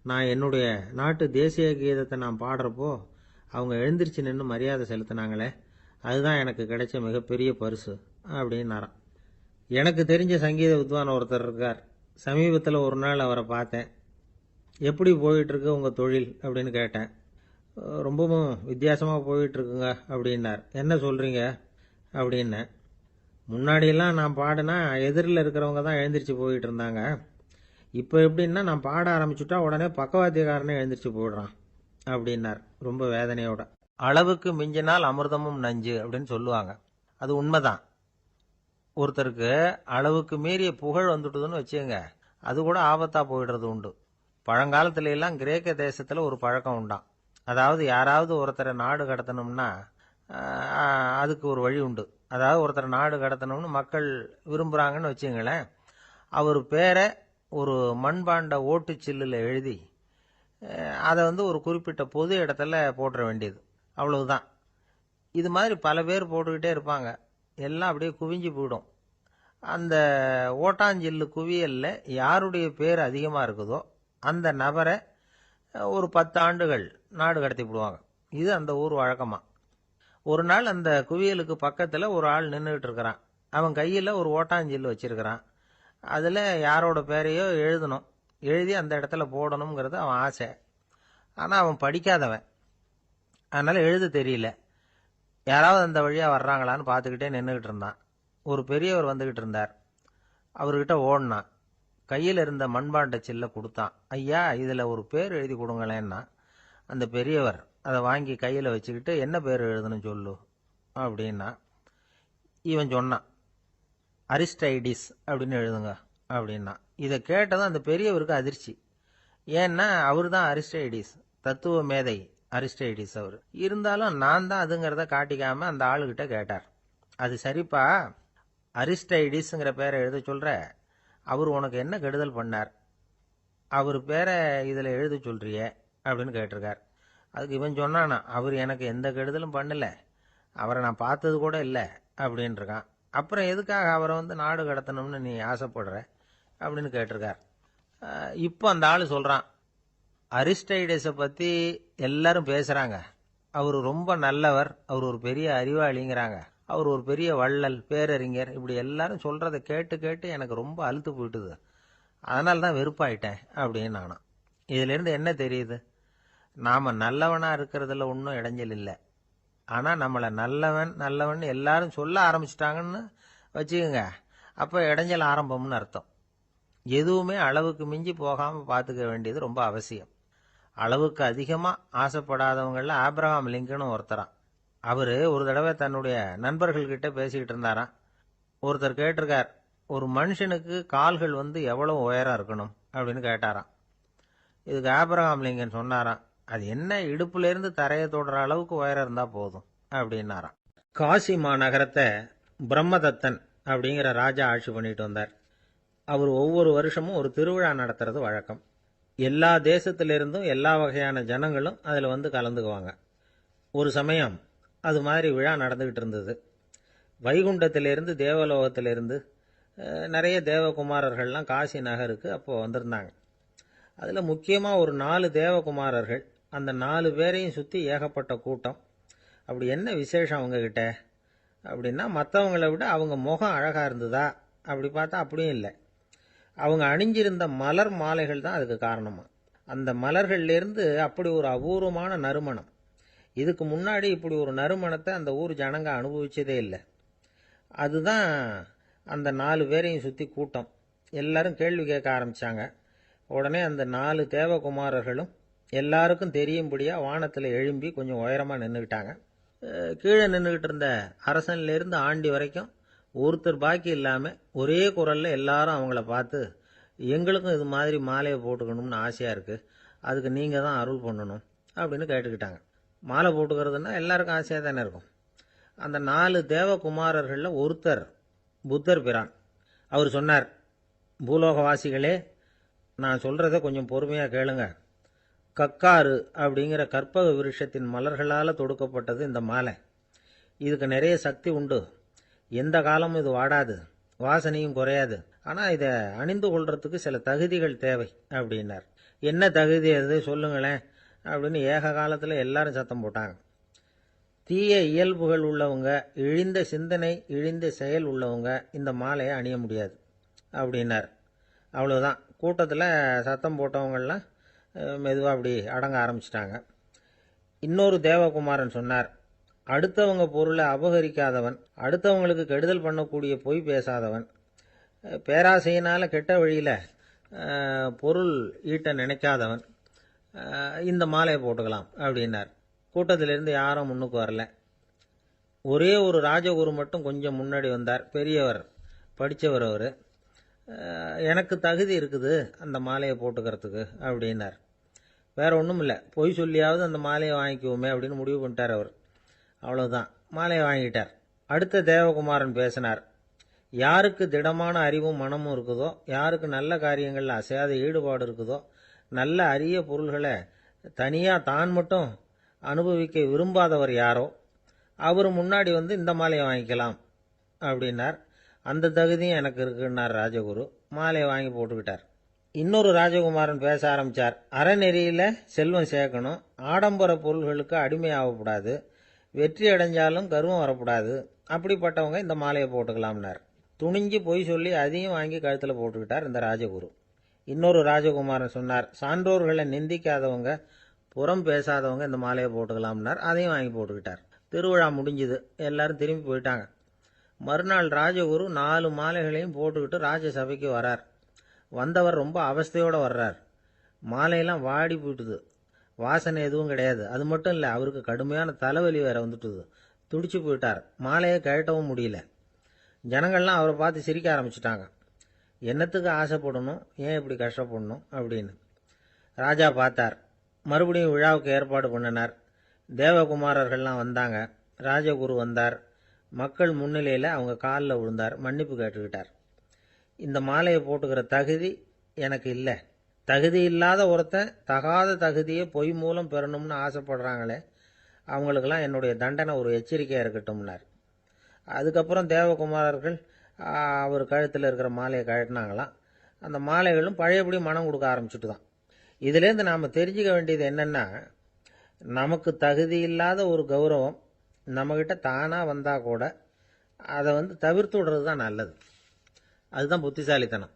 நான் என்னுடைய நாட்டு தேசிய கீதத்தை நான் பாடுறப்போ அவங்க எழுந்திரிச்சு நின்று மரியாதை செலுத்தினாங்களே, அதுதான் எனக்கு கிடைச்ச மிகப்பெரிய பரிசு அப்படின்னாராம். எனக்கு தெரிஞ்ச சங்கீத வித்வான் ஒருத்தர் இருக்கார். சமீபத்தில் ஒரு நாள் அவரை பார்த்தேன். எப்படி போயிட்டுருக்கு உங்கள் தொழில் அப்படின்னு கேட்டேன். ரொம்பவும் வித்தியாசமாக போயிட்டுருக்குங்க அப்படின்னார். என்ன சொல்கிறீங்க அப்படின்னேன். முன்னாடியெல்லாம் நான் பாடினா எதிரில் இருக்கிறவங்க தான் எழுந்திரிச்சு போயிட்டு இருந்தாங்க. இப்போ எப்படின்னா நான் பாட ஆரம்பிச்சுட்டா உடனே பக்கவாத்தியக்காரனே எழுந்திரிச்சு போயிடுறான் அப்படின்னார் ரொம்ப வேதனையோட. அளவுக்கு மிஞ்சினால் அமிர்தமும் நஞ்சு அப்படின்னு சொல்லுவாங்க. அது உண்மைதான். ஒருத்தருக்கு அளவுக்கு மீறிய புகழ் வந்துட்டுதுன்னு வச்சுங்க, அது கூட ஆபத்தாக போயிடுறது உண்டு. பழங்காலத்துல எல்லாம் கிரேக்க தேசத்தில் ஒரு பழக்கம் உண்டாம். அதாவது யாராவது ஒருத்தரை நாடு கடத்தணும்னா அதுக்கு ஒரு வழி உண்டு. அதாவது ஒருத்தரை நாடு கடத்தணும்னு மக்கள் விரும்புகிறாங்கன்னு வச்சுங்களேன், அவர் பேரை ஒரு மண்பாண்ட ஓட்டுச்சில்லில் எழுதி அதை ஒரு குறிப்பிட்ட பொது இடத்துல போட்டுற வேண்டியது, அவ்வளவுதான். இது மாதிரி பல பேர் போட்டுக்கிட்டே இருப்பாங்க. எல்லாம் அப்படியே குவிஞ்சு போயிடும். அந்த ஓட்டாஞ்சில்லு குவியலில் யாருடைய பேர் அதிகமாக இருக்குதோ அந்த நபரை ஒரு 10 ஆண்டுகள் நாடு கடத்தி விடுவாங்க. இது அந்த ஊர் வழக்கமா. ஒரு நாள் அந்த குவியலுக்கு பக்கத்தில் ஒரு ஆள் நின்றுக்கிட்டு இருக்கிறான். அவன் கையில் ஒரு ஓட்டாஞ்சில்லு வச்சிருக்கிறான். அதில் யாரோட பேரையோ எழுதணும், எழுதி அந்த இடத்துல போடணுங்கிறது அவன் ஆசை. ஆனால் அவன் படிக்காதவன், அதனால் எழுத தெரியல. யாராவது அந்த வழியாக வர்றாங்களான்னு பார்த்துக்கிட்டே நின்றுக்கிட்டு இருந்தான். ஒரு பெரியவர் வந்துக்கிட்டு இருந்தார். அவர்கிட்ட ஓடினான். கையில் இருந்த மண்பாண்ட சில்லை கொடுத்தான். ஐயா, இதில் ஒரு பேர் எழுதி கொடுங்களேன்னா. அந்த பெரியவர் அதை வாங்கி கையில் வச்சுக்கிட்டு, என்ன பேர் எழுதணும் சொல்லு அப்படின்னா. இவன் சொன்னான், அரிஸ்டைடிஸ் அப்படின்னு எழுதுங்க அப்படின்னா. இதை கேட்டதும் அந்த பெரியவருக்கு அதிர்ச்சி. ஏன்னா அவர் தான் அரிஸ்டைடிஸ், தத்துவ மேதை அரிஸ்டைடிஸ் அவர். இருந்தாலும் நான் தான் அதுங்கிறத காட்டிக்காம அந்த ஆளுகிட்ட கேட்டார். அது சரிப்பா, அரிஸ்டைடிஸ்ங்கிற பேரை எழுத சொல்ற, அவர் உனக்கு என்ன கெடுதல் பண்ணார்? அவர் பேரை இதில் எழுத சொல்றியே அப்படின்னு கேட்டிருக்கார். அதுக்கு இவன் சொன்னானா, அவர் எனக்கு எந்த கெடுதலும் பண்ணல, அவரை நான் பார்த்தது கூட இல்லை அப்படின்ட்டுருக்கான். அப்புறம் எதுக்காக அவரை நாடு கடத்தணும்னு நீ ஆசைப்படுற அப்படின்னு கேட்டிருக்கார். இப்போ அந்த ஆள் சொல்கிறான், அரிஸ்டைடஸை பற்றி எல்லாரும் பேசுகிறாங்க, அவர் ரொம்ப நல்லவர், அவர் ஒரு பெரிய அறிவாளிங்கிறாங்க, அவர் ஒரு பெரிய வள்ளல், பேரறிஞர், இப்படி எல்லாரும் சொல்கிறத கேட்டு கேட்டு எனக்கு ரொம்ப அலுத்து போயிட்டுது, அதனால தான் வெறுப்பாயிட்டேன் அப்படின்னு நானும். இதிலேருந்து என்ன தெரியுது? நாம் நல்லவனாக இருக்கிறதுல ஒன்றும் இடைஞ்சல் இல்லை. ஆனால் நம்மளை நல்லவன் நல்லவன் எல்லாரும் சொல்ல ஆரம்பிச்சிட்டாங்கன்னு வச்சுக்கோங்க, அப்போ இடைஞ்சல் ஆரம்பம்னு அர்த்தம். எதுவுமே அளவுக்கு மிஞ்சி போகாமல் பார்த்துக்க வேண்டியது ரொம்ப அவசியம். அளவுக்கு அதிகமாக ஆசைப்படாதவங்களில் ஆப்ரஹாம் லிங்கனும் ஒருத்தரான். அவர் ஒரு தடவை தன்னுடைய நண்பர்கள்கிட்ட பேசிக்கிட்டு இருந்தாராம். ஒருத்தர் கேட்டிருக்கார், ஒரு மனுஷனுக்கு கால்கள் எவ்வளோ உயரம் இருக்கணும் அப்படின்னு கேட்டாராம். இதுக்கு ஆப்ரஹாம் லிங்கன் சொன்னாராம், அது என்ன, இடுப்புலேருந்து தரையை தொடுற அளவுக்கு உயரம் இருந்தால் போதும் அப்படின்னாராம். காசி மாநகரத்தை பிரம்மதத்தன் அப்படிங்கிற ராஜா ஆட்சி பண்ணிட்டு வந்தார். அவர் ஒவ்வொரு வருஷமும் ஒரு திருவிழா நடத்துறது வழக்கம். எல்லா தேசத்திலிருந்தும் எல்லா வகையான ஜனங்களும் அதில் கலந்துக்குவாங்க. ஒரு சமயம் அது மாதிரி விழா நடந்துக்கிட்டு இருந்தது. வைகுண்டத்திலிருந்து தேவலோகத்திலிருந்து நிறைய தேவகுமாரர்கள்லாம் காசி நகருக்கு அப்போது வந்திருந்தாங்க. அதில் முக்கியமாக ஒரு 4 தேவகுமாரர்கள், அந்த 4 பேரையும் சுற்றி ஏகப்பட்ட கூட்டம். அப்படி என்ன விசேஷம் அவங்கக்கிட்ட அப்படின்னா, மற்றவங்களை விட அவங்க முகம் அழகாக இருந்ததா அப்படி பார்த்தா அப்படியும் இல்லை. அவங்க அணிஞ்சிருந்த மலர் மாலைகள் தான் அதுக்கு காரணமாக. அந்த மலர்கள்லேருந்து அப்படி ஒரு அபூர்வமான நறுமணம். இதுக்கு முன்னாடி இப்படி ஒரு நறுமணத்தை அந்த ஊர் ஜனங்க அனுபவிச்சதே இல்லை. அதுதான் அந்த 4 பேரையும் சுற்றி கூட்டம். எல்லாரும் கேள்வி கேட்க ஆரம்பித்தாங்க. உடனே அந்த 4 தேவகுமாரர்களும் எல்லாருக்கும் தெரியும்படியாக வானத்தில் எழும்பி கொஞ்சம் உயரமாக நின்றுக்கிட்டாங்க. கீழே நின்றுக்கிட்டு இருந்த அரசன்லேருந்து ஆண்டி வரைக்கும் ஒருத்தர் பாக்கி இல்லாமல் ஒரே குரலில் எல்லாரும் அவங்கள பார்த்து, எங்களுக்கும் இது மாதிரி மாலையை போட்டுக்கணும்னு ஆசையாக இருக்குது, அதுக்கு நீங்கள் தான் அருள் பண்ணணும் அப்படின்னு கேட்டுக்கிட்டாங்க. மாலை போட்டுக்கிறதுனா எல்லாருக்கும் ஆசையாக தானே இருக்கும். அந்த 4 தேவகுமாரர்களில் ஒருத்தர் புத்தர் பிரான். அவர் சொன்னார், பூலோகவாசிகளே, நான் சொல்கிறத கொஞ்சம் பொறுமையாக கேளுங்க. கக்காரு அப்படிங்கிற கற்பக விருஷத்தின் மலர்களால் தொடுக்கப்பட்டது இந்த மாலை. இதுக்கு நிறைய சக்தி உண்டு. எந்த காலமும் இது வாடாது, வாசனையும் குறையாது. ஆனால் இதை அணிந்து கொள்றதுக்கு சில தகுதிகள் தேவை அப்படின்னார். என்ன தகுதி அது சொல்லுங்களேன் அப்படின்னு ஏக காலத்தில் எல்லாரும் சத்தம் போட்டாங்க. தீய இயல்புகள் உள்ளவங்க, இழிந்த சிந்தனை இழிந்த செயல் உள்ளவங்க இந்த மாலையை அணிய முடியாது அப்படின்னார். அவ்வளோதான். கூட்டத்தில் சத்தம் போட்டவங்கள்லாம் மெதுவாக அப்படி அடங்க ஆரம்பிச்சிட்டாங்க. இன்னொரு தேவகுமாரன் சொன்னார், அடுத்தவங்க பொருளை அபகரிக்காதவன், அடுத்தவங்களுக்கு கெடுதல் பண்ணக்கூடிய பொய் பேசாதவன், பேராசையினால் கெட்ட வழியில் பொருள் ஈட்ட நினைக்காதவன் இந்த மாலையை போட்டுக்கலாம் அப்படின்னார். கூட்டத்திலிருந்து யாரும் முன்னுக்கு வரல. ஒரே ஒரு ராஜகுரு மட்டும் கொஞ்சம் முன்னாடி வந்தார். பெரியவர், படித்தவர் அவர். எனக்கு தகுதி இருக்குது அந்த மாலையை போட்டுக்கிறதுக்கு அப்படின்னார். வேற ஒன்றும் இல்லை, பொய் சொல்லியாவது அந்த மாலையை வாங்கிக்குவோமே அப்படின்னு முடிவு பண்ணிட்டார் அவர். அவ்வளோதான், மாலையை வாங்கிட்டார். அடுத்த தேவகுமாரன் பேசினார். யாருக்கு திடமான அறிவும் மனமும் இருக்குதோ, யாருக்கு நல்ல காரியங்களில் அசையாத ஈடுபாடு இருக்குதோ, நல்ல அரிய பொருள்களை தனியாக தான் மட்டும் அனுபவிக்க விரும்பாதவர் யாரோ அவர் முன்னாடி இந்த மாலையை வாங்கிக்கலாம் அப்படின்னார். அந்த தகுதியும் எனக்கு இருக்குன்னார் ராஜகுரு. மாலையை வாங்கி போட்டுக்கிட்டார். இன்னொரு ராஜகுமாரன் பேச ஆரம்பித்தார். அறநெறியில் செல்வம் சேர்க்கணும், ஆடம்பர பொருள்களுக்கு அடிமையாகக்கூடாது, வெற்றி அடைஞ்சாலும் கர்வம் வரக்கூடாது, அப்படிப்பட்டவங்க இந்த மாலையை போட்டுக்கலாம்னார். துணிஞ்சு பொய் சொல்லி அதையும் வாங்கி கழுத்தில் போட்டுக்கிட்டார் இந்த ராஜகுரு. இன்னொரு ராஜகுமாரன் சொன்னார், சான்றோர்களை நிந்திக்காதவங்க, புறம் பேசாதவங்க இந்த மாலையை போட்டுக்கலாம்னார். அதையும் வாங்கி போட்டுக்கிட்டார். திருவிழா முடிஞ்சுது, எல்லாரும் திரும்பி போயிட்டாங்க. மறுநாள் ராஜகுரு 4 மாலைகளையும் போட்டுக்கிட்டு ராஜசபைக்கு வரார். வந்தவர் ரொம்ப அவஸ்தையோடு வர்றார். மாலையெல்லாம் வாடி போயிட்டுது, வாசனை எதுவும் கிடையாது. அது மட்டும் இல்லை, அவருக்கு கடுமையான தலைவலி வேற வந்துட்டுது. துடிச்சு போயிட்டார். மாலையை கழட்டவும் முடியல. ஜனங்கள்லாம் அவரை பார்த்து சிரிக்க ஆரம்பிச்சிட்டாங்க. என்னத்துக்கு ஆசைப்படணும், ஏன் இப்படி கஷ்டப்படணும் அப்படின்னு. ராஜா பார்த்தார். மறுபடியும் விழாவுக்கு ஏற்பாடு பண்ணினார். தேவகுமாரர்கள்லாம் வந்தாங்க. ராஜகுரு வந்தார். மக்கள் முன்னிலையில் அவங்க காலில் விழுந்தார், மன்னிப்பு கேட்டுக்கிட்டார். இந்த மாலையை போட்டுக்கிற தகுதி எனக்கு இல்லை. தகுதி இல்லாத ஒருத்தன் தகாத தகுதியை பொய் மூலம் பெறணும்னு ஆசைப்படுறாங்களே, அவங்களுக்கெல்லாம் என்னுடைய தண்டனை ஒரு எச்சரிக்கையாக இருக்கட்டும்னார். அதுக்கப்புறம் தேவகுமாரர்கள் அவர் கழுத்தில் இருக்கிற மாலையை கழட்டினாங்களாம். அந்த மாலைகளும் பழையபடி மனம் கொடுக்க ஆரம்பிச்சுட்டு தான். இதுலேருந்து நாம் தெரிஞ்சுக்க வேண்டியது என்னென்னா, நமக்கு தகுதி இல்லாத ஒரு கௌரவம் நம்மக்கிட்ட தானாக வந்தால் கூட அதை தவிர்த்து விடுறது தான் நல்லது. அதுதான் புத்திசாலித்தனம்.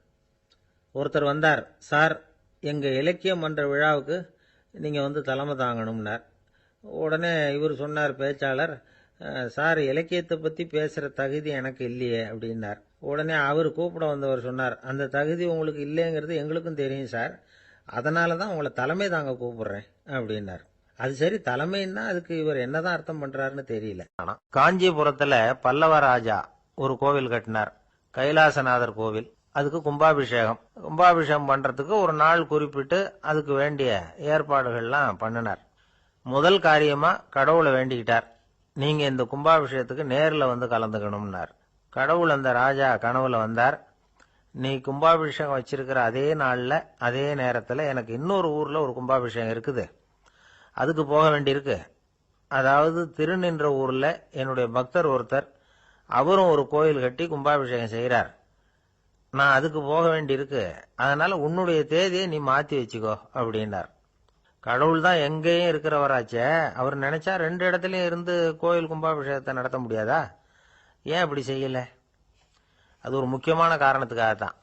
ஒருத்தர் வந்தார். சார், எங்கள் இலக்கிய மன்ற விழாவுக்கு நீங்கள் தலைமை தாங்கணும்னார். உடனே இவர் சொன்னார், பேச்சாளர், சார், இலக்கியத்தை பற்றி பேசுகிற தகுதி எனக்கு இல்லையே அப்படின்னார். உடனே அவர் கூப்பிட வந்தவர் சொன்னார், அந்த தகுதி உங்களுக்கு இல்லைங்கிறது எங்களுக்கும் தெரியும் சார், அதனால தான் உங்களை தலைமை தாங்க கூப்பிடுறேன் அப்படின்னார். அது சரி, தலைமைன்னா அதுக்கு இவர் என்னதான் அர்த்தம் பண்றாருன்னு தெரியல. காஞ்சிபுரத்துல பல்லவ ராஜா ஒரு கோவில் கட்டினார், கைலாசநாதர் கோவில். அதுக்கு கும்பாபிஷேகம் பண்றதுக்கு ஒரு நாள் குறிப்பிட்டு அதுக்கு வேண்டிய ஏற்பாடுகள்லாம் பண்ணினார். முதல் காரியமா கடவுளை வேண்டிக்கிட்டார், நீங்க இந்த கும்பாபிஷேகத்துக்கு நேரில் கலந்துக்கணும்னார். கடவுள் அந்த ராஜா கனவுல வந்தார். நீ கும்பாபிஷேகம் வச்சிருக்கிற அதே நாள்ல அதே நேரத்தில் எனக்கு இன்னொரு ஊர்ல ஒரு கும்பாபிஷேகம் இருக்குது, அதுக்கு போக வேண்டியிருக்கு. அதாவது திருநின்ற ஊர்ல என்னுடைய பக்தர் ஒருத்தர், அவரும் ஒரு கோயில் கட்டி கும்பாபிஷேகம் செய்கிறார். நான் அதுக்கு போக வேண்டியிருக்கு, அதனால உன்னுடைய தேதியை நீ மாத்தி வச்சுக்கோ அப்படின்னார். கடவுள் தான் எங்கேயும் இருக்கிறவராச்சே, அவர் நினைச்சா 2 இடத்துலயும் இருந்து கோயில் கும்பாபிஷேகத்தை நடத்த முடியாதா? ஏன் அப்படி செய்யல? அது ஒரு முக்கியமான காரணத்துக்காகத்தான்.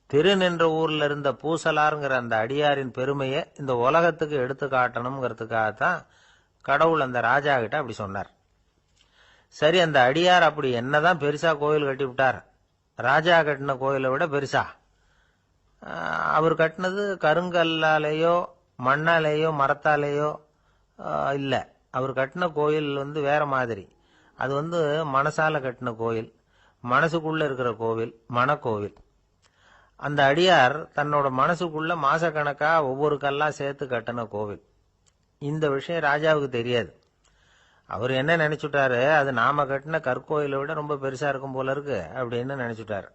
திருநின்ற ஊர்ல இருந்த பூசலாருங்கிற அந்த அடியாரின் பெருமையை இந்த உலகத்துக்கு எடுத்து காட்டணுங்கிறதுக்காகத்தான் கடவுள் அந்த ராஜா கிட்ட அப்படி சொன்னார். சரி, அந்த அடியார் அப்படி என்னதான் பெருசா கோயில் கட்டி விட்டார்? ராஜா கட்டின கோயிலை விட பெருசா? அவர் கட்டினது கருங்கல்லாலேயோ மண்ணாலேயோ மரத்தாலேயோ இல்ல. அவர் கட்டின கோயில் வேற மாதிரி. அது மனசால கட்டின கோயில், மனசுக்குள்ள இருக்கிற கோவில், மனக்கோவில். அந்த அடியார் தன்னோட மனசுக்குள்ள மாசக்கணக்கா ஒவ்வொரு கல்லா சேர்த்து கட்டின கோவில். இந்த விஷயம் ராஜாவுக்கு தெரியாது. அவர் என்ன நினைச்சுட்டாரு, அது நாம கட்டின கற்கோயிலை விட ரொம்ப பெருசா இருக்கும் போல இருக்கு அப்படின்னு நினைச்சுட்டாரு.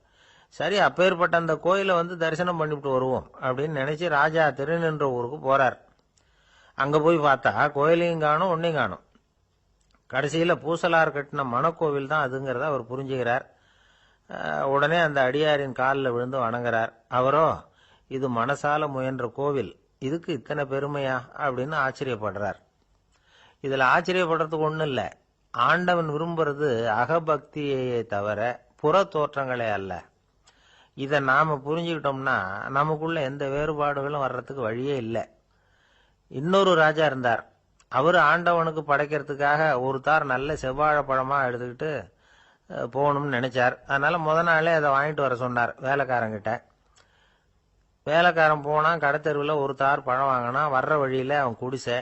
சரி, அப்பேற்பட்ட அந்த கோயிலை தரிசனம் பண்ணிவிட்டு வருவோம் அப்படின்னு நினைச்சு ராஜா திருநின்ற ஊருக்கு போறார். அங்க போய் பார்த்தா கோயிலையும் காணும், ஒன்னையும் காணும். கடைசியில பூசலார் கட்டின மனக்கோவில் தான் அதுங்கிறத அவர் புரிஞ்சுக்கிறார். உடனே அந்த அடியாரின் காலில் விழுந்து வணங்குறார். அவரோ, இது மனசால முயன்ற கோவில், இதுக்கு இத்தனை பெருமையா அப்படின்னு ஆச்சரியப்படுறார். இதுல ஆச்சரியப்படுறதுக்கு ஒண்ணும் இல்ல. ஆண்டவன் விரும்புறது அகபக்தியையே தவிர புற தோற்றங்களே அல்ல. இதை நாம புரிஞ்சுக்கிட்டோம்னா நமக்குள்ள எந்த வேறுபாடுகளும் வர்றதுக்கு வழியே இல்லை. இன்னொரு ராஜா இருந்தார். அவரு ஆண்டவனுக்கு படைக்கிறதுக்காக ஒரு தார் நல்ல செவ்வாழை பழமா எடுத்துக்கிட்டு போகணும்னு நினைச்சார். அதனால முத நாளே அதை வாங்கிட்டு வர சொன்னார் வேலைக்காரங்கிட்ட. வேலைக்காரன் போனா, கடத்தெருவில் ஒரு தார் பழம் வாங்கினா. வர்ற வழியில அவன் குடிசை,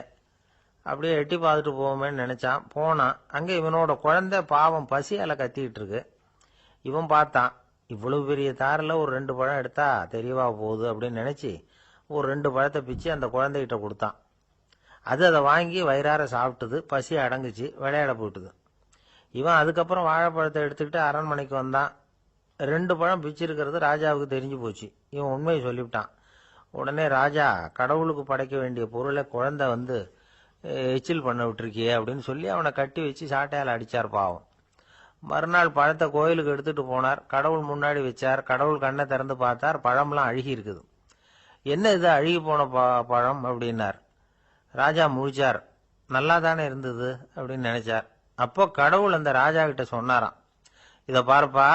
அப்படியே எட்டி பார்த்துட்டு போவோமேன்னு நினைச்சான். போனான். அங்க இவனோட குழந்தை பாவம் பசியால கத்திக்கிட்டு இருக்கு. இவன் பார்த்தான், இவ்வளவு பெரிய தாரில் ஒரு 2 பழம் எடுத்தா தெரியவா போகுது அப்படின்னு நினைச்சு ஒரு 2 பழத்தை பிச்சு அந்த குழந்தைகிட்ட கொடுத்தான். அதை வாங்கி வயிறார சாப்பிட்டுது, பசி அடங்குச்சு, விளையாட போட்டுது. இவன் அதுக்கப்புறம் வாழைப்பழத்தை எடுத்துக்கிட்டு அரண்மனைக்கு வந்தான். 2 பழம் பிச்சிருக்கிறது ராஜாவுக்கு தெரிஞ்சு போச்சு. இவன் உண்மையை சொல்லிவிட்டான். உடனே ராஜா, கடவுளுக்கு படைக்க வேண்டிய பொருளை குழந்தை எச்சில் பண்ண விட்டுருக்கியே அப்படின்னு சொல்லி அவனை கட்டி வச்சு சாட்டையால் அடிச்சார் பாவம். மறுநாள் பழத்தை கோயிலுக்கு எடுத்துட்டு போனார். கடவுள் முன்னாடி வச்சார். கடவுள் கண்ணை திறந்து பார்த்தார், பழம்லாம் அழுகி இருக்குது. என்ன இது அழுகி போன பழம் அப்படின்னார். ராஜா முழிச்சார். நல்லா தானே இருந்தது அப்படின்னு நினைச்சார். அப்போ கடவுள் அந்த ராஜா கிட்ட சொன்னாராம், இத பாருப்பா,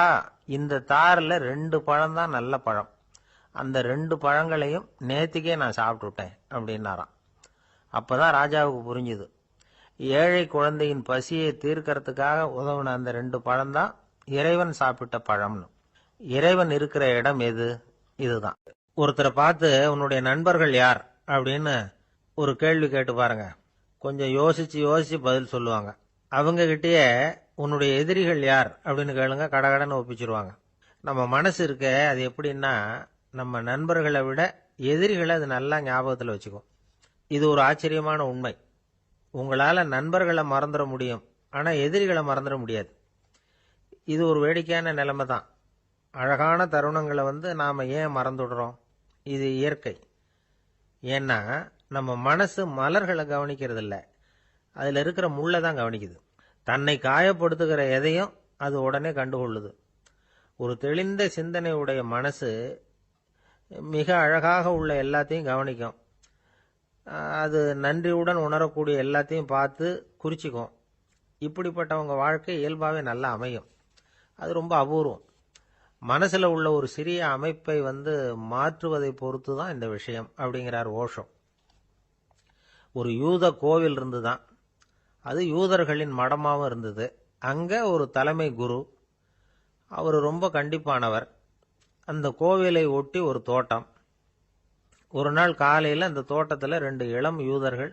இந்த தாரில் 2 பழம் தான் நல்ல பழம், அந்த 2 பழங்களையும் நேத்திக்கே நான் சாப்பிட்டு விட்டேன் அப்படின்னாராம். அப்பதான் ராஜாவுக்கு புரிஞ்சுது, ஏழை குழந்தையின் பசியை தீர்க்கறதுக்காக உதவுன அந்த 2 பழம்தான் இறைவன் சாப்பிட்ட பழம்னு. இறைவன் இருக்கிற இடம் எது? இதுதான். ஒருத்தரை பார்த்து உன்னுடைய நண்பர்கள் யார் அப்படின்னு ஒரு கேள்வி கேட்டு பாருங்க. கொஞ்சம் யோசிச்சு யோசிச்சு பதில் சொல்லுவாங்க. அவங்க கிட்டயே உன்னுடைய எதிரிகள் யார் அப்படின்னு கேளுங்க, கடகடன்னு ஒப்பிச்சிருவாங்க. நம்ம மனசு இருக்க அது எப்படின்னா, நம்ம நண்பர்களை விட எதிரிகளை அது நல்லா ஞாபகத்தில் வச்சுக்கும். இது ஒரு ஆச்சரியமான உண்மை. உங்களால நண்பர்களை மறந்துட முடியும், ஆனா எதிரிகளை மறந்துட முடியாது. இது ஒரு வேடிக்கையான நிலைமை தான். அழகான தருணங்களை நாம ஏன் மறந்துடுறோம்? இது இயற்கை. ஏன்னா நம்ம மனசு மலர்களை கவனிக்கிறது இல்ல, அதுல இருக்கிற முள்ளை தான் கவனிக்குது. தன்னை காயப்படுத்துகிற எதையும் அது உடனே கண்டுகொள்ளுது. ஒரு தெளிந்த சிந்தனை உடைய மனசு மிக அழகாக உள்ள எல்லாத்தையும் கவனிக்கும். அது நன்றியுடன் உணரக்கூடிய எல்லாத்தையும் பார்த்து குறிச்சிக்கும். இப்படிப்பட்டவங்க வாழ்க்கை இயல்பாகவே நல்லா அமையும். அது ரொம்ப அபூர்வம். மனசுல உள்ள ஒரு சிறிய அமைப்பை மாற்றுவதை பொறுத்து தான் இந்த விஷயம் அப்படிங்கிறார் ஓஷோ. ஒரு யூத கோவில் இருந்துதான். அது யூதர்களின் மடமாவும் இருந்தது. அங்க ஒரு தலைமை குரு, அவர் ரொம்ப கண்டிப்பானவர். அந்த கோவிலை ஒட்டி ஒரு தோட்டம். ஒரு நாள் காலையில் அந்த தோட்டத்தில் 2 இளம் யூதர்கள்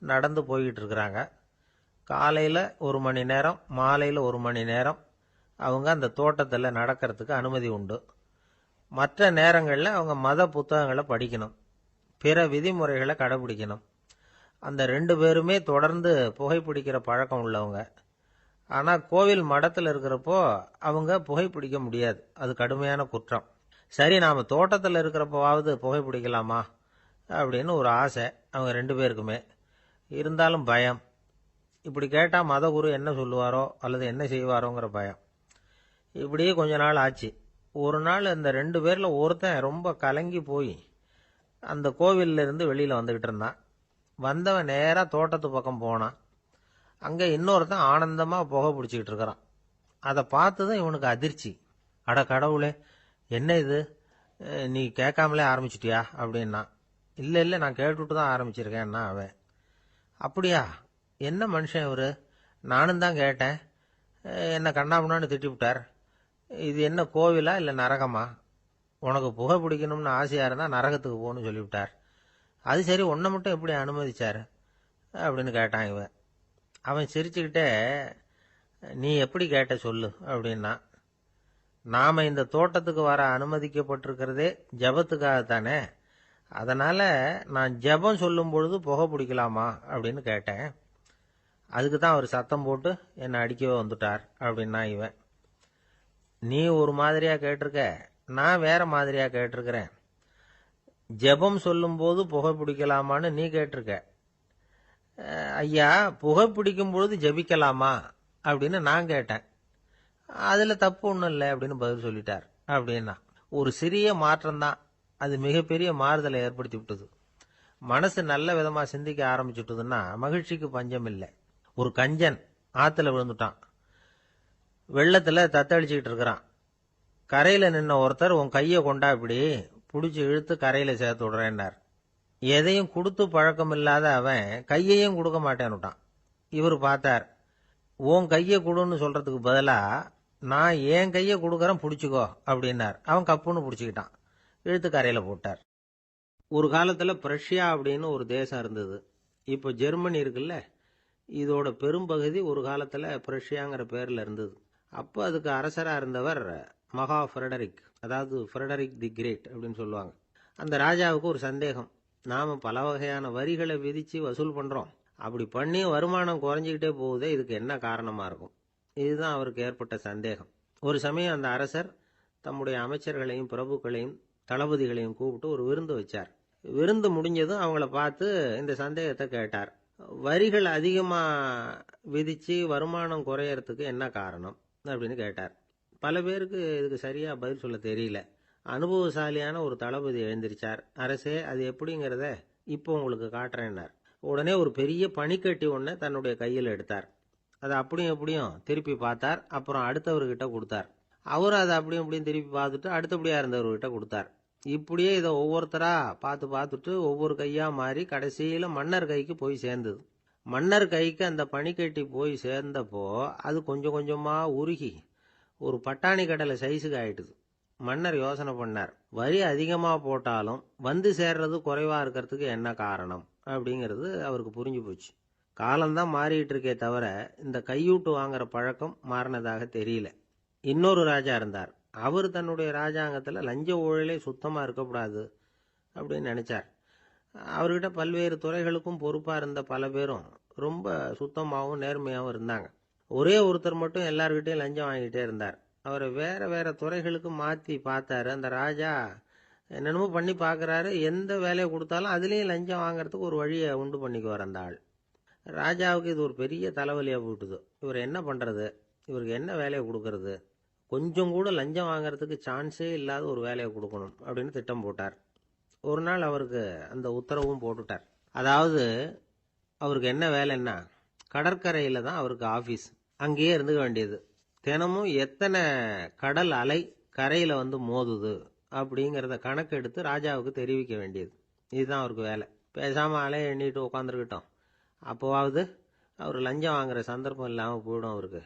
நடந்து போய்கிட்டு இருக்கிறாங்க. காலையில் 1 மணி நேரம், மாலையில் 1 மணி நேரம் அவங்க அந்த தோட்டத்தில் நடக்கிறதுக்கு அனுமதி உண்டு. மற்ற நேரங்களில் அவங்க மத புத்தகங்களை படிக்கணும், பிற விதிமுறைகளை கடைபிடிக்கணும். அந்த 2 பேருமே தொடர்ந்து புகைப்பிடிக்கிற பழக்கம் உள்ளவங்க. ஆனால் கோவில் மடத்தில் இருக்கிறப்போ அவங்க புகைப்பிடிக்க முடியாது, அது கடுமையான குற்றம். சரி, நாம் தோட்டத்தில் இருக்கிறப்போவாவது புகைப்பிடிக்கலாமா அப்படின்னு ஒரு ஆசை அவங்க 2 பேருக்குமே. இருந்தாலும் பயம். இப்படி கேட்டால் மதகுரு என்ன சொல்லுவாரோ அல்லது என்ன செய்வாரோங்கிற பயம். இப்படியே கொஞ்ச நாள் ஆச்சு. ஒரு நாள் அந்த 2 பேரில் ஒருத்தன் ரொம்ப கலங்கி போய் அந்த கோவில்ல இருந்து வெளியில் வந்துக்கிட்டு இருந்தான். வந்தவன் நேராக தோட்டத்து பக்கம் போனான். அங்கே இன்னொருத்தன் ஆனந்தமாக புகை பிடிச்சிக்கிட்டு இருக்கிறான். அதை பார்த்து தான் இவனுக்கு அதிர்ச்சி. அட கடவுளே, என்ன இது, நீ கேட்காமலே ஆரம்பிச்சிட்டியா அப்படின்னா. இல்லை இல்லை, நான் கேட்டுவிட்டு தான் ஆரம்பிச்சிருக்கேன்னா அவன். அப்படியா, என்ன மனுஷன் இவர், நானும் தான் கேட்டேன், என்ன கண்ணாமுன்னான்னு திட்டிவிட்டார். இது என்ன கோவிலா இல்லை நரகமா? உனக்கு புகை பிடிக்கணும்னு ஆசையாக இருந்தால் நரகத்துக்கு போகணும்னு சொல்லிவிட்டார். அது சரி, உன்னை மட்டும் எப்படி அனுமதிச்சார் அப்படின்னு கேட்டான் இவன். அவன் சிரிச்சுக்கிட்டே, நீ எப்படி கேட்ட சொல்லு அப்படின்னா. நாம இந்த தோட்டத்துக்கு வர அனுமதிக்கப்பட்டிருக்கிறதே ஜபத்துக்காகத்தானே, அதனால நான் ஜபம் சொல்லும் பொழுது புகை பிடிக்கலாமா அப்படின்னு கேட்டேன். அதுக்கு தான் அவர் சத்தம் போட்டு என்னை அடிக்கவே வந்துட்டார் அப்படின்னா இவன். நீ ஒரு மாதிரியா கேட்டிருக்க, நான் வேற மாதிரியா கேட்டிருக்கிறேன். ஜெபம் சொல்லும் போது புகை பிடிக்கலாமான்னு நீ கேட்டிருக்க. ஐயா, புகை பிடிக்கும் பொழுது ஜபிக்கலாமா அப்படின்னு நான் கேட்டேன். அதுல தப்பு ஒன்றும் இல்லை அப்படின்னு பதில் சொல்லிட்டார் அப்படின்னா. ஒரு சிறிய மாற்றம் தான் அது மிகப்பெரிய மாறுதலை ஏற்படுத்தி விட்டது. மனசு நல்ல விதமா சிந்திக்க ஆரம்பிச்சுட்டுதுன்னா மகிழ்ச்சிக்கு பஞ்சம் இல்லை. ஒரு கஞ்சன் ஆத்துல விழுந்துட்டான். வெள்ளத்துல தத்தளிச்சுக்கிட்டு இருக்கிறான். கரையில நின்ன ஒருத்தர், உன் கையை கொண்டா இப்படி புடிச்சு இழுத்து கரையில சேர்த்து விடுறேன்னார். எதையும் கொடுத்து பழக்கம் இல்லாத அவன் கையையும் கொடுக்க மாட்டேன்னுட்டான். இவர் பார்த்தார். உன் கையை கொடுன்னு சொல்றதுக்கு பதிலா நான் என் கையை கொடுக்கறேன் பிடிச்சிக்கோ அப்படின்னார். அவன் கப்புன்னு பிடிச்சிக்கிட்டான், இழுத்து கரையில போட்டார். ஒரு காலத்துல பிரஷ்யா அப்படின்னு ஒரு தேசம் இருந்தது. இப்போ ஜெர்மனி இருக்குல்ல, இதோட பெரும்பகுதி ஒரு காலத்துல பிரஷ்யாங்கிற பேர்ல இருந்தது. அப்போ அதுக்கு அரசரா இருந்தவர் மகா ஃப்ரெடரிக், அதாவது ஃப்ரெடரிக் தி கிரேட் அப்படின்னு சொல்லுவாங்க. அந்த ராஜாவுக்கு ஒரு சந்தேகம். நாம பல வகையான வரிகளை விதிச்சு வசூல் பண்றோம், அப்படி பண்ணி வருமானம் குறைஞ்சிக்கிட்டே போகுதே, இதுக்கு என்ன காரணமா இருக்கும்? இதுதான் அவருக்கு ஏற்பட்ட சந்தேகம். ஒரு சமயம் அந்த அரசர் தம்முடைய அமைச்சர்களையும் பிரபுக்களையும் தளபதிகளையும் கூப்பிட்டு ஒரு விருந்து வச்சார். விருந்து முடிஞ்சதும் அவங்கள பார்த்து இந்த சந்தேகத்தை கேட்டார். வரிகள் அதிகமா விதிச்சு வருமானம் குறையறதுக்கு என்ன காரணம் அப்படின்னு கேட்டார். பல பேருக்கு இதுக்கு சரியா பதில் சொல்ல தெரியல. அனுபவசாலியான ஒரு தளபதி எழுந்திருச்சார். அரசே, அது எப்படிங்கிறத இப்போ உங்களுக்கு காட்டுறேன்னார். உடனே ஒரு பெரிய பனிக்கட்டி ஒன்றை தன்னுடைய கையில் எடுத்தார். அதை அப்படியும் எப்படியும் திருப்பி பார்த்தார். அப்புறம் அடுத்தவர்கிட்ட கொடுத்தார். அவரும் அதை அப்படியும் எப்படியும் திருப்பி பார்த்துட்டு அடுத்தபடியா இருந்தவர்கிட்ட கொடுத்தார். இப்படியே இதை ஒவ்வொருத்தரா பார்த்துட்டு ஒவ்வொரு கையா மாறி கடைசியில மன்னர் கைக்கு போய் சேர்ந்தது. மன்னர் கைக்கு அந்த பனிக்கட்டி போய் சேர்ந்தப்போ அது கொஞ்சம் கொஞ்சமா உருகி ஒரு பட்டாணி கடலை சைஸுக்கு ஆயிட்டுது. மன்னர் யோசனை பண்ணார், வரி அதிகமா போட்டாலும் வந்து சேர்றது குறைவா இருக்கிறதுக்கு என்ன காரணம் அப்படிங்கிறது அவருக்கு புரிஞ்சு போச்சு. காலம்தான் மாறிட்டு இருக்கே தவிர இந்த கையூட்டு வாங்குற பழக்கம் மாறினதாக தெரியல. இன்னொரு ராஜா இருந்தார். அவர் தன்னுடைய ராஜாங்கத்துல லஞ்ச ஊழலே சுத்தமா இருக்கக்கூடாது அப்படின்னு நினைச்சார். அவர்கிட்ட பல்வேறு துறைகளுக்கும் பொறுப்பா இருந்த பல பேரும் ரொம்ப சுத்தமாகவும் நேர்மையாகவும் இருந்தாங்க. ஒரே ஒருத்தர் மட்டும் எல்லார்கிட்டையும் லஞ்சம் வாங்கிட்டே இருந்தார். அவரை வேற வேற துறைகளுக்கு மாத்தி பார்த்தாரு. அந்த ராஜா என்னென்னமோ பண்ணி பார்க்கறாரு. எந்த வேலையை கொடுத்தாலும் அதுலேயும் லஞ்சம் வாங்குறதுக்கு ஒரு வழியை உண்டு பண்ணிக்குவார் அந்த ஆள். ராஜாவுக்கு இது ஒரு பெரிய தலைவலியா போட்டுது. இவர் என்ன பண்றது, இவருக்கு என்ன வேலையை கொடுக்கறது, கொஞ்சம் கூட லஞ்சம் வாங்குறதுக்கு சான்ஸே இல்லாத ஒரு வேலையை கொடுக்கணும் அப்படின்னு திட்டம் போட்டார். ஒரு நாள் அவருக்கு அந்த உத்தரவும் போட்டுட்டார். அதாவது அவருக்கு என்ன வேலைன்னா, கடற்கரையில தான் அவருக்கு ஆபீஸ். அங்கேயே இருந்துக்க வேண்டியது. தினமும் எத்தனை கடல் அலை கரையில வந்து மோதுது அப்படிங்கிறத கணக்கெடுத்து ராஜாவுக்கு தெரிவிக்க வேண்டியது. இதுதான் அவருக்கு வேலை. பேசாம அலையை எண்ணிட்டு உட்காந்துருக்கட்டும், அப்போவாவது அவர் லஞ்சம் வாங்குற சந்தர்ப்பம் இல்லாமல் போயிடும் அவருக்கு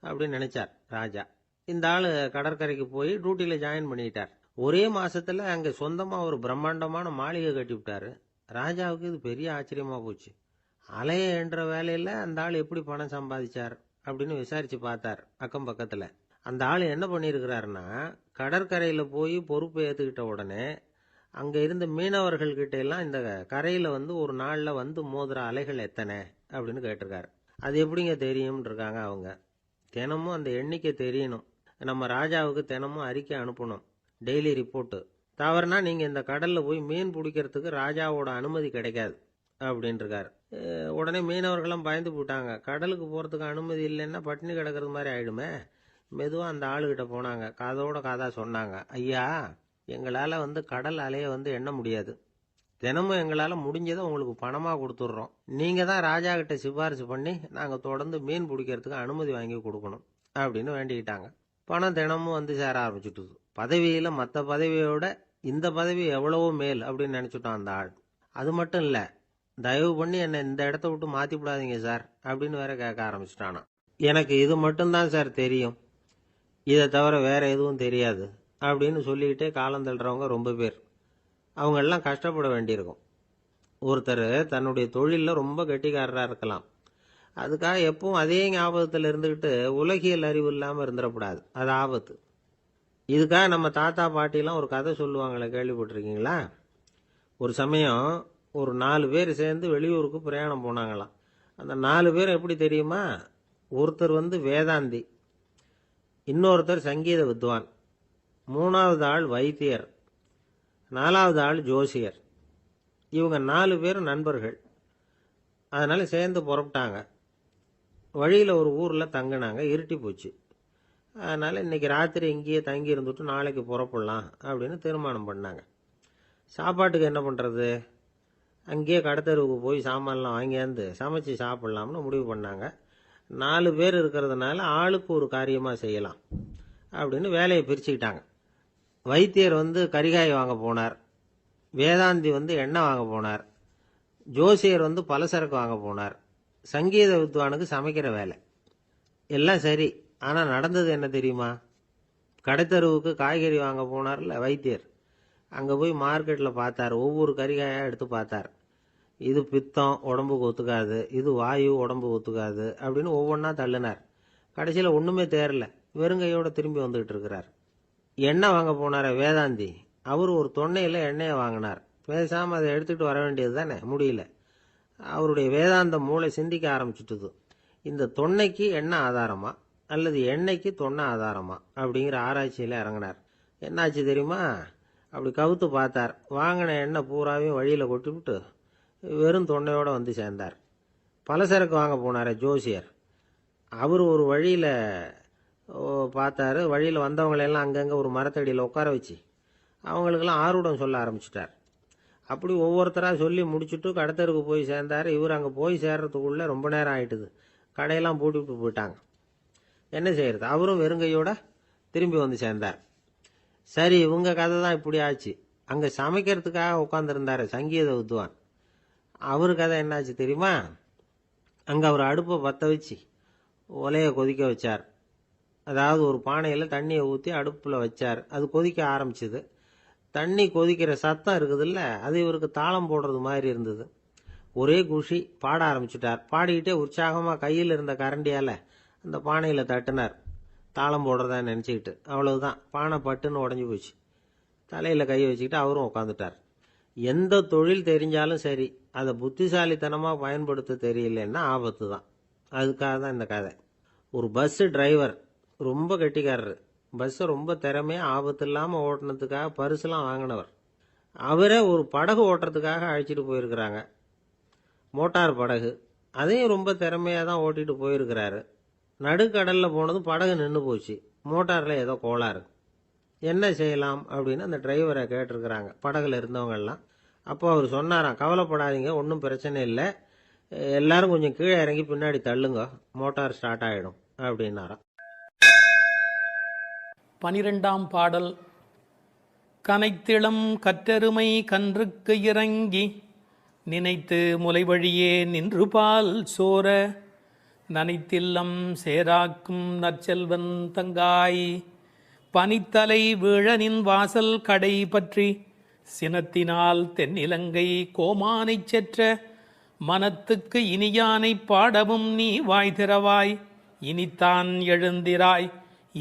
அப்படின்னு நினைச்சார் ராஜா. இந்த ஆளு கடற்கரைக்கு போய் டியூட்டியில ஜாயின் பண்ணிட்டார். ஒரே மாசத்துல அங்க சொந்தமா ஒரு பிரம்மாண்டமான மாளிகை கட்டி விட்டாரு. ராஜாவுக்கு இது பெரிய ஆச்சரியமா போச்சு. அலைய என்ற வேலையில அந்த ஆள் எப்படி பணம் சம்பாதிச்சார் அப்படின்னு விசாரிச்சு பார்த்தார் அக்கம் பக்கத்துல. அந்த ஆள் என்ன பண்ணிருக்கிறாருன்னா, கடற்கரையில போய் பொறுப்பை ஏத்துக்கிட்ட உடனே அங்க இருந்த மீனவர்கள் கிட்ட எல்லாம் இந்த கரையில வந்து ஒரு நாள்ல வந்து மோதுற அலைகள் எத்தனை அப்படின்னு கேட்டிருக்காரு. அது எப்படிங்க தெரியும்னு இருக்காங்க அவங்க. தினமும் அந்த எண்ணிக்கை தெரியணும். நம்ம ராஜாவுக்கு தினமும் அறிக்கை அனுப்பணும், டெய்லி ரிப்போர்ட்டு. தவறுனா நீங்க இந்த கடல்ல போய் மீன் பிடிக்கிறதுக்கு ராஜாவோட அனுமதி கிடைக்காது அப்படின்னு இருக்காரு. உடனே மீனவர்களும் பயந்து போட்டாங்க. கடலுக்கு போறதுக்கு அனுமதி இல்லைன்னா பட்டினி கிடக்கிறது மாதிரி ஆயிடுமே. மெதுவா அந்த ஆளுகிட்ட போனாங்க. காதோட காதா சொன்னாங்க, ஐயா, எங்களால வந்து கடல் அலைய வந்து எண்ண முடியாது. தினமும் எங்களால முடிஞ்சதை உங்களுக்கு பணமா கொடுத்துட்றோம். நீங்க தான் ராஜா கிட்ட சிபாரிசு பண்ணி நாங்க தொடர்ந்து மீன் பிடிக்கிறதுக்கு அனுமதி வாங்கி கொடுக்கணும் அப்படின்னு வேண்டிக்கிட்டாங்க. பணம் தினமும் வந்து சேர ஆரம்பிச்சுட்டுது. பதவியில மற்ற பதவியோட இந்த பதவி எவ்வளவோ மேல் அப்படின்னு நினைச்சுட்டான் அந்த ஆள். அது மட்டும் இல்ல, தயவு பண்ணி என்னை இந்த இடத்த விட்டு மாத்தி விடாதீங்க சார் அப்படின்னு வேற கேட்க ஆரம்பிச்சுட்டானா. எனக்கு இது மட்டும்தான் சார் தெரியும், இதை தவிர வேற எதுவும் தெரியாது அப்படின்னு சொல்லிக்கிட்டே காலம் தள்ளுறவங்க ரொம்ப பேர். அவங்க எல்லாம் கஷ்டப்பட வேண்டியிருக்கும். ஒருத்தர் தன்னுடைய தொழிலில் ரொம்ப கெட்டிக்காரராக இருக்கலாம். அதுக்காக எப்பவும் அதே ஞாபகத்தில் இருந்துக்கிட்டு உலகியல் அறிவு இல்லாமல் இருந்துடக்கூடாது. அது ஆபத்து. இதுக்காக நம்ம தாத்தா பாட்டிலாம் ஒரு கதை சொல்லுவாங்களே, கேள்விப்பட்டிருக்கீங்களா? ஒரு சமயம் ஒரு 4 பேர் சேர்ந்து வெளியூருக்கு பிரயாணம் போனாங்களாம். அந்த 4 பேர் எப்படி தெரியுமா? ஒருத்தர் வந்து வேதாந்தி, இன்னொருத்தர் சங்கீத வித்வான், 3வது ஆள் வைத்தியர், 4வது ஆள் ஜோசியர். இவங்க 4 பேரும் நண்பர்கள். அதனால சேர்ந்து புறப்பட்டாங்க. வழியில் ஒரு ஊரில் தங்கினாங்க. இருட்டி போச்சு. அதனால இன்னைக்கு ராத்திரி இங்கேயே தங்கி இருந்துட்டு நாளைக்கு புறப்படலாம் அப்படின்னு தீர்மானம் பண்ணாங்க. சாப்பாட்டுக்கு என்ன பண்ணுறது? அங்கேயே கடத்தெருவுக்கு போய் சாமான்லாம் வாங்கியாந்து சமைச்சு சாப்பிட்லாம்னு முடிவு பண்ணாங்க. 4 பேர் இருக்கிறதுனால ஆளுக்கு ஒரு காரியமாக செய்யலாம் அப்படின்னு வேலையை பிரிச்சுக்கிட்டாங்க. வைத்தியர் வந்து கரிகாய் வாங்க போனார், வேதாந்தி வந்து எண்ணெய் வாங்க போனார், ஜோசியர் வந்து பலசரக்கு வாங்க போனார், சங்கீத வித்வானுக்கு சமைக்கிற வேலை. எல்லாம் சரி, ஆனால் நடந்தது என்ன தெரியுமா? கடைத்தெருவுக்கு காய்கறி வாங்க போனார்ல வைத்தியர், அங்கே போய் மார்க்கெட்டில் பார்த்தார். ஒவ்வொரு கரிகாயாக எடுத்து பார்த்தார். இது பித்தம், உடம்புக்கு ஒத்துக்காது, இது வாயு, உடம்பு ஒத்துக்காது அப்படின்னு ஒவ்வொன்றா தள்ளினார். கடைசியில் ஒன்றுமே தேரல, வெறுங்கையோட திரும்பி வந்துகிட்டு இருக்கிறார். எண்ணெய் வாங்க போனார வேதாந்தி, அவர் ஒரு தொன்னையில் எண்ணெயை வாங்கினார். பேசாமல் அதை எடுத்துகிட்டு வர வேண்டியது தானே, முடியல. அவருடைய வேதாந்த மூளை சிந்திக்க ஆரம்பிச்சுட்டுது. இந்த தொன்னைக்கு எண்ணெய் ஆதாரமா அல்லது எண்ணெய்க்கு தொன்னை ஆதாரமா அப்படிங்கிற ஆராய்ச்சியில் இறங்கினார். என்னாச்சு தெரியுமா? அப்படி கவுத்து பார்த்தார். வாங்கின எண்ணெய் பூராவையும் வழியில் கொட்டிவிட்டு வெறும் தொன்னையோடு வந்து சேர்ந்தார். பலசரக்கு வாங்க போனார் ஜோசியர். அவர் ஒரு வழியில் பார்த்தாரு. வழியில் வந்தவங்களெல்லாம் அங்கங்கே ஒரு மரத்தடியில் உட்கார வச்சு அவங்களுக்கெல்லாம் ஆர்வம் சொல்ல ஆரம்பிச்சிட்டார். அப்படி ஒவ்வொருத்தராக சொல்லி முடிச்சுட்டு கடத்தருக்கு போய் சேர்ந்தார். இவர் அங்கே போய் சேர்றதுக்குள்ளே ரொம்ப நேரம் ஆயிட்டுது. கடையெல்லாம் பூட்டிவிட்டு போயிட்டாங்க. என்ன செய்யறது? அவரும் வெறுங்கையோட திரும்பி வந்து சேர்ந்தார். சரி, இவங்க கதை தான் இப்படி ஆச்சு. அங்கே சமைக்கிறதுக்காக உட்காந்துருந்தாரு சங்கீத வித்வான். அவரு கதை என்னாச்சு தெரியுமா? அங்கே அவர் அடுப்பை பற்ற வச்சு ஒலையை கொதிக்க வச்சார். அதாவது ஒரு பானையில் தண்ணியை ஊற்றி அடுப்பில் வச்சார். அது கொதிக்க ஆரம்பிச்சுது. தண்ணி கொதிக்கிற சத்தம் இருக்குதுல்ல, அது இவருக்கு தாளம் போடுறது மாதிரி இருந்தது. ஒரே குஷி, பாட ஆரம்பிச்சுட்டார். பாடிக்கிட்டே உற்சாகமாக கையில் இருந்த கரண்டியால் அந்த பானையில் தட்டினார், தாளம் போடுறதா நினச்சிக்கிட்டு. அவ்வளவுதான், பானை பட்டுன்னு உடஞ்சி போச்சு. தலையில் கை வச்சுக்கிட்டு அவரும் உட்காந்துட்டார். எந்த தொழில் தெரிஞ்சாலும் சரி, அதை புத்திசாலித்தனமாக பயன்படுத்த தெரியலன்னா ஆபத்து தான். அதுக்காக தான் இந்த கதை. ஒரு பஸ்ஸு டிரைவர் ரொம்ப கெட்டிக்காரரு. பஸ்ஸை ரொம்ப திறமையாக ஆபத்து இல்லாமல் ஓட்டினதுக்காக பரிசுலாம் வாங்கினவர். அவரே ஒரு படகு ஓட்டுறதுக்காக அழைச்சிட்டு போயிருக்கிறாங்க, மோட்டார் படகு. அதையும் ரொம்ப திறமையாக தான் ஓட்டிகிட்டு போயிருக்கிறாரு. நடுக்கடலில் போனதும் படகு நின்று போச்சு. மோட்டாரில் ஏதோ கோளாறு. என்ன செய்யலாம் அப்படின்னு அந்த டிரைவரை கேட்டிருக்கிறாங்க படகுல இருந்தவங்கெல்லாம். அப்போ அவர் சொன்னாராம், கவலைப்படாதீங்க, ஒன்றும் பிரச்சனை இல்லை, எல்லாரும் கொஞ்சம் கீழே இறங்கி பின்னாடி தள்ளுங்க, மோட்டார் ஸ்டார்ட் ஆகிடும் அப்படின்னாராம். 12ஆம் பாடல். கனைத்திளம் கற்றெருமை கன்றுக்கு இறங்கி நினைத்து முலை வழியே நின்று பால் சோர நனைத்தில்லம் சேராக்கும் நற்செல்வன் தங்காய் பனித்தலை வீழனின் வாசல் கடை பற்றி சினத்தினால் தென்னிலங்கை கோமானைச் செற்ற மனத்துக்கு இனியானை பாடவும் நீ வாய் திறவாய் இனித்தான் எழுந்திராய்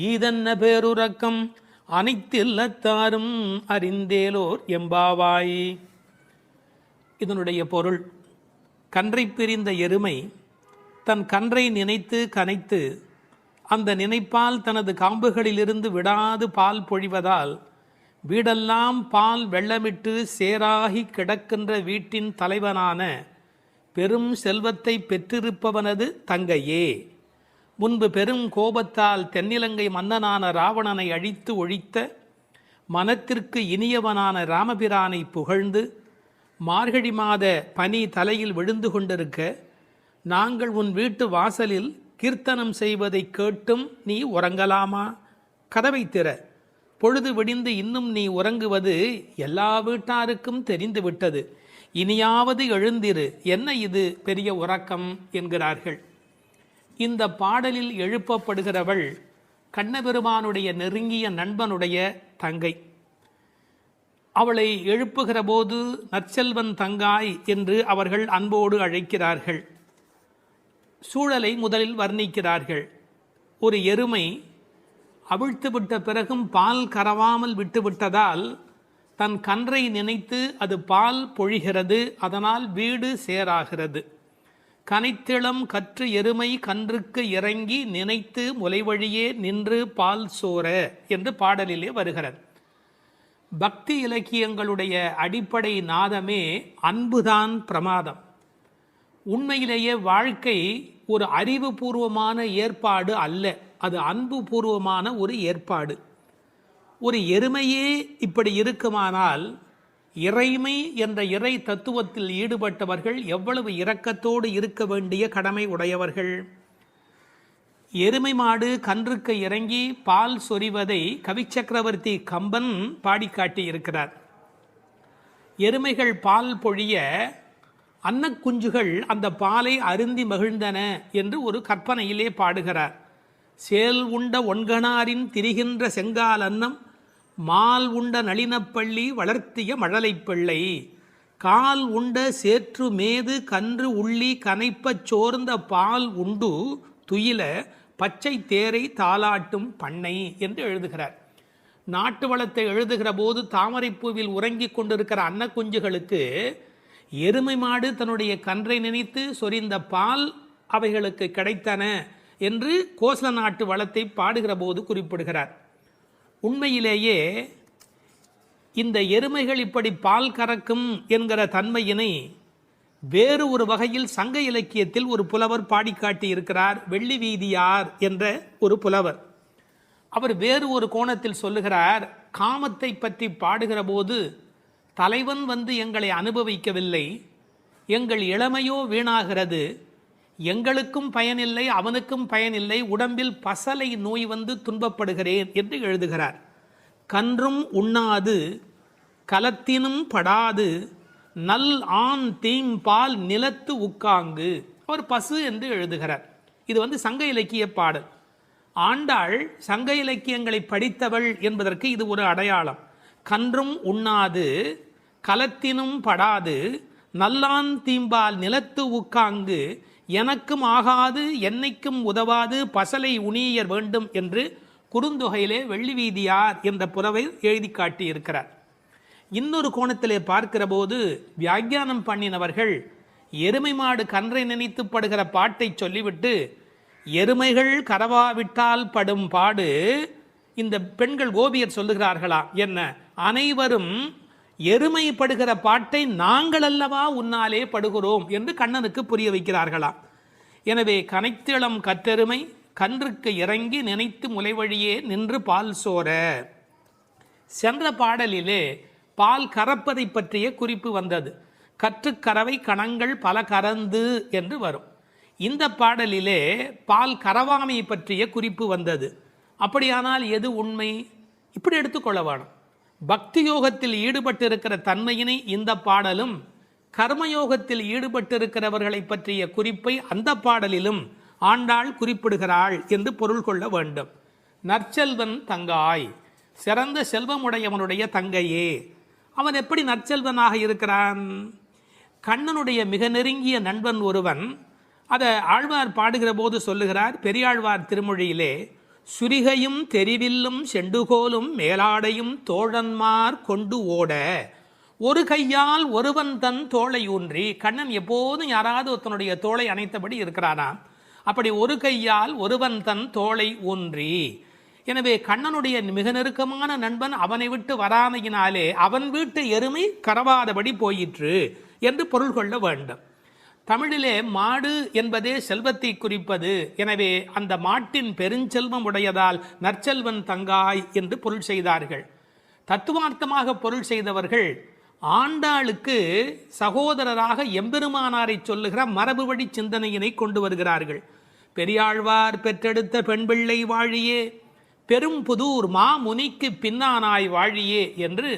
ஈதன்ன பேருறக்கம் அனைத்தில்லத்தாரும் அறிந்தேலோர் எம்பாவாய். இதனுடைய பொருள், கன்றை பிரிந்த எருமை தன் கன்றை நினைத்து கனைத்து அந்த நினைப்பால் தனது காம்புகளிலிருந்து விடாது பால் பொழிவதால் வீடெல்லாம் பால் வெள்ளமிட்டு சேராகி கிடக்கின்ற வீட்டின் தலைவனான பெரும் செல்வத்தை பெற்றிருப்பவனது தங்கையே. முன்பு பெரும் கோபத்தால் தென்னிலங்கை மன்னனான ராவணனை அழித்து ஒழித்த மனத்திற்கு இனியவனான ராமபிரானை புகழ்ந்து மார்கழி மாத பனி தலையில் விழுந்து கொண்டிருக்க நாங்கள் உன் வீட்டு வாசலில் கீர்த்தனம் செய்வதை கேட்டும் நீ உறங்கலாமா? கதவை திற, பொழுது விடிந்து இன்னும் நீ உறங்குவது எல்லா வீட்டாருக்கும் தெரிந்துவிட்டது, இனியாவது எழுந்திரு, என்ன இது பெரிய உறக்கம் என்கிறார்கள். இந்த பாடலில் எழுப்பப்படுகிறவள் கண்ணபெருமானுடைய நெருங்கிய நண்பனுடைய தங்கை. அவளை எழுப்புகிற போது நற்செல்வன் தங்காய் என்று அவர்கள் அன்போடு அழைக்கிறார்கள். சூழலை முதலில் வர்ணிக்கிறார்கள். ஒரு எருமை அவிழ்த்துவிட்ட பிறகும் பால் கறவாமல் விட்டுவிட்டதால் தன் கன்றை நினைத்து அது பால் பொழிகிறது, அதனால் வீடு சேராகிறது. கனைத்திளம் கற்று எருமை கன்றுக்கு இறங்கி நினைத்து முலைவழியே நின்று பால் சோர என்று பாடலிலே வருகிறது. பக்தி இலக்கியங்களுடைய அடிப்படை நாதமே அன்புதான் பிரமாதம். உண்மையிலேயே வாழ்க்கை ஒரு அறிவுபூர்வமான ஏற்பாடு அல்ல, அது அன்பு பூர்வமான ஒரு ஏற்பாடு. ஒரு எருமையே இப்படி இருக்குமானால் இறைமை என்ற இறை தத்துவத்தில் ஈடுபட்டவர்கள் எவ்வளவு இரக்கத்தோடு இருக்க வேண்டிய கடமை உடையவர்கள். எருமை மாடு கன்றுக்கு இறங்கி பால் சொரிவதை கவிச்சக்கரவர்த்தி கம்பன் பாடிக்காட்டி இருக்கிறார். எருமைகள் பால் பொழிய அன்னக்குஞ்சுகள் அந்த பாலை அருந்தி மகிழ்ந்தன என்று ஒரு கற்பனையிலே பாடுகிறார். சேல் உண்ட ஒன்கணாரின் திரிகின்ற செங்கால் அன்னம் மால் உண்ட நளினப்பள்ளி வளர்த்திய மழலை பிள்ளை கால் உண்ட சேற்று மேது கன்று உள்ளி கனைப்பச் சோர்ந்த பால் உண்டு துயில பச்சை தேரை தாலாட்டும் பண்ணை என்று எழுதுகிறார். நாட்டு வளத்தை எழுதுகிற போது தாமரைப்பூவில் உறங்கிக் கொண்டிருக்கிற அன்னக்குஞ்சுகளுக்கு எருமை மாடு தன்னுடைய கன்றை நினைத்து சொரிந்த பால் அவைகளுக்கு கிடைத்தன என்று கோசல நாட்டு வளத்தை பாடுகிற போது குறிப்பிடுகிறார். உண்மையிலேயே இந்த எருமைகள் இப்படி பால் கறக்கும் என்கிற தன்மையினை வேறு ஒரு வகையில் சங்க இலக்கியத்தில் ஒரு புலவர் பாடிக்காட்டி இருக்கிறார். வெள்ளி வீதியார் என்ற ஒரு புலவர். அவர் வேறு ஒரு கோணத்தில் சொல்லுகிறார். காமத்தை பற்றி பாடுகிற போது தலைவன் வந்து எங்களை அனுபவிக்கவில்லை, எங்கள் இளமையோ வீணாகிறது, எங்களுக்கும் பயனில்லை அவனுக்கும் பயனில்லை, உடம்பில் பசலை நோய் வந்து துன்பப்படுகிறேன் என்று எழுதுகிறார். கன்றும் உண்ணாது கலத்தினும் படாது நல் ஆண் தீம்பால் நிலத்து உக்காங்கு. அவர் பசு என்று எழுதுகிறார். இது சங்க இலக்கிய பாடல். ஆண்டாள் சங்க இலக்கியங்களை படித்தவள் என்பதற்கு இது ஒரு அடையாளம். கன்றும் உண்ணாது கலத்தினும் படாது நல்லான் தீம்பால் நிலத்து உக்காங்கு எனக்கும் ஆகாது என்னைக்கும் உதவாது பசலை உணியர் வேண்டும் என்று குறுந்தொகையிலே வெள்ளி வீதியார் என்ற புலவை எழுதி காட்டியிருக்கிறார். இன்னொரு கோணத்திலே பார்க்கிற போது வியாக்கியானம் பண்ணினவர்கள் எருமை மாடு கன்றை நினைத்து படுகிற பாட்டை சொல்லிவிட்டு எருமைகள் கரவாவிட்டால் படும் பாடு இந்த பெண்கள் கோபியர் சொல்லுகிறார்களா என்ன, அனைவரும் எருமை படுகிற பாட்டை நாங்கள் அல்லவா உன்னாலே படுகிறோம் என்று கண்ணனுக்கு புரிய வைக்கிறார்களா. எனவே கனைத்திளம் கற்றெருமை கன்றுக்கு இறங்கி நினைத்து முளைவழியே நின்று பால் சோர. சென்ற பாடலிலே பால் கறப்பதை பற்றிய குறிப்பு வந்தது. கற்றுக்கறவை கணங்கள் பல கறந்து என்று வரும். இந்த பாடலிலே பால் கறவாமை பற்றிய குறிப்பு வந்தது. அப்படியானால் எது உண்மை? இப்படி எடுத்துக்கொள்ள வேணும். பக்தி யோகத்தில் ஈடுபட்டிருக்கிற தன்மையினை இந்த பாடலும், கர்மயோகத்தில் ஈடுபட்டிருக்கிறவர்களை பற்றிய குறிப்பை அந்த பாடலிலும் ஆண்டாள் குறிப்பிடுகிறாள் என்று பொருள் கொள்ள வேண்டும். நற்செல்வன் தங்காய், சிறந்த செல்வமுடையவனுடைய தங்கையே. அவன் எப்படி நற்செல்வனாக இருக்கிறான்? கண்ணனுடைய மிக நெருங்கிய நண்பன் ஒருவன். அதை ஆழ்வார் பாடுகிற போது சொல்லுகிறார். பெரியாழ்வார் திருமொழியிலே சுரிகையும் தெரிவில்லும் செண்டுகோலும் மேலாடையும் தோழன்மார் கொண்டு ஓட ஒரு கையால் ஒருவன் தன் தோளை ஊன்றி. கண்ணன் எப்போதும் யாராவது ஒருத்தனுடைய தோளை அணைத்தபடி இருக்கிறானா. அப்படி ஒரு கையால் ஒருவன் தன் தோளை ஊன்றி. எனவே கண்ணனுடைய மிக நெருக்கமான நண்பன் அவனை விட்டு வராமையினாலே அவன் வீட்டு எருமை கரவாதபடி போயிற்று என்று பொருள் கொள்ள வேண்டும். தமிழிலே மாடு என்பதே செல்வத்தை குறிப்பது. எனவே அந்த மாட்டின் பெருஞ்செல்வம் உடையதால் நற்செல்வன் தங்காய் என்று பொருள் செய்தார்கள். தத்துவார்த்தமாக பொருள் செய்தவர்கள் ஆண்டாளுக்கு சகோதரராக எம்பெருமானாரை சொல்லுகிற மரபு வழி சிந்தனையினை கொண்டு வருகிறார்கள். பெரியாழ்வார் பெற்றெடுத்த பெண் பிள்ளை வாழியே, பெரும் புதூர் மாமுனிக்கு பின்னானாய் வாழியே என்று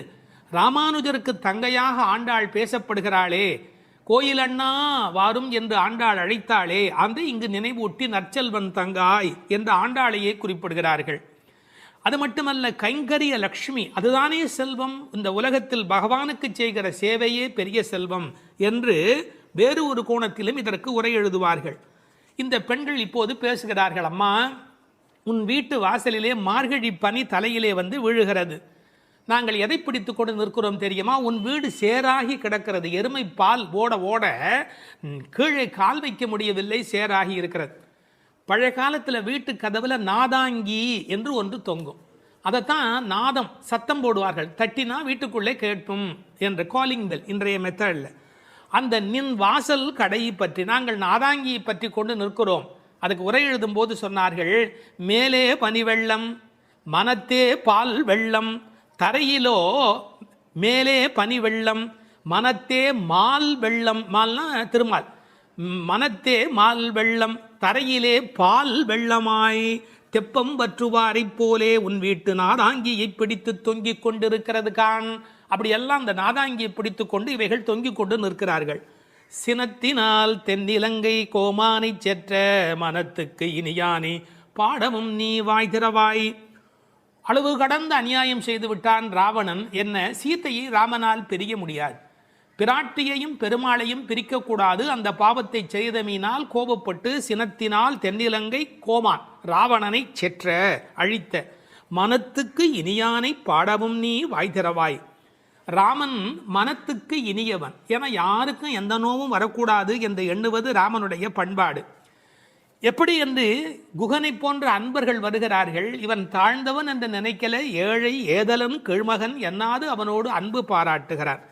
ராமானுஜருக்கு தங்கையாக ஆண்டாள் பேசப்படுகிறாளே. கோயில் அண்ணா வாரும் என்று ஆண்டாள் அழைத்தாளே, அந்த இங்கு நினைவூட்டி நற்செல்வன் தங்காய் என்று ஆண்டாளையே குறிப்பிடுகிறார்கள். அது மட்டுமல்ல, கைங்கரிய லக்ஷ்மி அதுதானே செல்வம், இந்த உலகத்தில் பகவானுக்கு செய்கிற சேவையே பெரிய செல்வம் என்று வேறு ஒரு கோணத்திலும் இதற்கு உரை எழுதுவார்கள். இந்த பெண்கள் இப்போது பேசுகிறார்கள். அம்மா, உன் வீட்டு வாசலிலே மார்கழி பனி தலையிலே விழுகிறது. நாங்கள் எதை பிடித்து கொண்டு நிற்கிறோம் தெரியுமா? உன் வீடு சேராகி கிடக்கிறது. எருமை பால் ஓட ஓட கீழே கால் வைக்க முடியவில்லை, சேராகி இருக்கிறது. பழைய காலத்தில் வீட்டு கதவுல நாதாங்கி என்று ஒன்று தொங்கும். அதைத்தான் நாதம் சத்தம் போடுவார்கள். தட்டினா வீட்டுக்குள்ளே கேட்கும் என்ற காலிங் பெல் இன்றைய மெத்தடில். அந்த நின் வாசல் கடையை பற்றி நாங்கள் நாதாங்கியை பற்றி கொண்டு நிற்கிறோம். அதுக்கு உரை எழுதும் போது சொன்னார்கள், மேலே பனி வெள்ளம் மனத்தே பால் வெள்ளம், தரையிலோ மேலே பனி வெள்ளம் மனத்தே மால் வெள்ளம். மால்னா திருமால். மனத்தே மால் வெள்ளம் தரையிலே பால் வெள்ளமாய் தெப்பம் வற்றுவாரை போலே உன் வீட்டு நாதாங்கியை பிடித்து தொங்கிக் கொண்டிருக்கிறது கான். அப்படியெல்லாம் அந்த நாதாங்கியை பிடித்து கொண்டு இவைகள் தொங்கிக் கொண்டு நிற்கிறார்கள். சினத்தினால் தென்னிலங்கை கோமானை செற்ற மனத்துக்கு இனியானி பாடமும் நீ வாய் திறவாய். அளவு கடந்த அநியாயம் செய்து விட்டான் ராவணன். என்ன, சீத்தையை ராமனால் பிரிய முடியாது. பிராட்டியையும் பெருமாளையும் பிரிக்கக்கூடாது. அந்த பாவத்தை செய்தமையினால் கோபப்பட்டு சினத்தினால் தென்னிலங்கை கோமான் ராவணனை செற்ற அழித்த மனத்துக்கு இனியானை பாடவும் நீ வாய் திறவாய். ராமன் மனத்துக்கு இனியவன் என யாருக்கும் எந்த நோவும் வரக்கூடாது என்று எண்ணுவது ராமனுடைய பண்பாடு. எப்படி என்று குகனை போன்ற அன்பர்கள் வருகிறார்கள். இவன் தாழ்ந்தவன் என்று நினைக்கல, ஏழை ஏதலன் கீழ்மகன் என்னாது அவனோடு அன்பு பாராட்டுகிறார்.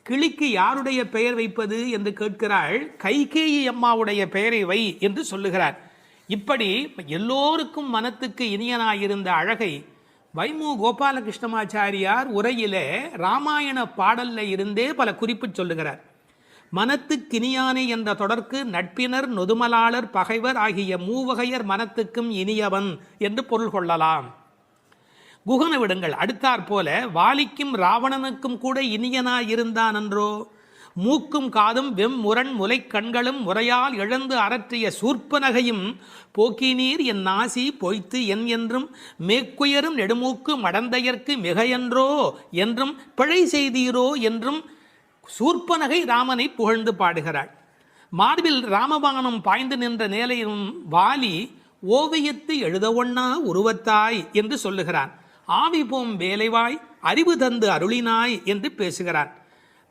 கிளிக்கு யாருடைய பெயர் வைப்பது என்று கேட்கிறாள். கைகேயி அம்மாவுடைய பெயரை வை என்று சொல்லுகிறார். இப்படி எல்லோருக்கும் மனத்துக்கு இனியனாயிருந்த அழகை வைமு கோபாலகிருஷ்ணமாச்சாரியார் உரையிலே ராமாயண பாடல்ல இருந்தே பல குறிப்பு சொல்லுகிறார். மனத்துக்கினியானே என்ற தொடர்க்கு நட்பினர் நொதுமலாளர் பகைவர் ஆகிய மூவகையர் மனத்துக்கும் இனியவன் என்று பொருள் கொள்ளலாம். குகன விடுங்கள். அடுத்தாற் போல வாலிக்கும் ராவணனுக்கும் கூட இனியனாயிருந்தான் என்றோ. மூக்கும் காதும் வெம்முரண் முலை கண்களும் முறையால் இழந்து அரற்றிய சூர்ப்பனகையும் போக்கினீர் என் நாசி பொய்த்து என் என்றும் மேக்குயரும் நெடுமூக்கு மடந்தையர்க்கு மிகையன்றோ என்றும் பிழை செய்தீரோ என்றும் சூர்ப்பனகை ராமனை புகழ்ந்து பாடுகிறாள். மார்பில் ராமபானம் பாய்ந்து நின்ற நிலையிலும் வாலி ஓவியத்து எழுத ஒண்ணா உருவத்தாய் என்று சொல்லுகிறான். ஆவி போம் வேலைவாய் அறிவு தந்து அருளினாய் என்று பேசுகிறான்.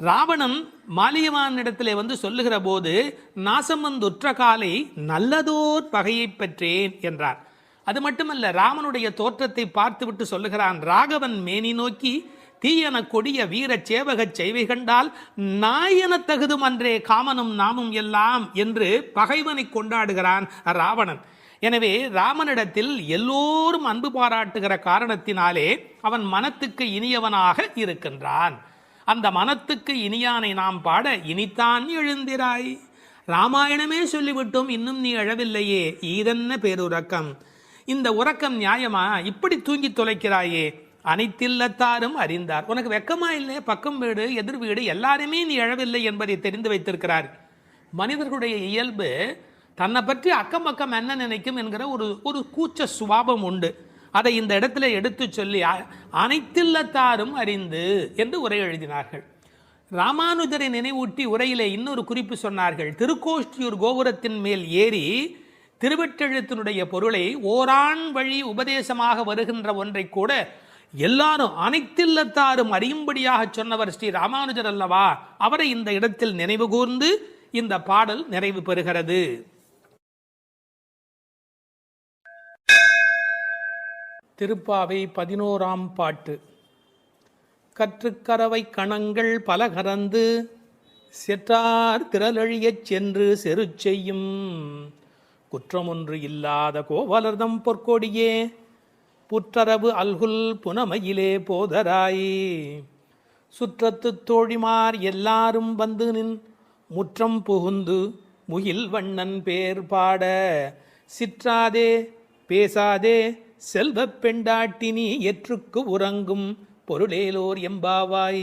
ராவணன் மாலியவானிடத்திலே வந்து சொல்லுகிற போது நாசம் வந்துற்ற காலை நல்லதோர் பகையை பெற்றேன் என்றார். அது மட்டுமல்ல, ராமனுடைய தோற்றத்தை பார்த்துவிட்டு சொல்லுகிறான், ராகவன் மேனி நோக்கி தீயன கொடிய வீர சேவகச் செய்வை கண்டால் நாயன தகுதும் அன்றே காமனும் நாமும் எல்லாம் என்று பகைவனை கொண்டாடுகிறான் ராவணன். எனவே ராமனிடத்தில் எல்லோரும் அன்பு பாராட்டுகிற காரணத்தினாலே அவன் மனத்துக்கு இனியவனாக இருக்கின்றான். அந்த மனத்துக்கு இனியானை நாம் பாட இனித்தான் எழுந்திராய். ராமாயணமே சொல்லிவிட்டோம், இன்னும் நீ எழவில்லையே, ஈதென்ன பேருறக்கம், இந்த உறக்கம் நியாயமா? இப்படி தூங்கி தொலைக்கிறாயே. அனைத்தில்லத்தாரும் அறிந்தார். உனக்கு வெக்கமா இல்லை? பக்கம் வீடு எதிர் வீடு எல்லாருமே நீ எழவில்லை என்பதை தெரிந்து வைத்திருக்கிறார். மனிதர்களுடைய இயல்பு தன்னை பற்றி அக்கம் பக்கம் என்ன நினைக்கும் என்கிற ஒரு கூச்ச சுபாவம் உண்டு. அதை இந்த இடத்துல எடுத்து சொல்லி அனைத்தில்லத்தாரும் அறிந்து என்று உரை எழுதினார்கள். ராமானுஜரை நினைவூட்டி உரையிலே இன்னொரு குறிப்பு சொன்னார்கள். திருக்கோஷ்டியூர் கோபுரத்தின் மேல் ஏறி திருவெட்டெழுத்தினுடைய பொருளை ஓரான் வழி உபதேசமாக வருகின்ற ஒன்றை கூட எல்லாரும் அனைத்தில்லத்தாரும் அறியும்படியாக சொன்னவர் ஸ்ரீ ராமானுஜர் அல்லவா? அவரை இந்த இடத்தில் நினைவு கூர்ந்து இந்த பாடல் நிறைவு பெறுகிறது. திருப்பாவை 11ஆம் பாட்டு. கற்றுக்கரவை கணங்கள் பல கறந்து செற்றார் திரளழியச் சென்று செரு செய்யும் குற்றமொன்று இல்லாத கோவலர்தம் பொற்கொடியே புற்றரவு அல்குல் புனமையிலே போதராய் சுற்றத்து தோழிமார் எல்லாரும் வந்து நின் முற்றம் புகுந்து முகில் வண்ணன் பேர் பாட சிற்றாதே பேசாதே செல்வப் பெண்டாட்டினி எற்றுக்கு உறங்கும் பொருளேலோர் எம்பாவாய்.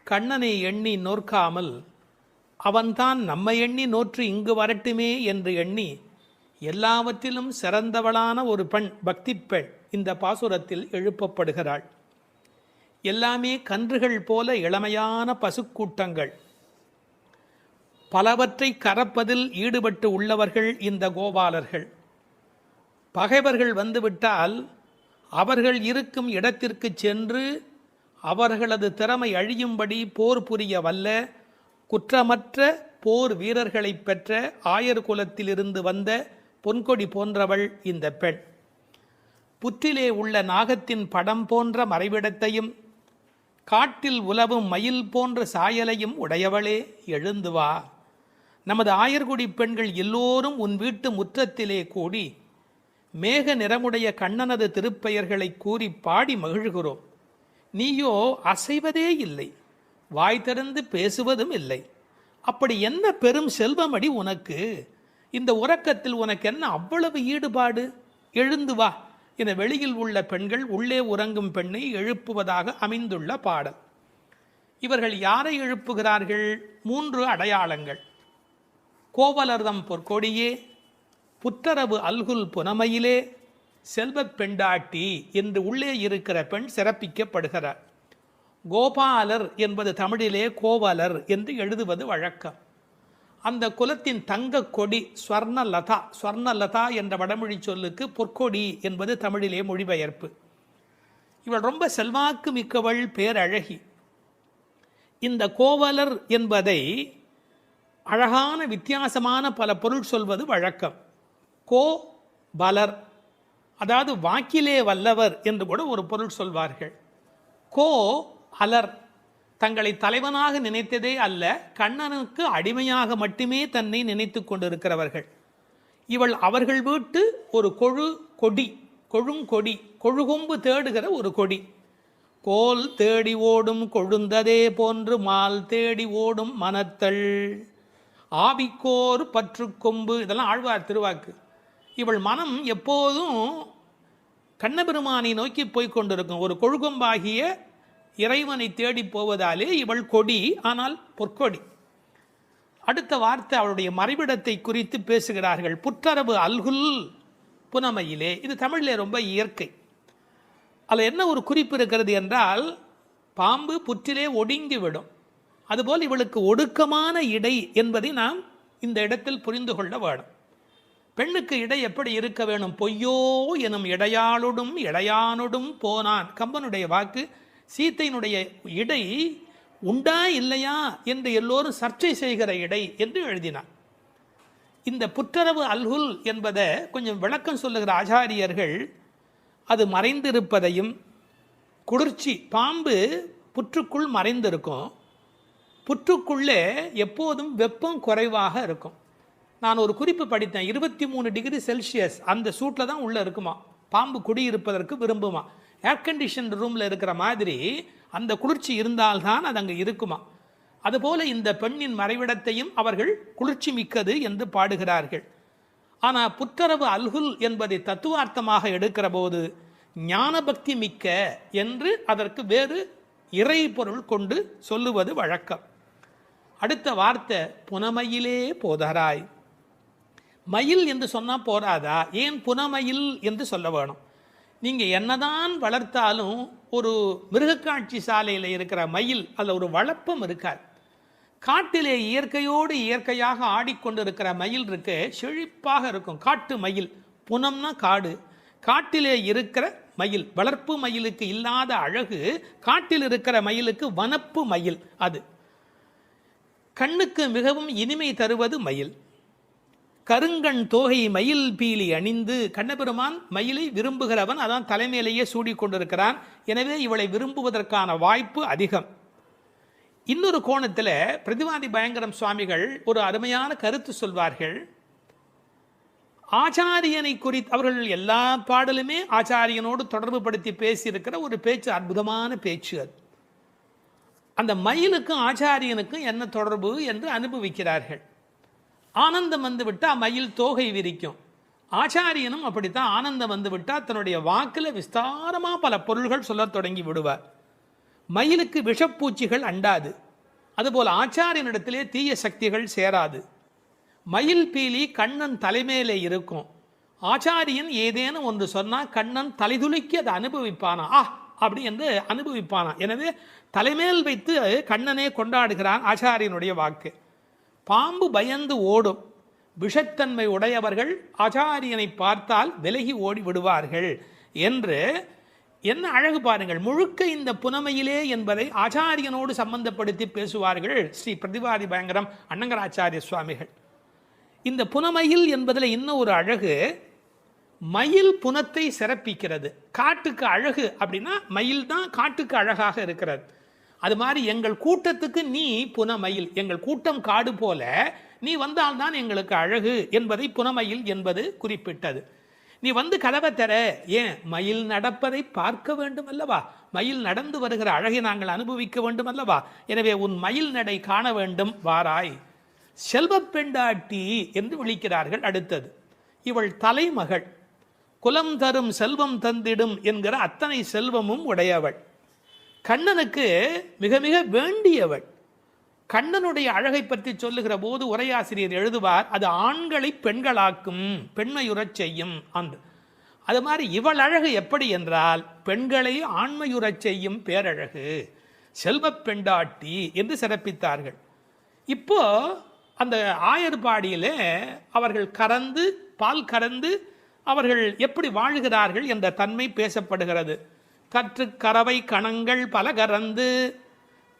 கண்ணனை எண்ணி நோற்காமல் அவன்தான் நம்மை எண்ணி நோற்று இங்கு வரட்டுமே என்று எண்ணி எல்லாவற்றிலும் சிறந்தவளான ஒரு பெண், பக்தி பெண் இந்த பாசுரத்தில் எழுப்பப்படுகிறாள். எல்லாமே கன்றுகள் போல இளமையான பசுக்கூட்டங்கள், பலவற்றை கறப்பதில் ஈடுபட்டு உள்ளவர்கள் இந்த கோபாலர்கள். பகைவர்கள் வந்துவிட்டால் அவர்கள் இருக்கும் இடத்திற்கு சென்று அவர்களது திறமை அழியும்படி போர் புரிய வல்ல குற்றமற்ற போர் வீரர்களை பெற்ற ஆயர் குலத்திலிருந்து வந்த பொன்கொடி போன்றவள் இந்த பெண். புற்றிலே உள்ள நாகத்தின் படம் போன்ற மறைவிடத்தையும் காட்டில் உலவும் மயில் போன்ற சாயலையும் உடையவளே, எழுந்து வா. நமது ஆயர்குடி பெண்கள் எல்லோரும் உன் வீட்டு முற்றத்திலே கூடி மேக நிறமுடைய கண்ணனது திருப்பெயர்களை கூறி பாடி மகிழ்கிறோம். நீயோ அசைவதே இல்லை, வாய் திறந்து பேசுவதும் இல்லை. அப்படி என்ன பெரும் செல்வமடி உனக்கு? இந்த உறக்கத்தில் உனக்கு என்ன அவ்வளவு ஈடுபாடு? எழுந்து வா என வெளியில் உள்ள பெண்கள் உள்ளே உறங்கும் பெண்ணை எழுப்புவதாக அமைந்துள்ள பாடல். இவர்கள் யாரை எழுப்புகிறார்கள்? 3 அடையாளங்கள். கோவலர்தம் பொற்கொடியே, புற்றரவு அல்குல் புனமையிலே, செல்வப் பெண்டாட்டி என்று உள்ளே இருக்கிற பெண் சிறப்பிக்கப்படுகிறார். கோபாலர் என்பது தமிழிலே கோவலர் என்று எழுதுவது வழக்கம். அந்த குலத்தின் தங்க கொடி ஸ்வர்ணலதா, ஸ்வர்ணலதா என்ற வடமொழி சொல்லுக்கு பொற்கொடி என்பது தமிழிலே மொழிபெயர்ப்பு. இவள் ரொம்ப செல்வாக்கு மிக்கவள், பேரழகி. இந்த கோவலர் என்பதை அழகான வித்தியாசமான பல பொருள் சொல்வது வழக்கம். கோ பலர், அதாவது வாக்கிலே வல்லவர் என்று கூட ஒரு பொருள் சொல்வார்கள். கோ அலர், தங்களை தலைவனாக நினைத்ததே அல்ல, கண்ணனுக்கு அடிமையாக மட்டுமே தன்னை நினைத்து கொண்டிருக்கிறவர்கள். இவள் அவர்கள் வீட்டு ஒரு கொடி, கொழுங்கொடி, கொழுகொம்பு தேடுகிற ஒரு கொடி. கோல் தேடி ஓடும் கொழுந்ததே போன்று மால் தேடி ஓடும் மனத்தள் ஆவிக்கோர் பற்று கொம்பு, இதெல்லாம் ஆழ்வார் திருவாக்கு. இவள் மனம் எப்போதும் கண்ணபெருமானை நோக்கி போய்கொண்டிருக்கும். ஒரு கொழுகொம்பாகிய இறைவனை தேடி போவதாலே இவள் கொடி, ஆனால் பொற்கொடி. அடுத்த வார்த்தை அவளுடைய மறைவிடத்தை குறித்து பேசுகிறார்கள். புற்றரவு அல்குல் புனமையிலே. இது தமிழில் ரொம்ப இயற்கை. அதில் என்ன ஒரு குறிப்பு இருக்கிறது என்றால், பாம்பு புற்றிலே ஒடுங்கி விடும், அதுபோல் இவளுக்கு ஒடுக்கமான இடை என்பதை நாம் இந்த இடத்தில் புரிந்து கொள்ள வேணும். பெண்ணுக்கு இடை எப்படி இருக்க வேணும்? பொய்யோ எனும் இடையாளோடும் இடையானோடும் போனான். கம்பனுடைய வாக்கு. சீத்தையினுடைய இடை உண்டா இல்லையா என்று எல்லோரும் சர்ச்சை செய்கிற இடை என்று எழுதினார். இந்த புற்றரவு அல்குல் என்பதை கொஞ்சம் விளக்கம் சொல்லுகிற ஆச்சாரியர்கள் அது மறைந்திருப்பதையும், குளிர்ச்சி, பாம்பு புற்றுக்குள் மறைந்திருக்கும், புற்றுக்குள்ளே எப்போதும் வெப்பம் குறைவாக இருக்கும். நான் ஒரு குறிப்பு படித்தேன், 23 டிகிரி செல்சியஸ் அந்த சூட்டில் தான் உள்ளே இருக்குமா பாம்பு குடியிருப்பதற்கு விரும்புமா. ஏர் கண்டிஷன் ரூமில் இருக்கிற மாதிரி அந்த குளிர்ச்சி இருந்தால்தான் அது அங்கே இருக்குமா. அதுபோல இந்த பெண்ணின் மறைவிடத்தையும் அவர்கள் குளிர்ச்சி மிக்கது என்று பாடுகிறார்கள். ஆனால் புற்றரவு அல்குல் என்பதை தத்துவார்த்தமாக எடுக்கிற போது ஞான பக்தி மிக்க என்று அதற்கு வேறு இறை பொருள் கொண்டு சொல்லுவது வழக்கம். அடுத்த வார்த்தை புனமையிலே போதராய். மயில் என்று சொன்னால் போராதா? ஏன் புனமயில் என்று சொல்ல வேணும்? நீங்கள் என்னதான் வளர்த்தாலும் ஒரு மிருகக்காட்சி சாலையில் இருக்கிற மயில் அதில் ஒரு வளப்பம் இருக்காது. காட்டிலே இயற்கையோடு இயற்கையாக ஆடிக்கொண்டிருக்கிற மயில் இருக்கு, செழிப்பாக இருக்கும். காட்டு மயில், புனம்னா காடு, காட்டிலே இருக்கிற மயில். வளர்ப்பு மயிலுக்கு இல்லாத அழகு காட்டில் இருக்கிற மயிலுக்கு வனப்பு மயில். அது கண்ணுக்கு மிகவும் இனிமை தருவது மயில். கருங்கண் தோகை மயில் பீலி அணிந்து. கண்ணபெருமான் மயிலை விரும்புகிறவன், அதான் தலைமையிலேயே சூடிக்கொண்டிருக்கிறான். எனவே இவளை விரும்புவதற்கான வாய்ப்பு அதிகம். இன்னொரு கோணத்தில் பிரதிவாதி பயங்கரம் சுவாமிகள் ஒரு அருமையான கருத்து சொல்வார்கள். ஆச்சாரியனை குறித்து அவர்கள் எல்லா பாடலுமே ஆச்சாரியனோடு தொடர்பு படுத்தி பேசியிருக்கிற ஒரு பேச்சு, அற்புதமான பேச்சு அது. அந்த மயிலுக்கும் ஆச்சாரியனுக்கும் என்ன தொடர்பு என்று அனுபவிக்கிறார்கள். ஆனந்தம் வந்து விட்டால் மயில் தோகை விரிக்கும். ஆச்சாரியனும் அப்படித்தான், ஆனந்தம் வந்து விட்டால் தன்னுடைய வாக்கில் விஸ்தாரமாக பல பொருள்கள் சொல்ல தொடங்கி விடுவார். மயிலுக்கு விஷப்பூச்சிகள் அண்டாது, அதுபோல் ஆச்சாரியனிடத்திலே தீய சக்திகள் சேராது. மயில் பீலி கண்ணன் தலைமையிலே இருக்கும். ஆச்சாரியன் ஏதேனும் ஒன்று சொன்னால் கண்ணன் தலைதுலுக்கி அதை அனுபவிப்பானா, அப்படி என்று அனுபவிப்பானா. எனவே தலைமேல் வைத்து கண்ணனே கொண்டாடுகிறான் ஆச்சாரியனுடைய வாக்கு. பாம்பு பயந்து ஓடும், விஷத்தன்மை உடையவர்கள் ஆச்சாரியனை பார்த்தால் விலகி ஓடி விடுவார்கள் என்று. என்ன அழகு பாருங்கள். முழுக்க இந்த புனமையிலே என்பதை ஆச்சாரியனோடு சம்பந்தப்படுத்தி பேசுவார்கள் ஸ்ரீ பிரதிவாதி பயங்கரம் அண்ணங்கராச்சாரிய சுவாமிகள். இந்த புனமையில் என்பதில் இன்னும் ஒரு அழகு, மயில் புனத்தை சிறப்பிக்கிறது. காட்டுக்கு அழகு அப்படின்னா மயில் தான் காட்டுக்கு அழகாக இருக்கிறது. அது மாதிரி எங்கள் கூட்டத்துக்கு நீ புனமயில், எங்கள் கூட்டம் காடு போல நீ வந்தால்தான் எங்களுக்கு அழகு என்பதை புனமயில் என்பது குறிப்பிட்டது. நீ வந்து கதவை தர, ஏன் மயில் நடப்பதை பார்க்க வேண்டும் அல்லவா, மயில் நடந்து வருகிற அழகை நாங்கள் அனுபவிக்க வேண்டும் அல்லவா. எனவே உன் மயில் நடை காண வேண்டும், வாராய். செல்வ பெண்டாட்டி என்று விழிக்கிறார்கள். அடுத்தது, இவள் தலைமகள், குலம் தரும் செல்வம் தந்திடும் என்கிற அத்தனை செல்வமும் உடையவள், கண்ணனுக்கு மிக மிக வேண்டியவள். கண்ணனுடைய அழகை பற்றி சொல்லுகிற போது உரையாசிரியர் எழுதுவார், அது ஆண்களை பெண்களாக்கும், பெண்மையுறச் செய்யும். அது மாதிரி இவள் அழகு எப்படி என்றால் பெண்களை ஆண்மையுறச் செய்யும் பேரழகு, செல்வ பெண்டாட்டி என்று சிறப்பித்தார்கள். இப்போ அந்த ஆயர்பாடியிலே அவர்கள் கறந்து பால் கறந்து அவர்கள் எப்படி வாழ்கிறார்கள் என்ற தன்மை பேசப்படுகிறது. கற்று கறவை கணங்கள் பல கறந்து,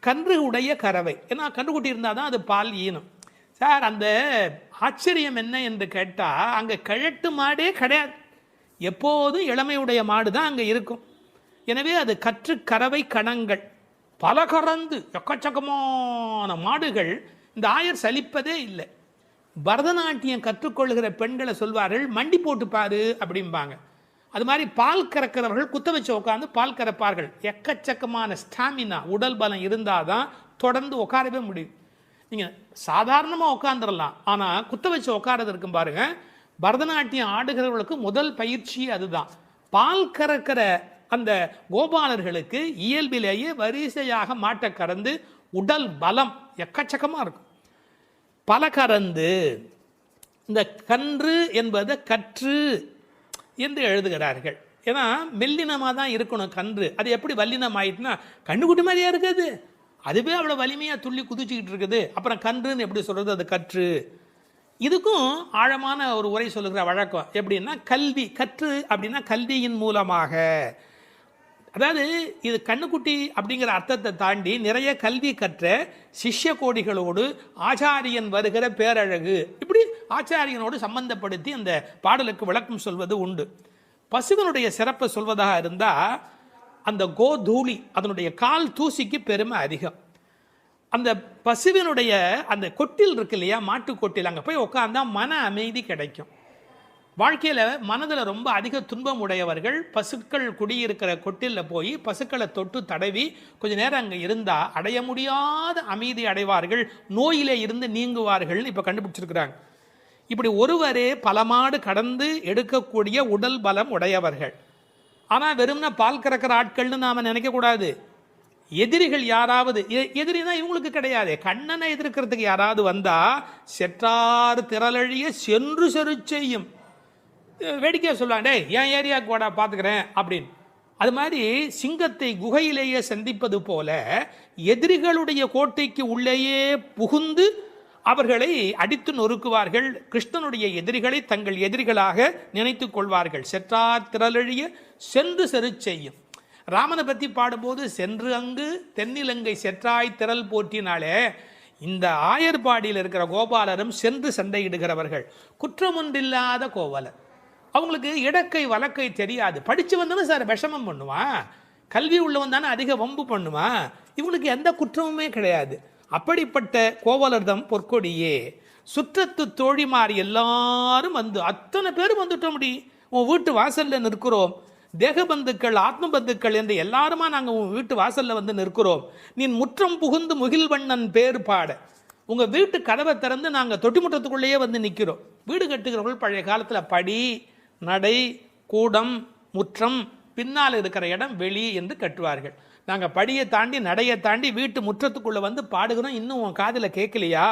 கன்று உடைய கறவை, ஏன்னா கன்றுக்குட்டி இருந்தால் தான் அது பால் ஈனும். சார், அந்த ஆச்சரியம் என்ன என்று கேட்டால் அங்கே கிழட்டு மாடே கிடையாது, எப்போதும் இளமையுடைய மாடு தான் அங்கே இருக்கும். எனவே அது கற்று கறவை கணங்கள் பல கறந்து, எக்கச்சக்கமான மாடுகள். இந்த ஆயர் சலிப்பதே இல்லை. பரதநாட்டியம் கற்றுக்கொள்கிற பெண்களை சொல்வார்கள், மண்டி போட்டு பாரு அப்படிம்பாங்க. அது மாதிரி பால் கறக்கிறவர்கள் குத்த வச்சு உட்காந்து பால் கறப்பார்கள். எக்கச்சக்கமான ஸ்டாமினா, உடல் பலம் இருந்தால் தான் தொடர்ந்து உட்காரவே முடியும். நீங்கள் சாதாரணமாக உட்காந்துடலாம், ஆனால் குத்த வச்சு உட்காரது இருக்கும் பாருங்க. பரதநாட்டியம் ஆடுகிறவர்களுக்கு முதல் பயிற்சி அதுதான். பால் கறக்கிற அந்த கோபாலர்களுக்கு இயல்பிலேயே வரிசையாக மாட்டை கறந்து உடல் பலம் எக்கச்சக்கமாக இருக்கும். பல கறந்து, இந்த கன்று என்பதை கற்று என்று எழுதுகிறார்கள். ஏன்னா மெல்லினமாக தான் இருக்கணும் கன்று. அது எப்படி வல்லினம் ஆயிட்டுனா கண்ணுக்குட்டி மாதிரியா இருக்குது, அதுவே அவ்வளோ வலிமையாக துள்ளி குதிச்சுக்கிட்டு இருக்குது. அப்புறம் கன்றுன்னு எப்படி சொல்கிறது? அது கற்று. இதுக்கும் ஆழமான ஒரு உரை சொல்லுகிற வழக்கம் எப்படின்னா, கல்வி கற்று அப்படின்னா கல்வியின் மூலமாக. அதாவது இது கண்ணுக்குட்டி அப்படிங்கிற அர்த்தத்தை தாண்டி நிறைய கல்வி கற்ற சிஷ்ய கோடிகளோடு ஆச்சாரியன் வருகிற பேரழகு, இப்படி ஆச்சாரியனோடு சம்பந்தப்படுத்தி அந்த பாடலுக்கு விளக்கம் சொல்வது உண்டு. பசுவனுடைய சிறப்பை சொல்வதாக இருந்தால், அந்த கோதூளி, அதனுடைய கால் தூசிக்கு பெருமை அதிகம். அந்த பசுவினுடைய அந்த கொட்டில் இருக்கு இல்லையா, மாட்டு கொட்டில், அங்கே போய் உட்காந்தா மன அமைதி கிடைக்கும். வாழ்க்கையில் மனதில் ரொம்ப அதிக துன்பம் உடையவர்கள் பசுக்கள் குடியிருக்கிற கொட்டிலில் போய் பசுக்களை தொட்டு தடவி கொஞ்ச நேரம் அங்கே இருந்தால் அடைய முடியாத அமைதி அடைவார்கள், நோயிலே இருந்து நீங்குவார்கள்னு இப்போ கண்டுபிடிச்சிருக்கிறாங்க. இப்படி ஒருவரே பல மாடு கடந்து எடுக்கக்கூடிய உடல் பலம் உடையவர்கள். ஆனால் வெறும்னா பால் கறக்கிற ஆட்கள்னு நாம் நினைக்கக்கூடாது. எதிரிகள் யாராவது, எதிரினா இவங்களுக்கு கிடையாது, கண்ணனை எதிர்க்கிறதுக்கு யாராவது வந்தால் செற்றார் திரளழிய சென்று செரு செய்யும். வேடிக்கையாக சொல்லுவாங்க, டே என் ஏரியாவுக்கு வாடா பார்த்துக்கிறேன் அப்படின்னு. அது மாதிரி சிங்கத்தை குகையிலேயே சந்திப்பது போல எதிரிகளுடைய கோட்டைக்கு உள்ளேயே புகுந்து அவர்களை அடித்து நொறுக்குவார்கள். கிருஷ்ணனுடைய எதிரிகளை தங்கள் எதிரிகளாக நினைத்து கொள்வார்கள். செற்றார் திரளழிய சென்று செரு செய்யும். ராமனை பற்றி பாடும்போது சென்று அங்கு தென்னிலங்கை செற்றாய் திரள் போற்றினாலே, இந்த ஆயர்பாடியில் இருக்கிற கோபாலரும் சென்று சண்டையிடுகிறவர்கள். குற்றமொன்றில்லாத கோவலர். அவங்களுக்கு இடக்கை வழக்கை தெரியாது. படித்து வந்தவன் சார் விஷமம் பண்ணுவான், கல்வி உள்ளவன் தானே அதிக வம்பு பண்ணுவான். இவனுக்கு எந்த குற்றமுமே கிடையாது. அப்படிப்பட்ட கோவலர்தம் பொற்கொடியே. சுற்றத்து தோழிமார் எல்லாரும் வந்து, அத்தனை பேரும் வந்துட்டோம். முடி உன் வீட்டு வாசலில் நிற்கிறோம். தேகபந்துக்கள் ஆத்ம பந்துக்கள் என்று எல்லாருமா நாங்கள் உன் வீட்டு வாசலில் வந்து நிற்கிறோம். நீ முற்றம் புகுந்து முகில்வண்ணன் பேர் பாட. உங்கள் வீட்டு கதவை திறந்து நாங்கள் தொட்டி முற்றத்துக்குள்ளேயே வந்து நிற்கிறோம். வீடு கட்டுகிறவர்கள் பழைய காலத்தில் படி, நடை, கூடம், முற்றம், பின்னால் இருக்கிற இடம் வெளி என்று கட்டுவார்கள். நாங்கள் படியை தாண்டி நடையை தாண்டி வீட்டு முற்றத்துக்குள்ளே வந்து பாடுகிறோம். இன்னும் உன் காதில் கேட்கலையா?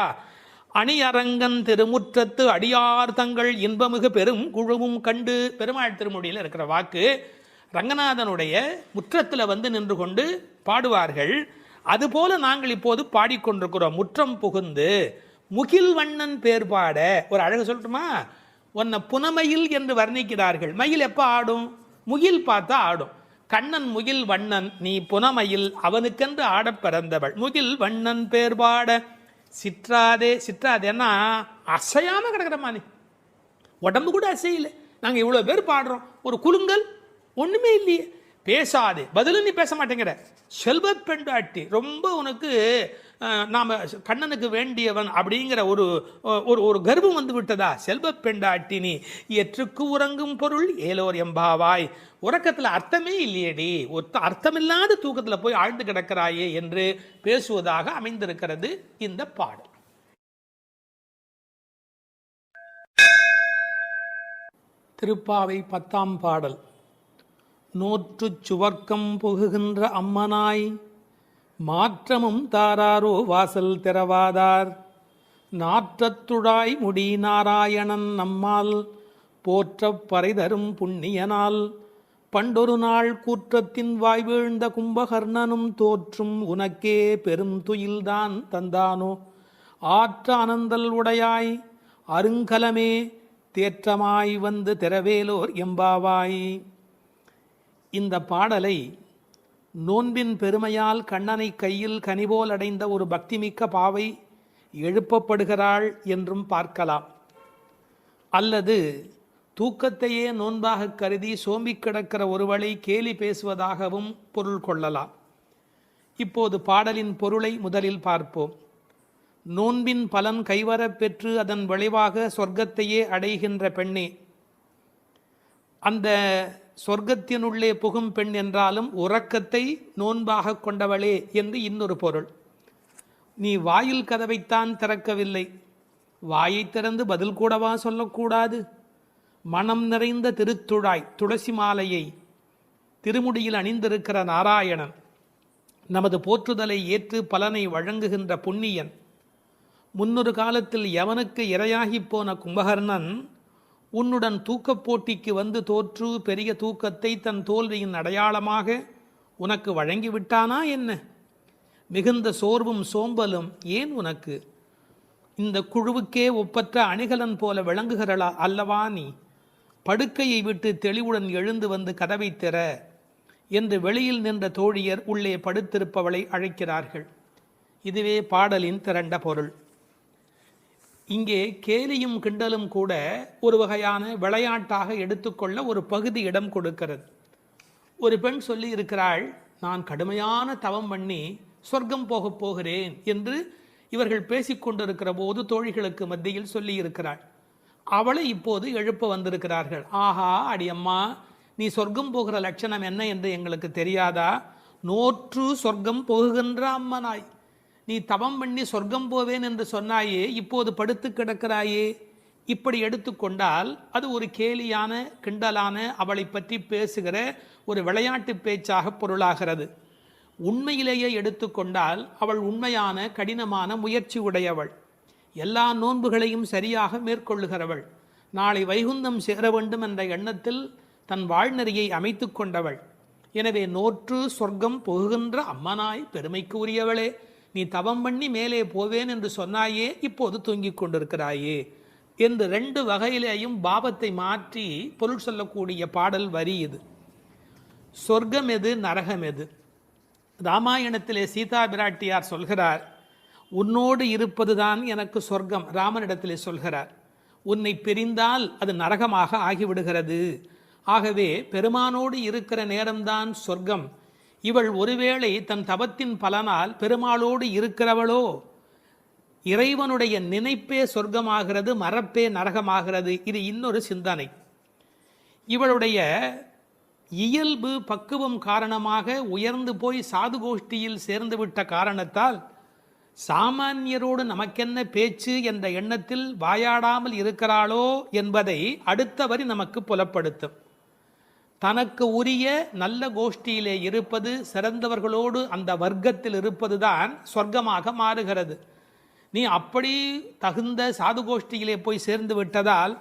அணியரங்கன் திருமுற்றத்து அடியார் தங்கள் இன்பமிகு பெரும் குழுவும் கண்டு. பெருமாள் திருமொழியில் இருக்கிற வாக்கு. ரங்கநாதனுடைய முற்றத்தில் வந்து நின்று கொண்டு பாடுவார்கள். அதுபோல நாங்கள் இப்போது பாடிக்கொண்டிருக்கிறோம். முற்றம் புகுந்து முகில் வண்ணன் பேர் பாட. ஒரு அழகு சொல்லட்டுமா? உன்னை புனமயில் என்று வர்ணிக்கிறார்கள். மயில் எப்போ ஆடும்? முகில் பார்த்தா ஆடும். கண்ணன் முகில் வண்ணன், நீ புனமயில், அவனுக்கென்று ஆடப் பிறந்தவள். முகில் வண்ணன் பேர் பாட சிற்றாதே. சிற்றாதேன்னா அசையாம கிடக்கிறமா, நீ உடம்பு கூட அசையில. நாங்கள் இவ்வளோ பேர் பாடுறோம், ஒரு குலுங்கல் ஒன்றுமே இல்லையே. பேசாதே, பதிலும் நீ பேச மாட்டேங்கிற. செல்வ பெண்டாட்டி, ரொம்ப உனக்கு நாம் கண்ணனுக்கு வேண்டியவன் அப்படிங்கிற ஒரு ஒரு கர்வம் வந்து விட்டதா? செல்வ பெண்டாட்டி நீ எற்றுக்கு உறங்கும் பொருள் ஏலோர் எம்பாவாய். உறக்கத்தில் அர்த்தமே இல்லையேடி, அர்த்தமில்லாத தூக்கத்தில் போய் ஆழ்ந்து கிடக்கிறாயே என்று பேசுவதாக அமைந்திருக்கிறது இந்த பாடல். திருப்பாவை 10ஆம் பாடல். நோற்றுச் சுவர்க்கம் புகுகின்ற அம்மனாய் மாற்றமும் தாராரோ வாசல் திறவாதார். நாற்றத்துழாய் முடி நாராயணன் நம்மால் போற்றப் பறைதரும் புண்ணியனால் பண்டொரு நாள் கூற்றத்தின் வாய் வீழ்ந்த கும்பகர்ணனும் தோற்றும் உனக்கே பெரும் துயில்தான் தந்தானோ. ஆற்ற அனந்தல் உடையாய் அருங்கலமே தேற்றமாய் வந்து திரவேலோர் எம்பாவாய். இந்த பாடலை நோன்பின் பெருமையால் கண்ணனை கையில் கனிபோல் அடைந்த ஒரு பக்திமிக்க பாவை எழுப்பப்படுகிறாள் என்றும் பார்க்கலாம். அல்லது தூக்கத்தையே நோன்பாக கருதி சோம்பி கிடக்கிற ஒருவளை கேலி பேசுவதாகவும் பொருள் கொள்ளலாம். இப்போது பாடலின் பொருளை முதலில் பார்ப்போம். நோன்பின் பலன் கைவரப் பெற்று அதன் விளைவாக சொர்க்கத்தையே அடைகின்ற பெண்ணே. அந்த சொர்க்கத்தினுள்ளே புகும் பெண் என்றாலும் உறக்கத்தை நோன்பாக கொண்டவளே என்று இன்னொரு பொருள். நீ வாயில் கதவைத்தான் திறக்கவில்லை, வாயை திறந்து பதில் கூடவா சொல்லக்கூடாது? மனம் நிறைந்த திருத்துழாய் துளசி மாலையை திருமுடியில் அணிந்திருக்கிற நாராயணன், நமது போற்றுதலை ஏற்று பலனை வழங்குகின்ற புண்ணியன், முன்னொரு காலத்தில் யவனுக்கு இரையாகிப் போன கும்பகர்ணன் உன்னுடன் தூக்கப் போட்டிக்கு வந்து தோற்று பெரிய தூக்கத்தை தன் தோல்வியின் அடையாளமாக உனக்கு வழங்கிவிட்டானா என்ன? மிகுந்த சோர்வும் சோம்பலும் ஏன் உனக்கு? இந்த குழுவுக்கே ஒப்பற்ற அணிகலன் போல விளங்குகிறளா அல்லவா நீ? படுக்கையை விட்டு தெளிவுடன் எழுந்து வந்து கதவை திற என்று வெளியில் நின்ற தோழியர் உள்ளே படுத்திருப்பவளை அழைக்கிறார்கள். இதுவே பாடலின் திரண்ட பொருள். இங்கே கேலியும் கிண்டலும் கூட ஒரு வகையான விளையாட்டாக எடுத்துக்கொள்ள ஒரு பகுதி இடம் கொடுக்கிறது. ஒரு பெண் சொல்லி இருக்கிறாள், நான் கடுமையான தவம் பண்ணி சொர்க்கம் போகப் போகிறேன் என்று இவர்கள் பேசிக்கொண்டிருக்கிற போது தோழிகளுக்கு மத்தியில் சொல்லி இருக்கிறாள். அவளை இப்போது எழுப்ப வந்திருக்கிறார்கள். ஆஹா, அடியம்மா, நீ சொர்க்கம் போகிற லட்சணம் என்ன என்று எங்களுக்கு தெரியாதா? நோற்று சொர்க்கம் போகுகின்ற அம்மனாய், நீ தவம் பண்ணி சொர்க்கம் போவேன் என்று சொன்னாயே, இப்போது படுத்து கிடக்கிறாயே. இப்படி எடுத்துக்கொண்டால் அது ஒரு கேலியான கிண்டலான அவளை பற்றி பேசுகிற ஒரு விளையாட்டு பேச்சாக பொருளாகிறது. உண்மையிலேயே எடுத்துக்கொண்டால் அவள் உண்மையான கடினமான முயற்சி உடையவள், எல்லா நோன்புகளையும் சரியாக மேற்கொள்ளுகிறவள், நாளை வைகுந்தம் சேர வேண்டும் என்ற எண்ணத்தில் தன் வாழ்நெறியை அமைத்து கொண்டவள். எனவே நோற்று சொர்க்கம் போகின்ற அம்மனாய் பெருமைக்கு உரியவளே, நீ தவம் பண்ணி மேலே போவேன் என்று சொன்னாயே, இப்போது தூங்கிக் கொண்டிருக்கிறாயே என்று ரெண்டு வகையிலேயும் பாவத்தை மாற்றி பொருள் சொல்லக்கூடிய பாடல் வரி இது. சொர்க்கம் எது, நரகம் எது? ராமாயணத்திலே சீதா பிராட்டியார் சொல்கிறார், உன்னோடு இருப்பதுதான் எனக்கு சொர்க்கம். ராமனிடத்திலே சொல்கிறார், உன்னை பிரிந்தால் அது நரகமாக ஆகிவிடுகிறது. ஆகவே பெருமானோடு இருக்கிற நேரம்தான் சொர்க்கம். இவள் ஒருவேளை தன் தவத்தின் பலனால் பெருமாளோடு இருக்கிறவளோ? இறைவனுடைய நினைப்பே சொர்க்கமாகிறது, மறப்பே நரகமாகிறது. இது இன்னொரு சிந்தனை. இவளுடைய இயல்பு பக்குவம் காரணமாக உயர்ந்து போய் சாது கோஷ்டியில் சேர்ந்துவிட்ட காரணத்தால் சாமானியரோடு நமக்கென்ன பேச்சு என்ற எண்ணத்தில் வாயாடாமல் இருக்கிறாளோ என்பதை அடுத்த வரி நமக்கு புலப்படுத்தும். தனக்கு உரிய நல்ல கோஷ்டியிலே இருப்பது, சிறந்தவர்களோடு அந்த வர்க்கத்தில் இருப்பதுதான் சொர்க்கமாக மாறுகிறது. நீ அப்படி தகுந்த சாது கோஷ்டியிலே போய் சேர்ந்து விட்டதால்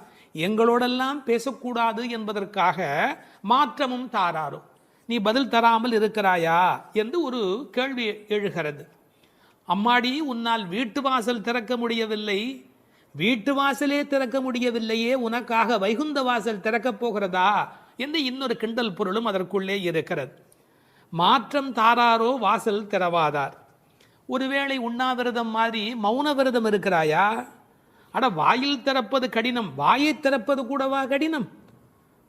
எங்களோடெல்லாம் பேசக்கூடாது என்பதற்காக மாற்றமும் தாராரோ, நீ பதில் தராமல் இருக்கிறாயா என்று ஒரு கேள்வி எழுகிறது. அம்மாடி, உன்னால் வீட்டு வாசல் திறக்க முடியவில்லை, வீட்டு வாசலே திறக்க முடியவில்லையே, உனக்காக வைகுந்த வாசல் திறக்கப் போகிறதா என்று இன்னொரு கிண்டல் பொருளும் அதற்குள்ளே இருக்கிறது. மாற்றம் தாராரோ, வாசல் திறவாதார். ஒருவேளை உண்ணாவிரதம் மாதிரி மௌன விரதம் இருக்கிறாயா? அட, வாயில் திறப்பது கடினம், வாயை திறப்பது கூடவா கடினம்?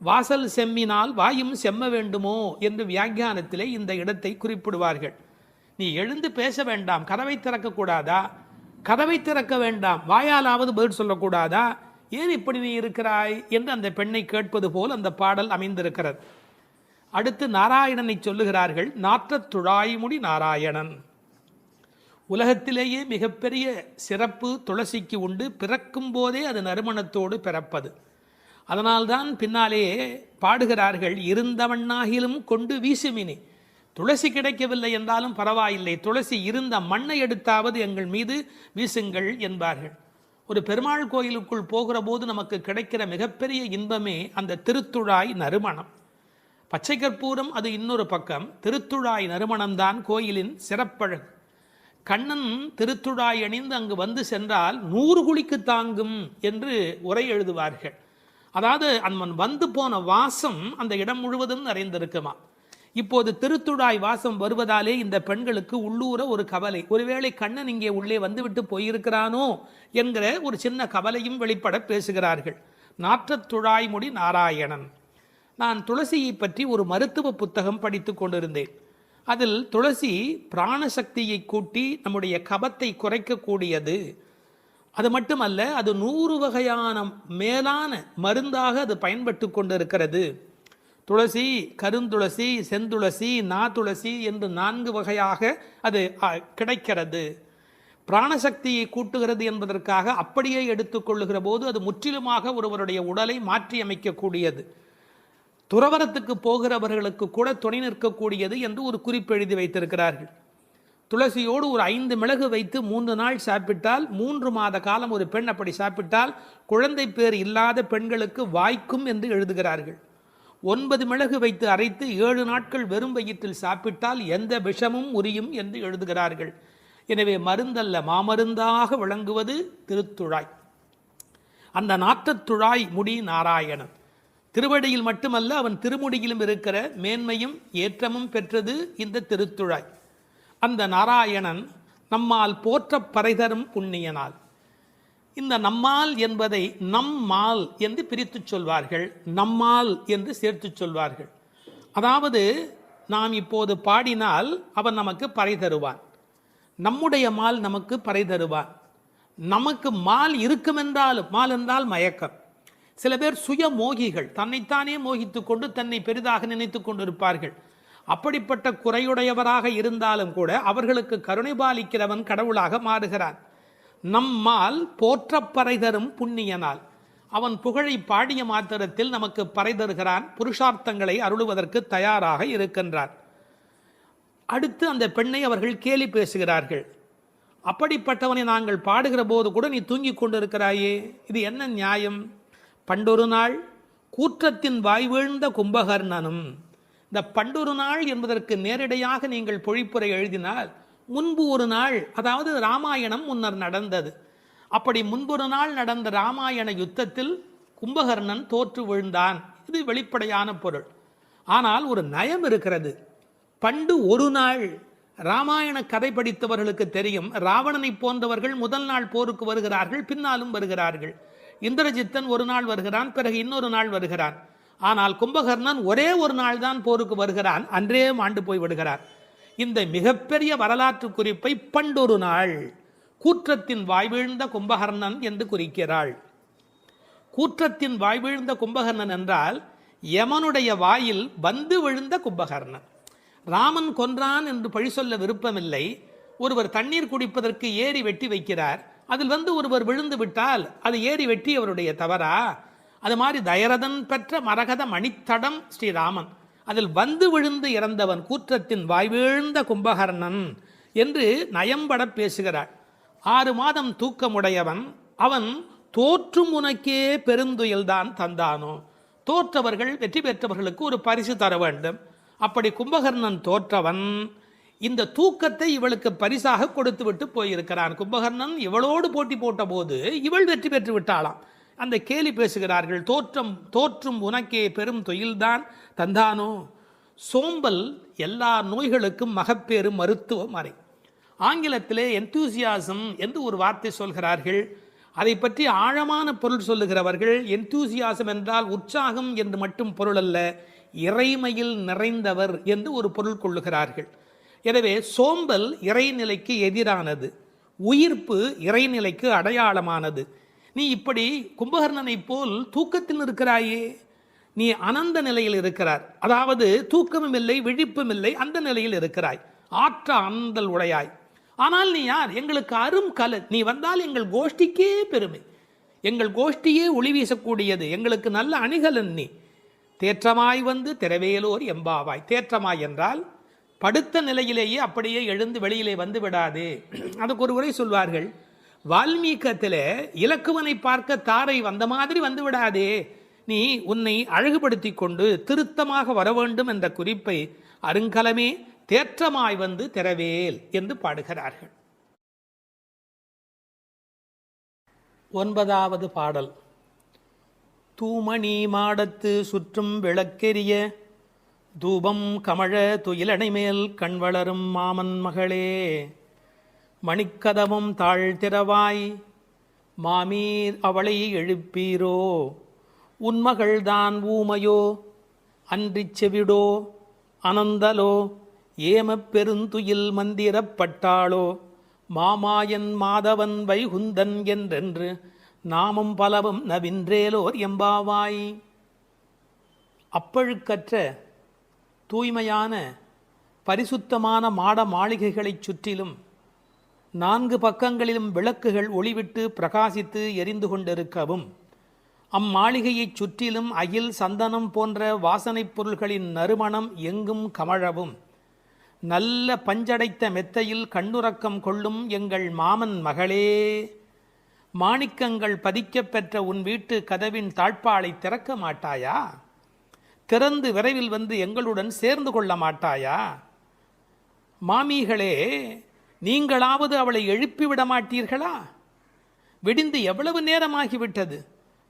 வாசல் செம்மினால் வாயும் செம்ம வேண்டுமோ என்று வியாக்கியானத்திலே இந்த இடத்தை குறிப்பிடுவார்கள். நீ எழுந்து பேச வேண்டாம், கதவை திறக்கக்கூடாதா? கதவை திறக்க வேண்டாம், வாயாலாவது பதில் சொல்லக்கூடாதா? ஏன் இப்படி நீ இருக்கிறாய் என்று அந்த பெண்ணை கேட்பது போல் அந்த பாடல் அமைந்திருக்கிறது. அடுத்து நாராயணனை சொல்லுகிறார்கள். நாற்றத் துழாய்முடி நாராயணன். உலகத்திலேயே மிகப்பெரிய சிறப்பு துளசிக்கு உண்டு. பிறக்கும் போதே அது நறுமணத்தோடு பிறப்பது. அதனால்தான் பின்னாலே பாடுகிறார்கள், இருந்தவண்ணாகிலும் கொண்டு வீசுமினி. துளசி கிடைக்கவில்லை என்றாலும் பரவாயில்லை, துளசி இருந்த மண்ணை எடுத்தாவது எங்கள் மீது வீசுங்கள் என்பார்கள். ஒரு பெருமாள் கோயிலுக்குள் போகிற போது நமக்கு கிடைக்கிற மிகப்பெரிய இன்பமே அந்த திருத்துழாய் நறுமணம். பச்சை கற்பூரம் அது இன்னொரு பக்கம், திருத்துழாய் நறுமணம்தான் கோயிலின் சிறப்பழகு. கண்ணன் திருத்துழாய் அணிந்து அங்கு வந்து சென்றால் 100 குழிக்கு தாங்கும் என்று உரை எழுதுவார்கள். அதாவது அம்மன் வந்து போன வாசம் அந்த இடம் முழுவதும் நிறைந்திருக்குமா. இப்போது திருத்துழாய் வாசம் வருவதாலே இந்த பெண்களுக்கு உள்ளூர ஒரு கவலை, ஒருவேளை கண்ணன் இங்கே உள்ளே வந்துவிட்டு போயிருக்கிறானோ என்கிற ஒரு சின்ன கவலையும் வெளிப்பட பேசுகிறார்கள். நாற்றத் துழாய்முடி நாராயணன். நான் துளசியை பற்றி ஒரு மருத்துவ புத்தகம் படித்து கொண்டிருந்தேன். அதில் துளசி பிராணசக்தியை கூட்டி நம்முடைய கபத்தை குறைக்கக்கூடியது. அது மட்டுமல்ல, அது 100 வகையான மேலான மருந்தாக அது பயன்பட்டு கொண்டிருக்கிறது. துளசி, கருந்துளசி, செந்துளசி, நாதுளசி என்று 4 வகையாக அது கிடைக்கிறது. பிராணசக்தியை கூட்டுகிறது என்பதற்காக அப்படியே எடுத்துக்கொள்ளுகிற போது அது முற்றிலுமாக ஒருவருடைய உடலை மாற்றி அமைக்கக்கூடியது. துறவரத்துக்கு போகிறவர்களுக்கு கூட துணை நிற்கக்கூடியது என்று ஒரு குறிப்பு எழுதி வைத்திருக்கிறார்கள். துளசியோடு ஒரு 5 மிளகு வைத்து 3 நாள் சாப்பிட்டால் 3 மாத காலம் ஒரு பெண் அப்படி சாப்பிட்டால் குழந்தை பேர் இல்லாத பெண்களுக்கு வாய்க்கும் என்று எழுதுகிறார்கள். 9 மிளகு வைத்து அரைத்து 7 நாட்கள் வெறும் வயிற்றில் சாப்பிட்டால் எந்த விஷமும் உரியும் என்று எழுதுகிறார்கள். எனவே மருந்தல்ல மாமருந்தாக விளங்குவது திருத்துழாய். அந்த நாற்றத்துழாய் முடி நாராயணன் திருவடியில் மட்டுமல்ல அவன் திருமுடியிலும் இருக்கிற மேன்மையும் ஏற்றமும் பெற்றது இந்த திருத்துழாய். அந்த நாராயணன் நம்மால் போற்ற பறைதரும் புண்ணியனால். இந்த நம்மால் என்பதை நம்மால் என்று பிரித்து சொல்வார்கள், நம்மால் என்று சேர்த்து சொல்வார்கள். அதாவது நாம் இப்போது பாடினால் அவன் நமக்கு பறை தருவான், நம்முடைய மால் நமக்கு பறை தருவான். நமக்கு மால் இருக்குமென்றாலும், மால் என்றால் மயக்கம். சில பேர் சுய மோகிகள், தன்னைத்தானே மோகித்து கொண்டு தன்னை பெரிதாக நினைத்து கொண்டிருப்பார்கள். அப்படிப்பட்ட குறையுடையவராக இருந்தாலும் கூட அவர்களுக்கு கருணை பாலிக்கிறவன் கடவுளாக மாறுகிறான். நம்மால் போற்ற பறை தரும் புண்ணியனால். அவன் புகழை பாடிய மாத்திரத்தில் நமக்கு பறை தருகிறான், புருஷார்த்தங்களை அருளுவதற்கு தயாராக இருக்கின்றான். அடுத்து அந்த பெண்ணை அவர்கள் கேலி பேசுகிறார்கள். அப்படிப்பட்டவனை நாங்கள் பாடுகிற போது கூட நீ தூங்கிக் கொண்டிருக்கிறாயே, இது என்ன நியாயம்? பண்டொரு நாள் கூற்றத்தின் வாய் வீழ்ந்த கும்பகர்ணனும். இந்த பண்டொரு நாள் என்பதற்கு நேரடியாக நீங்கள் பொழிப்புரை எழுதினால் முன்பு ஒரு நாள், அதாவது ராமாயணம் முன்னர் நடந்தது. அப்படி முன்பொரு நாள் நடந்த ராமாயண யுத்தத்தில் கும்பகர்ணன் தோற்று விழுந்தான். இது வெளிப்படையான பொருள். ஆனால் ஒரு நயம் இருக்கிறது. பண்டு ஒரு நாள், ராமாயண கதை படித்தவர்களுக்கு தெரியும், ராவணனை போன்றவர்கள் முதல் நாள் போருக்கு வருகிறார்கள், பின்னாலும் வருகிறார்கள். இந்திரஜித்தன் ஒரு நாள் வருகிறான், பிறகு இன்னொரு நாள் வருகிறான். ஆனால் கும்பகர்ணன் ஒரே ஒரு நாள் தான் போருக்கு வருகிறான், அன்றே மாண்டு போய் விடுகிறார். இந்த மிகப்பெரிய வரலாற்று குறிப்பை பண்டொரு நாள் கூற்றத்தின் வாய்வீழ்ந்த கும்பகர்ணன் என்று குறிக்கிறாள். கூற்றத்தின் வாய்வீழ்ந்த கும்பகர்ணன் என்றால் யமனுடைய வாயில் வந்து விழுந்த கும்பகர்ணன். ராமன் கொன்றான் என்று பழி சொல்ல விருப்பமில்லை. ஒருவர் தண்ணீர் குடிப்பதற்கு ஏரி வெட்டி வைக்கிறார், அதில் வந்து ஒருவர் விழுந்து விட்டால் அது ஏரி வெட்டி அவருடைய தவறா? அது மாதிரி தயரதன் பெற்ற மரகத மணித்தடம் ஸ்ரீராமன், அதில் வந்து விழுந்து இறந்தவன் கூற்றத்தின் வாய்வீழ்ந்த கும்பகர்ணன் என்று நயம்பட பேசுகிறாள். 6 மாதம் தூக்கமுடையவன் அவன் தோற்றும் உனக்கே பெருந்துயில்தான் தந்தானோ. தோற்றவர்கள் வெற்றி பெற்றவர்களுக்கு ஒரு பரிசு தர வேண்டும். அப்படி கும்பகர்ணன் தோற்றவன் இந்த தூக்கத்தை இவளுக்கு பரிசாக கொடுத்து விட்டு போயிருக்கிறான். கும்பகர்ணன் இவளோடு போட்டி போட்ட போது இவள் வெற்றி பெற்று விட்டாளாம். அந்த கேலி பேசுகிறார்கள், தோற்றும் உனக்கே பெரும் தொழில்தான் தந்தானோ. சோம்பல் எல்லா நோய்களுக்கும் மகப்பேறு மருத்துவ மறை. ஆங்கிலத்திலே என்தூசியாசம் என்று ஒரு வார்த்தை சொல்கிறார்கள். அதை பற்றி ஆழமான பொருள் சொல்லுகிறவர்கள், என்தூசியாசம் என்றால் உற்சாகம் என்று மட்டும் பொருள் அல்ல, இறைமையில் நிறைந்தவர் என்று ஒரு பொருள் கொள்ளுகிறார்கள். எனவே சோம்பல் இறைநிலைக்கு எதிரானது, உயிர்ப்பு இறைநிலைக்கு அடையாளமானது. நீ இப்படி கும்பகர்ணனை போல் தூக்கத்தில் இருக்கிறாயே, நீ அனந்த நிலையில் இருக்கிறார், அதாவது தூக்கமும் இல்லை விழிப்பும் இல்லை, அந்த நிலையில் இருக்கிறாய், ஆற்ற அனந்தல் உடையாய். ஆனால் நீ யார்? எங்களுக்கு அரும் கலை. நீ வந்தால் எங்கள் கோஷ்டிக்கே பெருமை, எங்கள் கோஷ்டியே ஒளி வீசக்கூடியது, எங்களுக்கு நல்ல அணிகலன் நீ. தேற்றமாய் வந்து திரவேலோர் எம்பாவாய். தேற்றமாய் என்றால் படுத்த நிலையிலேயே அப்படியே எழுந்து வெளியிலே வந்து விடாதே. அதுக்கு ஒரு உரை சொல்வார்கள், வால்மீகத்தில் இலக்குவனை பார்க்க தாரை வந்த மாதிரி வந்து விடாதே, நீ உன்னை அழகுபடுத்தி கொண்டு திருத்தமாக வர வேண்டும் என்ற குறிப்பை அருங்கலமே தேற்றமாய் வந்து திரவேல் என்று பாடுகிறார்கள். 9வது பாடல். தூமணி மாடத்து சுற்றும் விளக்கெரிய தூபம் கமழ துயிலணை மேல் கண் வளரும் மாமன் மகளே. மணிக்கதமும் தாழ்த்திரவாய் மாமீர் அவளை எழுப்பீரோ. உன்மகள்தான் ஊமையோ அன்றிச் செவிடோ அனந்தலோ ஏமப் பெருந்துயில் மந்திரப்பட்டாளோ. மாமாயன் மாதவன் வைகுந்தன் என்றென்று நாமும் பலவும் நவின்றேலோர் எம்பாவாய். அப்பழுக்கற்ற தூய்மையான பரிசுத்தமான மாட மாளிகைகளைச் சுற்றிலும் 4 பக்கங்களிலும் விளக்குகள் ஒளிவிட்டு பிரகாசித்து எரிந்து கொண்டிருக்கவும், அம்மாளிகையைச் சுற்றிலும் அகில் சந்தனம் போன்ற வாசனைப் பொருள்களின் நறுமணம் எங்கும் கமழவும், நல்ல பஞ்சடைத்த மெத்தையில் கண்ணுறக்கம் கொள்ளும் எங்கள் மாமன் மகளே, மாணிக்கங்கள் பதிக்கப் பெற்ற உன் வீட்டு கதவின் தாழ்பாளை திறக்க மாட்டாயா? திறந்து விரைவில் வந்து எங்களுடன் சேர்ந்து கொள்ள மாட்டாயா? மாமிகளே, நீங்களாவது அவளை எழுப்பிவிட மாட்டீர்களா? விடிந்து எவ்வளவு நேரமாகிவிட்டது,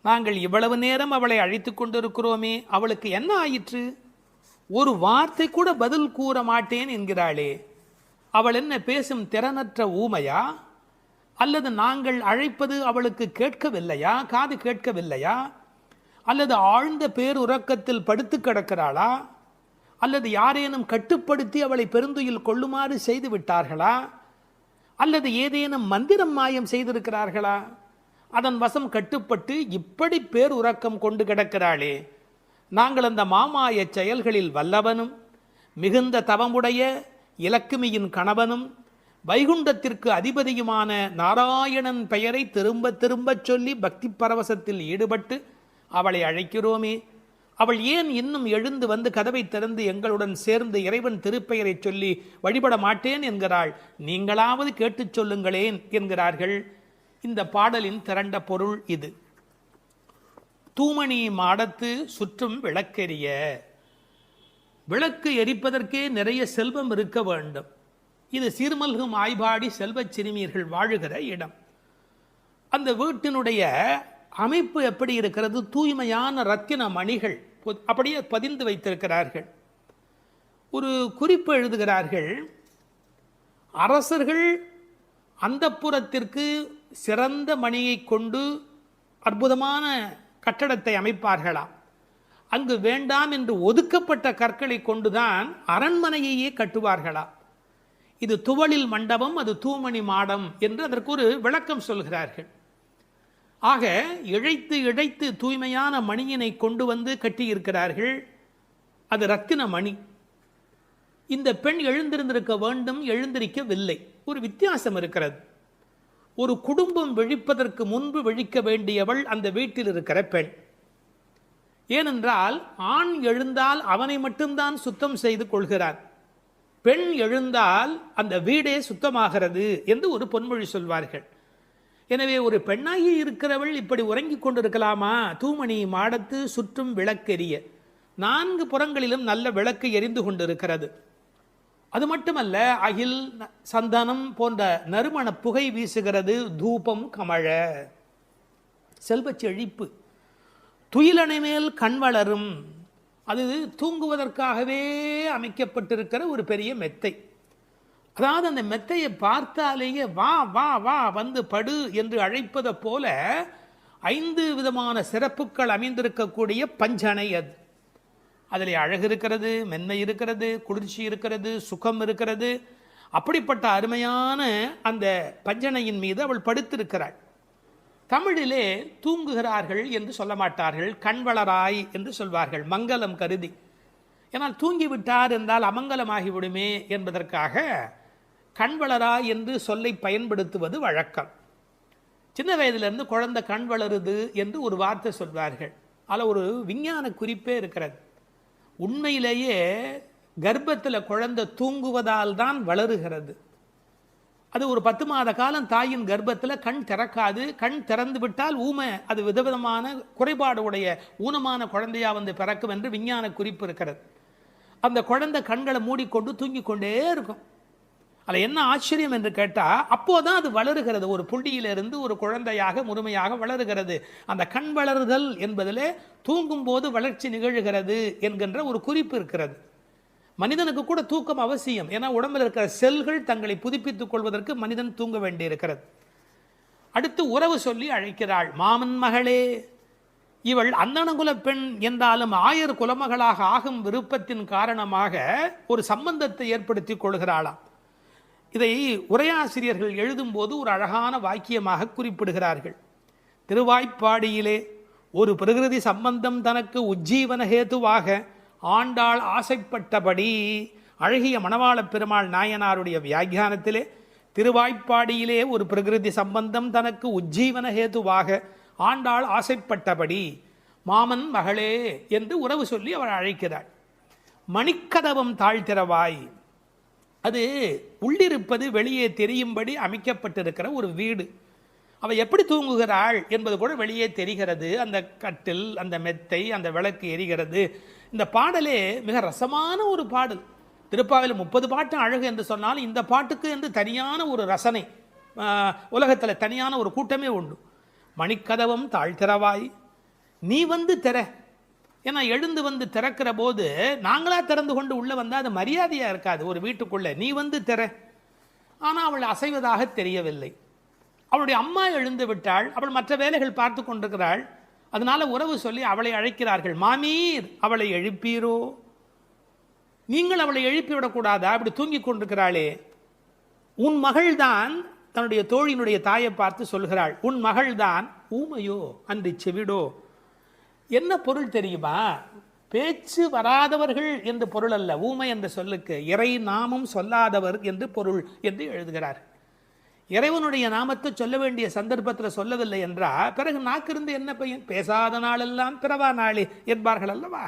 நாங்கள் இவ்வளவு நேரம் அவளை அழைத்து கொண்டிருக்கிறோமே, அவளுக்கு என்ன ஆயிற்று? ஒரு வார்த்தை கூட பதில் கூற மாட்டேன் என்கிறாளே, அவள் என்ன பேசும் திறனற்ற ஊமையா? அல்லது நாங்கள் அழைப்பது அவளுக்கு கேட்கவில்லையா, காது கேட்கவில்லையா? அல்லது ஆழ்ந்த பேருறக்கத்தில் படுத்து கிடக்கிறாளா? அல்லது யாரேனும் கட்டுப்படுத்தி அவளை பெருந்துயில் கொள்ளுமாறு செய்து விட்டார்களா? அல்லது ஏதேனும் மந்திரம் மாயம் செய்திருக்கிறார்களா? அதன் வசம் கட்டுப்பட்டு இப்படி பேருறக்கம் கொண்டு கிடக்கிறாளே, நாங்கள் அந்த மாமாய செயல்களில் வல்லவனும் மிகுந்த தவமுடைய இலக்குமியின் கணவனும் வைகுண்டத்திற்கு அதிபதியுமான நாராயணன் பெயரை திரும்ப திரும்ப சொல்லி பக்தி பரவசத்தில் ஈடுபட்டு அவளை அழைக்கிறோமே, அவள் ஏன் இன்னும் எழுந்து வந்து கதவை திறந்து எங்களுடன் சேர்ந்து இறைவன் திருப்பெயரை சொல்லி வழிபட மாட்டேன் என்கிறாள்? நீங்களாவது கேட்டுச் சொல்லுங்களேன் என்கிறார்கள். இந்த பாடலின் திரண்ட பொருள் இது. தூமணி மாடத்து சுற்றும் விளக்கெரிய. விளக்கு எரிப்பதற்கே நிறைய செல்வம் இருக்க வேண்டும். இது சீர்மல்கும் ஆய்பாடி செல்வச் சிறுமியர்கள் வாழுகிற இடம். அந்த வீட்டினுடைய அமைப்பு எப்படி இருக்கிறது? தூய்மையான ரத்தின மணிகள் அப்படியே பதிந்து வைத்திருக்கிறார்கள். ஒரு குறிப்பு எழுதுகிறார்கள், அரசர்கள் அந்தப்புறத்திற்கு சிறந்த மணியை கொண்டு அற்புதமான கட்டடத்தை அமைப்பார்களாம். அங்கு வேண்டாம் என்று ஒதுக்கப்பட்ட கற்களை கொண்டுதான் அரண்மனையையே கட்டுவார்களாம். இது துவளில் மண்டபம், அது தூமணி மாடம் என்று அதற்கு ஒரு விளக்கம் சொல்கிறார்கள். ஆக இழைத்து இழைத்து தூய்மையான மணியினை கொண்டு வந்து கட்டியிருக்கிறார்கள். அது ரத்தின மணி. இந்த பெண் எழுந்திருந்திருக்க வேண்டும், எழுந்திருக்கவில்லை. ஒரு வித்தியாசம் இருக்கிறது. ஒரு குடும்பம் விழிப்பதற்கு முன்பு விழிக்க வேண்டியவள் அந்த வீட்டில் இருக்கிற பெண். ஏனென்றால் ஆண் எழுந்தால் அவனை மட்டும்தான் சுத்தம் செய்து கொள்கிறான், பெண் எழுந்தால் அந்த வீடே சுத்தமாகிறது என்று ஒரு பொன்மொழி சொல்வார்கள். எனவே ஒரு பெண்ணாகி இருக்கிறவள் இப்படி உறங்கிக் கொண்டிருக்கலாமா? தூமணி மாடத்து சுற்றும் விளக்கெரிய. 4 புறங்களிலும் நல்ல விளக்கு எரிந்து கொண்டிருக்கிறது. அது மட்டுமல்ல, அகில் சந்தனம் போன்ற நறுமண புகை வீசுகிறது. தூபம் கமழ, செல்வச் செழிப்பு. துயிலணை மேல் கண் வளரும். அது தூங்குவதற்காகவே அமைக்கப்பட்டிருக்கிற ஒரு பெரிய மெத்தை. அதாவது அந்த மெத்தையை பார்த்தாலேயே வா வா வா வந்து படு என்று அழைப்பதை போல 5 விதமான சிறப்புகள் அமைந்திருக்கக்கூடிய பஞ்சனை அது. அதில் அழகு இருக்கிறது, மென்மை இருக்கிறது, குளிர்ச்சி இருக்கிறது, சுகம் இருக்கிறது. அப்படிப்பட்ட அருமையான அந்த பஞ்சனையின் மீது அவள் படுத்திருக்கிறாள். தமிழிலே தூங்குகிறார்கள் என்று சொல்ல மாட்டார்கள், கண்வளராய் என்று சொல்வார்கள், மங்களம் கருதி. ஏன்னால் தூங்கிவிட்டார் என்றால் அமங்கலமாகிவிடுமே என்பதற்காக கண்வளராய் என்று சொல்லை பயன்படுத்துவது வழக்கம். சின்ன வயதிலிருந்து குழந்தை கண் வளருது என்று ஒரு வார்த்தை சொல்வார்கள். அதில் ஒரு விஞ்ஞான குறிப்பே இருக்கிறது. உண்மையிலேயே கர்ப்பத்தில் குழந்தை தூங்குவதால் தான் வளருகிறது. அது ஒரு 10 மாத காலம் தாயின் கர்ப்பத்தில் கண் திறக்காது. கண் திறந்து விட்டால் ஊமை, அது விதவிதமான குறைபாடு உடைய ஊனமான குழந்தையா வந்து பிறக்கும் என்று விஞ்ஞான குறிப்பு இருக்கிறது. அந்த குழந்தை கண்களை மூடிக்கொண்டு தூங்கிக் கொண்டே இருக்கும். அதில் என்ன ஆச்சரியம் என்று கேட்டால், அப்போதான் அது வளருகிறது. ஒரு புள்ளியிலிருந்து ஒரு குழந்தையாக முழுமையாக வளருகிறது. அந்த கண் வளருதல் என்பதிலே தூங்கும் போது வளர்ச்சி நிகழ்கிறது என்கின்ற ஒரு குறிப்பு இருக்கிறது. மனிதனுக்கு கூட தூக்கம் அவசியம். ஏன்னா உடம்பில் இருக்கிற செல்கள் தங்களை புதுப்பித்துக் கொள்வதற்கு மனிதன் தூங்க வேண்டி இருக்கிறது. அடுத்து உறவு சொல்லி அழைக்கிறாள், மாமன் மகளே. இவள் அந்தணகுல பெண் என்றாலும் 1000 குலமகளாக ஆகும் விருப்பத்தின் காரணமாக ஒரு சம்பந்தத்தை ஏற்படுத்தி கொள்கிறாளாம். இதை உரையாசிரியர்கள் எழுதும்போது ஒரு அழகான வாக்கியமாக குறிப்பிடுகிறார்கள். திருவாய்ப்பாடியிலே ஒரு பிரகிருதி சம்பந்தம் தனக்கு உஜ்ஜீவன ஹேதுவாக ஆண்டாள் ஆசைப்பட்டபடி, அழகிய மணவாள பெருமாள் நாயனாருடைய வியாக்கியானத்திலே திருவாய்ப்பாடியிலே ஒரு பிரகிருதி சம்பந்தம் தனக்கு உஜ்ஜீவன ஹேதுவாக ஆண்டாள் ஆசைப்பட்டபடி மாமன் மகளே என்று உறவு சொல்லி அவள் அழைக்கிறாள். மணிக்கதவம் தாழ்த்திரவாய், அது உள்ளிருப்பது வெளியே தெரியும்படி அமைக்கப்பட்டிருக்கிற ஒரு வீடு. அவள் எப்படி தூங்குகிறாள் என்பது கூட வெளியே தெரிகிறது. அந்த கட்டில், அந்த மெத்தை, அந்த விளக்கு எரிகிறது. இந்த பாடலே மிக ரசமான ஒரு பாடல். திருப்பாவையில் 30 பாட்டு அழகு என்று சொன்னால் இந்த பாட்டுக்கு என்று தனியான ஒரு ரசனை உலகத்தில் தனியான ஒரு கூட்டமே உண்டு. மணிக்கதவம் தாழ்த்திரவாய், நீ வந்து திற. ஏன்னா எழுந்து வந்து திறக்கிற போது நாங்களா திறந்து கொண்டு உள்ள வந்தால் அது மரியாதையாக இருக்காது ஒரு வீட்டுக்குள்ளே. நீ வந்து திற. ஆனால் அவள் அசைவதாக தெரியவில்லை. அவளுடைய அம்மா எழுந்து விட்டாள். அவள் மற்ற வேலைகள் பார்த்து கொண்டிருக்கிறாள். அதனால உறவு சொல்லி அவளை அழைக்கிறார்கள். மாமீர், அவளை எழுப்பீரோ? நீங்கள் அவளை எழுப்பிவிடக்கூடாதா? அப்படி தூங்கி கொண்டிருக்கிறாளே. உன் மகள்தான், தன்னுடைய தோழியினுடைய தாயை பார்த்து சொல்கிறாள், உன் மகள்தான் ஊமையோ அன்றி செவிடோ. என்ன பொருள் தெரியுமா? பேச்சு வராதவர்கள் என்று பொருள் அல்ல. ஊமை என்ற சொல்லுக்கு இறை நாமம் சொல்லாதவர் என்று பொருள் என்று எழுதுகிறார். இறைவனுடைய நாமத்தை சொல்ல வேண்டிய சந்தர்ப்பத்தில் சொல்லவில்லை என்றால் பிறகு நாக்கிருந்து என்ன பையன்? பேசாத நாளெல்லாம் பிறவா நாளே என்பார்கள் அல்லவா?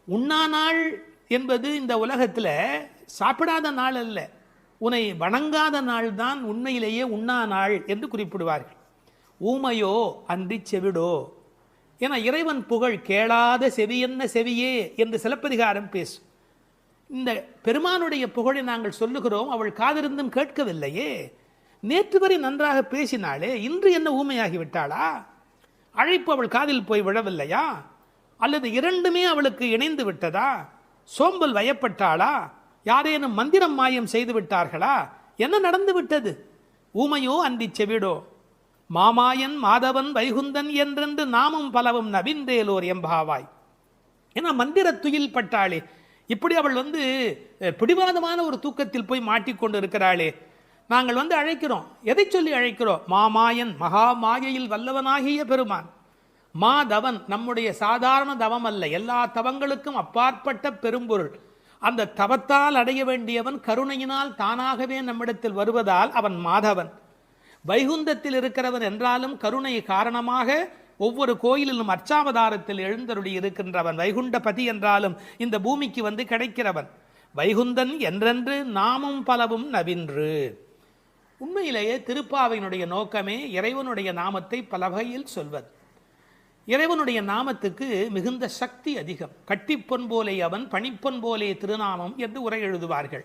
உண்ணா நாள் என்பது இந்த உலகத்தில் சாப்பிடாத நாள் அல்ல, உன்னை வணங்காத நாள் தான் உண்மையிலேயே உண்ணா நாள் என்று குறிப்பிடுவார்கள். ஊமையோ அன்றி செவிடோ. ஏன்னா இறைவன் புகழ் கேளாத செவி என்ன செவியே என்று சிலப்பதிகாரம் பேசும். இந்த பெருமானுடைய புகழை நாங்கள் சொல்லுகிறோம், அவள் காதிருந்தும் கேட்கவில்லையே. நேற்று வரை நன்றாக பேசினாளே, இன்று என்ன ஊமையாகிவிட்டாளா? அழைப்பு அவள் காதில் போய் விழவில்லையா? அல்லது இரண்டுமே அவளுக்கு இணைந்து விட்டதா? சோம்பல் வயப்பட்டாளா? யாரேனும் மந்திரம் மாயம் செய்து விட்டார்களா? என்ன நடந்து விட்டது? ஊமையோ அன்றி செவிடோ. மாமாயன் மாதவன் வைகுந்தன் என்றென்று நாமும் பலவும் நவின்றேலோர் எம்பாவாய். ஏன்னா மந்திர துயில் பட்டாளே. இப்படி அவள் பிடிவாதமான ஒரு தூக்கத்தில் போய் மாட்டிக்கொண்டு இருக்கிறாளே. நாங்கள் அழைக்கிறோம். எதை சொல்லி அழைக்கிறோம்? மாமாயன், மகா மாயையில் வல்லவனாகிய பெருமான். மாதவன், நம்முடைய சாதாரண தவம் அல்ல, எல்லா தவங்களுக்கும் அப்பாற்பட்ட பெரும்பொருள். அந்த தவத்தால் அடைய வேண்டியவன் கருணையினால் தானாகவே நம்மிடத்தில் வருவதால் அவன் மாதவன். வைகுந்தத்தில் இருக்கிறவன் என்றாலும் கருணை காரணமாக ஒவ்வொரு கோயிலிலும் அர்ச்சாவதாரத்தில் எழுந்தருளி இருக்கின்றவன். வைகுண்டபதி என்றாலும் இந்த பூமிக்கு கிடைக்கிறவன். வைகுந்தன் என்றென்று நாமும் பலவும் நவின்று. உண்மையிலேயே திருப்பாவையினுடைய நோக்கமே இறைவனுடைய நாமத்தை பல வகையில் சொல்வது. இறைவனுடைய நாமத்துக்கு மிகுந்த சக்தி அதிகம். கட்டிப்பொன் போலே அவன், பணிப்பொன் போலே திருநாமம் என்று உரை எழுதுவார்கள்.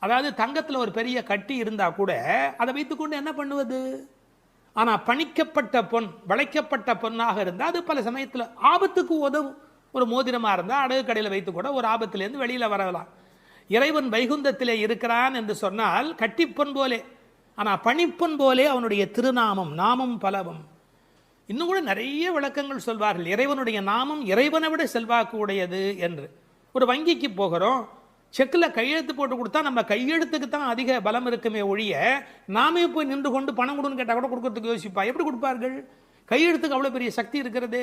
அதாவது தங்கத்தில் ஒரு பெரிய கட்டி இருந்தால் கூட அதை வைத்துக்கொண்டு என்ன பண்ணுவது? ஆனால் பணிக்கப்பட்ட பொன், வளைக்கப்பட்ட பொன்னாக இருந்தால் அது பல சமயத்தில் ஆபத்துக்கு உதவும். ஒரு மோதிரமாக இருந்தால் அடகு கடையில் வைத்து கூட ஒரு ஆபத்திலேருந்து வெளியில் வரலாம். இறைவன் வைகுந்தத்திலே இருக்கிறான் என்று சொன்னால் கட்டிப்பொன் போலே, ஆனால் பணிப்பொன் போலே அவனுடைய திருநாமம், நாமம் பலவும். இன்னும் கூட நிறைய விளக்கங்கள் சொல்வார்கள். இறைவனுடைய நாமம் இறைவனை விட செல்வாக்கு உடையது என்று. ஒரு வங்கிக்கு போகிறோம், செக்கில் கையெழுத்து போட்டு கொடுத்தா நம்ம கையெழுத்துக்கு தான் அதிக பலம் இருக்குமே ஒழிய நாமே போய் நின்று கொண்டு பணம் கொடுன்னு கேட்டால் கூட கொடுக்கறதுக்கு யோசிப்பா. எப்படி கொடுப்பார்கள்? கையெழுத்துக்கு அவ்வளோ பெரிய சக்தி இருக்கிறது.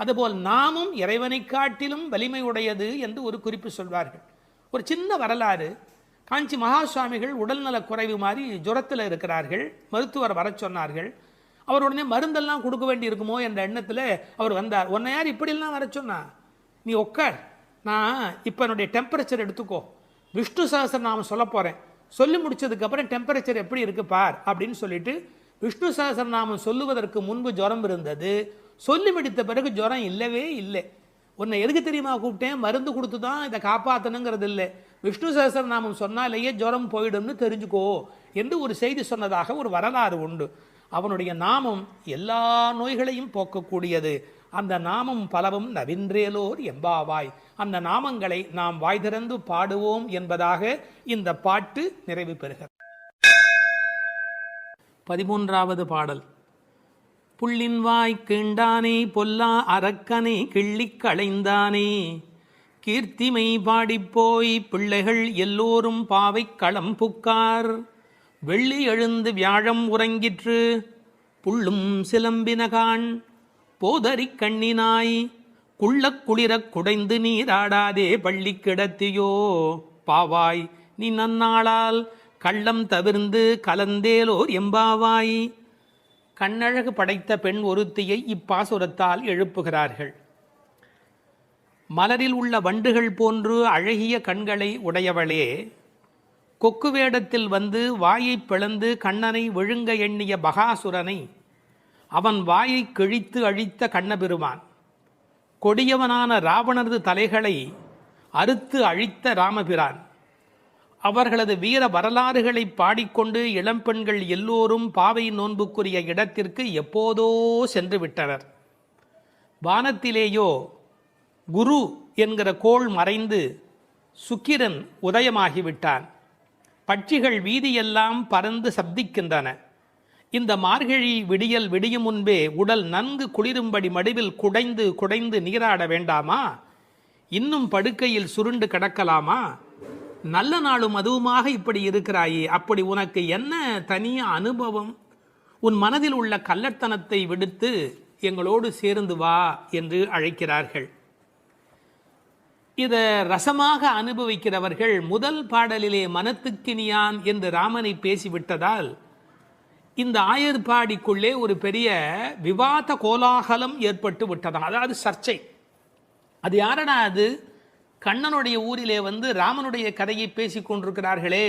அதுபோல் நாமும் இறைவனை காட்டிலும் வலிமை உடையது என்று ஒரு குறிப்பு சொல்வார்கள். ஒரு சின்ன வரலாறு. காஞ்சி மகா சுவாமிகள் உடல்நலக் குறைவு மாதிரி ஜுரத்தில் இருக்கிறார்கள். மருத்துவர் வர சொன்னார்கள். அவர் உடனே மருந்தெல்லாம் கொடுக்க வேண்டி இருக்குமோ என்ற எண்ணத்தில் அவர் வந்தார். உன்னை யார் இப்படிலாம் வர சொன்னா? நீ உட்கார், நான் இப்போ என்னுடைய டெம்பரேச்சர் எடுத்துக்கோ, விஷ்ணு சஹஸ்ரநாமம் சொல்ல போகிறேன், சொல்லி முடிச்சதுக்கப்புறம் டெம்பரேச்சர் எப்படி இருக்கு பார் அப்படின்னு சொல்லிட்டு விஷ்ணு சஹஸ்ரநாமம் சொல்லுவதற்கு முன்பு ஜுரம் இருந்தது. சொல்லி முடித்த பிறகு ஜுரம் இல்லவே இல்லை. உன்னை எதுக்கு தெரியுமா கூப்பிட்டேன்? மருந்து கொடுத்து தான் இதை காப்பாற்றணுங்கிறது இல்லை, விஷ்ணு சஹஸ்ரநாமம் சொன்னாலேயே ஜுரம் போயிடும்னு தெரிஞ்சுக்கோ என்று ஒரு செய்தி சொன்னதாக ஒரு வரலாறு உண்டு. அவனுடைய நாமம் எல்லா நோய்களையும் போக்கக்கூடியது. அந்த நாமம் பலவும் நவின்றேலோர் எம்பாவாய். அந்த நாமங்களை நாம் வாய் திறந்து பாடுவோம் என்பதாக இந்த பாட்டு நிறைவு பெறுகிறது. 13வது பாடல். புள்ளின் வாய் கீண்டானே பொல்லா அரக்கனை கிள்ளிக் களைந்தானே, கீர்த்திமை பாடிப்போய் பிள்ளைகள் எல்லோரும் பாவை களம் புக்கார், வெள்ளி எழுந்து வியாழம் உறங்கிற்று புள்ளும் சிலம்பினகான், போதறிக் கண்ணினாய் குள்ளக் குளிரக் குடைந்து நீராடாதே பள்ளி கிடத்தியோ, பாவாய் நீ நன்னாளால் கள்ளம் தவிர்ந்து கலந்தேலோர் எம்பாவாய். கண்ணழகு படைத்த பெண் ஒருத்தியை இப்பாசுரத்தால் எழுப்புகிறார்கள். மலரில் உள்ள வண்டுகள் போன்று அழகிய கண்களை உடையவளே, கொக்கு வேடத்தில் வந்து வாயை பிளந்து கண்ணனை விழுங்க எண்ணிய பகாசுரனை அவன் வாயை கிழித்து அழித்த கண்ணபெருமான், கொடியவனான ராவணனது தலைகளை அறுத்து அழித்த ராமபிரான், அவர்களது வீர வரலாறுகளை பாடிக்கொண்டு இளம்பெண்கள் எல்லோரும் பாவை நோன்புக்குரிய இடத்திற்கு எப்போதோ சென்று விட்டனர். வானத்திலேயோ குரு என்கிற கோள் மறைந்து சுக்கிரன் உதயமாகிவிட்டான். பட்சிகள் வீதியெல்லாம் பறந்து சப்திக்கின்றன. இந்த மார்கழி விடியல் விடியும் முன்பே உடல் நன்கு குளிரும்படி மடிவில் குடைந்து குடைந்து நீராட வேண்டாமா? இன்னும் படுக்கையில் சுருண்டு கிடக்கலாமா? நல்ல நாளும் அதுவுமாக இப்படி இருக்கிறாயே, அப்படி உனக்கு என்ன தனிய அனுபவம்? உன் மனதில் உள்ள கள்ளத்தனத்தை விடுத்து எங்களோடு சேர்ந்து வா என்று அழைக்கிறார்கள். இதை ரசமாக அனுபவிக்கிறவர்கள் முதல் பாடலிலே மனத்துக்கினியான் என்று ராமனை பேசிவிட்டதால் இந்த ஆயர்பாடிக்குள்ளே ஒரு பெரிய விவாத கோலாகலம் ஏற்பட்டு விட்டதாம். அதாவது சர்ச்சை. அது யாரடா அது? கண்ணனுடைய ஊரிலே வந்து ராமனுடைய கதையை பேசி கொண்டிருக்கிறார்களே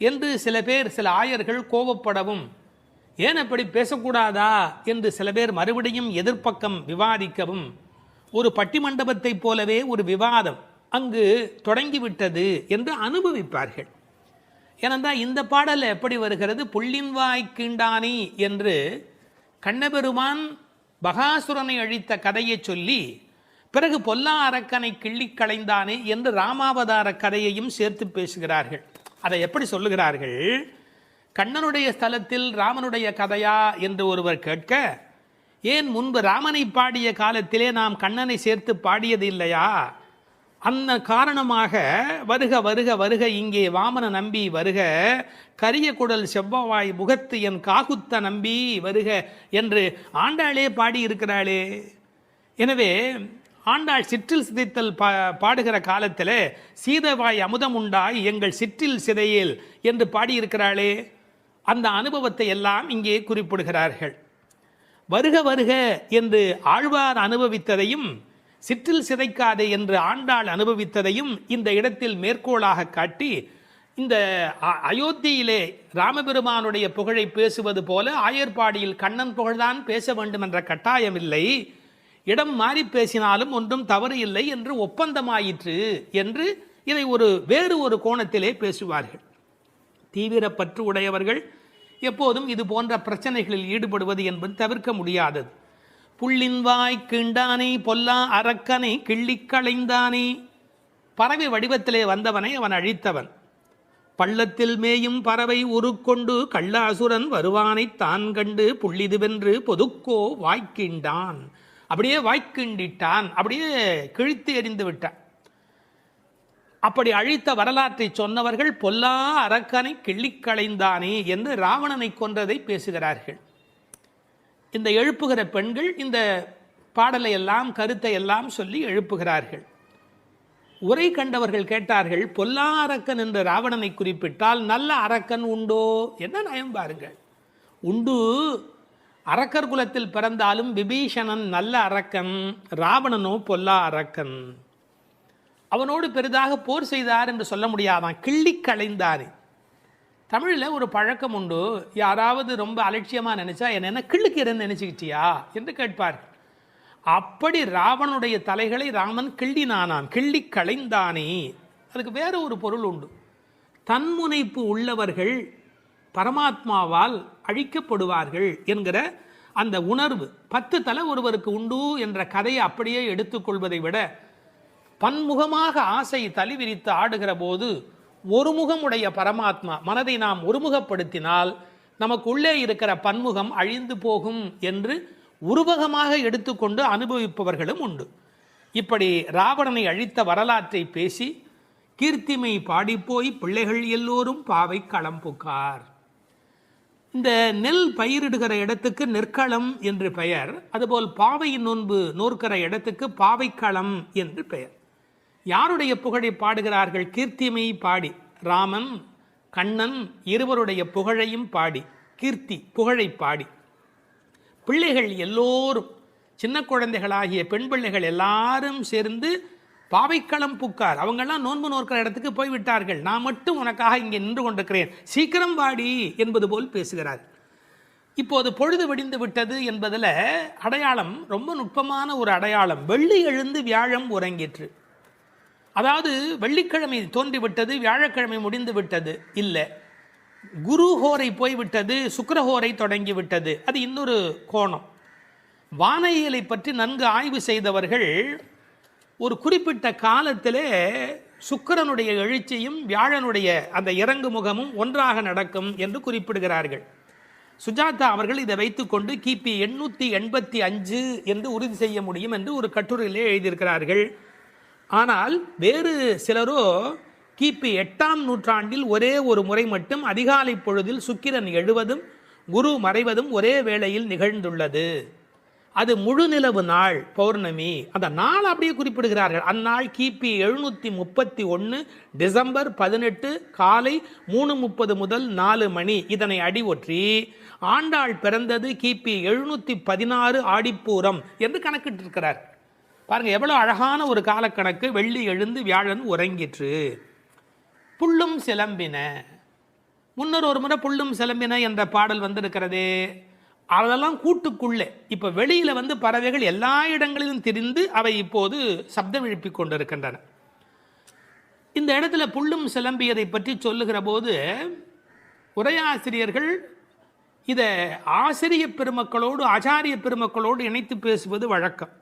என்று சில பேர், சில ஆயர்கள் கோபப்படவும், ஏன் அப்படி பேசக்கூடாதா என்று சில பேர் மறுபடியும் எதிர்ப்பக்கம் விவாதிக்கவும், ஒரு பட்டிமண்டபத்தைப் போலவே ஒரு விவாதம் அங்கு தொடங்கிவிட்டது என்று அனுபவிப்பார்கள். ஏனென்றால் இந்த பாடல் எப்படி வருகிறது? புள்ளின் வாய் கீண்டானி என்று கண்ணபெருமான் பகாசுரனை அழித்த கதையை சொல்லி, பிறகு பொல்லா அரக்கனை கிள்ளி களைந்தானே என்று ராமாவதார கதையையும் சேர்த்து பேசுகிறார்கள். அதை எப்படி சொல்லுகிறார்கள்? கண்ணனுடைய ஸ்தலத்தில் ராமனுடைய கதையா என்று ஒருவர் கேட்க, ஏன் முன்பு ராமனை பாடிய காலத்திலே நாம் கண்ணனை சேர்த்து பாடியது இல்லையா? அந்த காரணமாக வருக வருக வருக இங்கே வாமன நம்பி வருக, கரிய குடல் செவ்வவாய் முகத்து என் காகுத்த நம்பி வருக என்று ஆண்டாளே பாடியிருக்கிறாளே. எனவே ஆண்டாள் சிற்றில் சிதைத்தல் பாடுகிற காலத்தில் சீதவாய் அமுதம் உண்டாய் எங்கள் சிற்றில் சிதையேல் என்று பாடியிருக்கிறாளே. அந்த அனுபவத்தை எல்லாம் இங்கே குறிப்பிடுகிறார்கள். வருக வருக என்று ஆழ்வார் அனுபவித்ததையும் சிற்றில் சிதைக்காதே என்று ஆண்டாள் அனுபவித்ததையும் இந்த இடத்தில் மேற்கோளாக காட்டி, இந்த அயோத்தியிலே ராமபெருமானுடைய புகழை பேசுவது போல ஆயர்பாடியில் கண்ணன் புகழ்தான் பேச வேண்டும் என்ற கட்டாயமில்லை, இடம் மாறி பேசினாலும் ஒன்றும் தவறு இல்லை என்று ஒப்பந்தமாயிற்று என்று இதை வேறு ஒரு கோணத்திலே பேசுவார்கள். தீவிர பற்று உடையவர்கள் எப்போதும் இது போன்ற பிரச்சனைகளில் ஈடுபடுவது என்பது தவிர்க்க முடியாதது. புள்ளின் வாய் கீண்டானே பொல்லா அரக்கனை கிள்ளி களைந்தானே, பறவை வடிவத்திலே வந்தவனை அவன் அழித்தவன். பள்ளத்தில் மேயும் பறவை உருக்கொண்டு கள்ளாசுரன் வருவானை தான் கண்டு புள்ளிதுவென்று பொதுக்கோ வாய்க்கிண்டான், அப்படியே வாய்க்கிண்டிட்டான், அப்படியே கிழித்து எறிந்து விட்டான். அப்படி அழித்த வரலாற்றை சொன்னவர்கள் பொல்லா அரக்கனை கிள்ளிக்களைந்தானே என்று ராவணனை கொன்றதை பேசுகிறார்கள். இந்த எழுப்புகிற பெண்கள் இந்த பாடலை எல்லாம் கருத்தை எல்லாம் சொல்லி எழுப்புகிறார்கள். உரை கண்டவர்கள் கேட்டார்கள், பொல்லா அரக்கன் என்று ராவணனை குறிப்பிட்டால் நல்ல அரக்கன் உண்டோ? என்ன நயம் பாருங்கள். உண்டு. அரக்கர் குலத்தில் பிறந்தாலும் விபீஷணன் நல்ல அரக்கன், ராவணனோ பொல்லா அரக்கன். அவனோடு பெரிதாக போர் செய்தார் என்று சொல்ல முடியாதான், கிள்ளி களைந்தார். தமிழில் ஒரு பழக்கம் உண்டு, யாராவது ரொம்ப அலட்சியமாக நினைச்சா என்ன கிள்ளுக்கிறேன்னு நினைச்சுக்கிட்டியா என்று கேட்பார்கள். அப்படி ராவனுடைய தலைகளை ராமன் கிள்ளினானான், கிள்ளி களைந்தானே. அதுக்கு வேற ஒரு பொருள் உண்டு. தன்முனைப்பு உள்ளவர்கள் பரமாத்மாவால் அழிக்கப்படுவார்கள் என்கிற அந்த உணர்வு 10 தலை ஒருவருக்கு உண்டு என்ற கதையை அப்படியே எடுத்துக்கொள்வதை விட, பன்முகமாக ஆசை தலி விரித்து ஆடுகிற போது ஒருமுகமுடைய பரமாத்மா மனதை நாம் ஒருமுகப்படுத்தினால் நமக்கு உள்ளே இருக்கிற பன்முகம் அழிந்து போகும் என்று உருவகமாக எடுத்துக்கொண்டு அனுபவிப்பவர்களும் உண்டு. இப்படி ராவணனை அழித்த வரலாற்றை பேசி கீர்த்திமை பாடிப்போய் பிள்ளைகள் எல்லோரும் பாவை களம் புக்கார். இந்த நெல் பயிரிடுகிற இடத்துக்கு நெற்களம் என்று பெயர். அதுபோல் பாவை நோன்பு நோற்கிற இடத்துக்கு பாவைக்களம் என்று பெயர். யாருடைய புகழை பாடுகிறார்கள்? கீர்த்திமை பாடி, ராமன் கண்ணன் இருவருடைய புகழையும் பாடி, கீர்த்தி புகழை பாடி. பிள்ளைகள் எல்லோரும், சின்ன குழந்தைகளாகிய பெண் பிள்ளைகள் எல்லாரும் சேர்ந்து பாவைக்களம் புக்கார். அவங்கெல்லாம் நோன்பு நோக்கிற இடத்துக்கு போய்விட்டார்கள். நான் மட்டும் உனக்காக இங்கே நின்று கொண்டிருக்கிறேன், சீக்கிரம் வாடி என்பது போல் பேசுகிறார். இப்போது பொழுது விடிந்து விட்டது என்பதில் அடையாளம் ரொம்ப நுட்பமான ஒரு அடையாளம். வெள்ளி எழுந்து வியாழம் உறங்கிற்று. அதாவது வெள்ளிக்கிழமை தோன்றிவிட்டது, வியாழக்கிழமை முடிந்து விட்டது இல்லை, குரு ஹோரை போய்விட்டது, சுக்கிரஹோரை தொடங்கி விட்டது. அது இன்னொரு கோணம். வானியலை பற்றி நன்கு ஆய்வு செய்தவர்கள் ஒரு குறிப்பிட்ட காலத்திலே சுக்கிரனுடைய எழுச்சியும் வியாழனுடைய அந்த இறங்கு முகமும் ஒன்றாக நடக்கும் என்று குறிப்பிடுகிறார்கள். சுஜாதா அவர்கள் இதை வைத்துக்கொண்டு கிபி 885 என்று உறுதி செய்ய முடியும் என்று ஒரு கட்டுரையிலே எழுதியிருக்கிறார்கள். ஆனால் வேறு சிலரோ கிபி 8ஆம் நூற்றாண்டில் ஒரே ஒரு முறை மட்டும் அதிகாலை பொழுதில் சுக்கிரன் எழுவதும் குரு மறைவதும் ஒரே வேளையில் நிகழ்ந்துள்ளது. அது முழு நிலவு நாள், பௌர்ணமி. அந்த நாள் அப்படியே குறிப்பிடுகிறார்கள். அந்நாள் கிபி 731 டிசம்பர் 18 காலை 3:30 முதல் 4 மணி. இதனை அடி ஒற்றி ஆண்டாள் பிறந்தது கிபி 716 ஆடிப்பூரம் என்று கணக்கிட்டிருக்கிறார். பாருங்க எவ்வளவு அழகான ஒரு காலக்கணக்கு. வெள்ளி எழுந்து வியாழன் உறங்கிற்று. புள்ளும் சிலம்பின. முன்னர் ஒரு முறை புள்ளும் சிலம்பின என்ற பாடல் வந்திருக்கிறதே, அதெல்லாம் கூட்டுக்குள்ளே. இப்போ வெளியில் பறவைகள் எல்லா இடங்களிலும் திரிந்து அவை இப்போது சப்தம் எழுப்பி கொண்டிருக்கின்றன. இந்த இடத்துல புள்ளும் சிலம்பியதை பற்றி சொல்லுகிற போது உரையாசிரியர்கள் இதை ஆசிரிய பெருமக்களோடு ஆச்சாரிய பெருமக்களோடு இணைத்து பேசுவது வழக்கம்.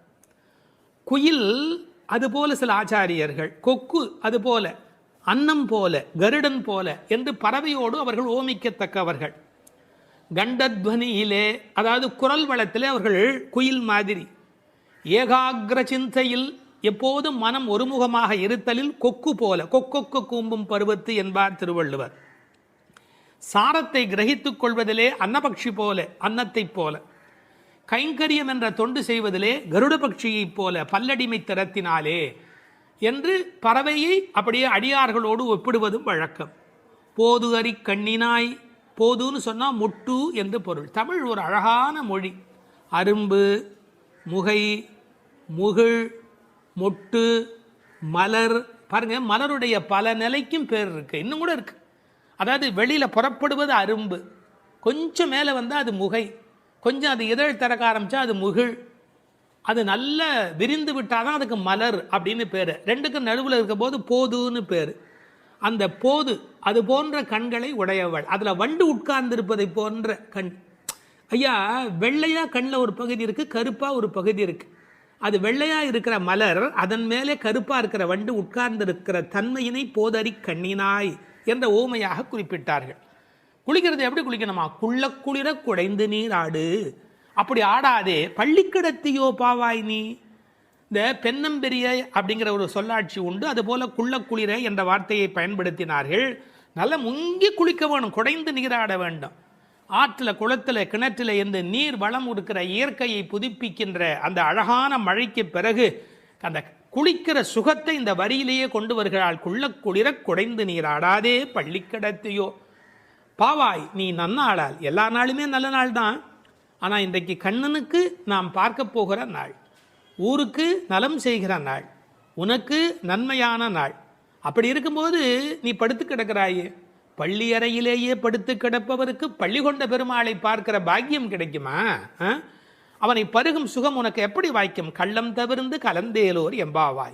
குயில் அதுபோல சில ஆச்சாரியர்கள், கொக்கு அதுபோல, அன்னம் போல, கருடன் போல என்று பறவையோடு அவர்கள் ஓமிக்கத்தக்கவர்கள். கண்டத்வனியிலே, அதாவது குரல் வளத்திலே அவர்கள் குயில் மாதிரி. ஏகாகிர சிந்தையில், எப்போதும் மனம் ஒருமுகமாக இருத்தலில் கொக்கு போல, கொக்கொக்கு கூம்பும் பருவத்து என்பார் திருவள்ளுவர். சாரத்தை கிரகித்துக் கொள்வதிலே அன்னபக்ஷி போல, அன்னத்தை போல. கைங்கரியம் என்ற தொண்டு செய்வதிலே கருட பட்சியைப் போல, பல்லடிமை திறத்தினாலே என்று பறவையை அப்படியே அடியார்களோடு ஒப்பிடுவதும் வழக்கம். போது அறி கண்ணினாய், போதுன்னு சொன்னால் முட்டு என்று பொருள். தமிழ் ஒரு அழகான மொழி. அரும்பு, முகை, முகிழ், மொட்டு, மலர். பாருங்க, மலருடைய பல நிலைக்கும் பேர் இருக்கு, இன்னும் கூட இருக்கு. அதாவது வெளியில் புறப்படுவது அரும்பு, கொஞ்சம் மேலே வந்தால் அது முகை, கொஞ்சம் அது இதழ் திறக்க ஆரம்பித்தா அது முகிழ், அது நல்ல விரிந்து விட்டால் தான் அதுக்கு மலர் அப்படின்னு பேர். ரெண்டுக்கும் நடுவில் இருக்க போது போதுன்னு பேர். அந்த போது அது போன்ற கண்களை உடையவள். அதில் வண்டு உட்கார்ந்திருப்பதை போன்ற கண். ஐயா, வெள்ளையாக கண்ணில் ஒரு பகுதி இருக்குது, கருப்பாக ஒரு பகுதி இருக்குது. அது வெள்ளையாக இருக்கிற மலர், அதன் மேலே கருப்பாக இருக்கிற வண்டு உட்கார்ந்திருக்கிற தன்மையினை போதறி கண்ணினாய் என்ற ஓமையாக குறிப்பிட்டார்கள். குளிக்கிறது எப்படி குளிக்கணுமா? குள்ள குளிர குடைந்து நீர் ஆடு. அப்படி ஆடாதே, பள்ளிக்கிடத்தியோ பாவாய் நீ. இந்த பெண்ணம்பெரிய அப்படிங்கிற ஒரு சொல்லாட்சி உண்டு. அதுபோல குள்ள குளிர என்ற வார்த்தையை பயன்படுத்தினார்கள். நல்லா முங்கி குளிக்க வேணும், குடைந்து நீராட வேண்டும். ஆற்றில், குளத்தில், கிணற்றில் இந்த நீர் வளம் இருக்கிற இயற்கையை புதுப்பிக்கின்ற அந்த அழகான மழைக்கு பிறகு அந்த குளிக்கிற சுகத்தை இந்த வரியிலேயே கொண்டு வருகிறாள். குள்ள குளிர குடைந்து நீராடாதே பள்ளிக்கிடத்தியோ பாவாய் நீ நன்னாளால். எல்லா நாளுமே நல்ல நாள் தான். ஆனால் இன்றைக்கு கண்ணனுக்கு நாம் பார்க்க போகிற நாள், ஊருக்கு நலம் செய்கிற நாள், உனக்கு நன்மையான நாள். அப்படி இருக்கும்போது நீ படுத்து கிடக்கிறாயே, பள்ளி அறையிலேயே படுத்து கிடப்பவருக்கு பள்ளி கொண்ட பெருமாளை பார்க்கிற பாக்கியம் கிடைக்குமா? அவனை பருகும் சுகம் உனக்கு எப்படி வாய்க்கும்? கள்ளம் தவிர்ந்து கலந்தேலோர் எம்பாவாய்.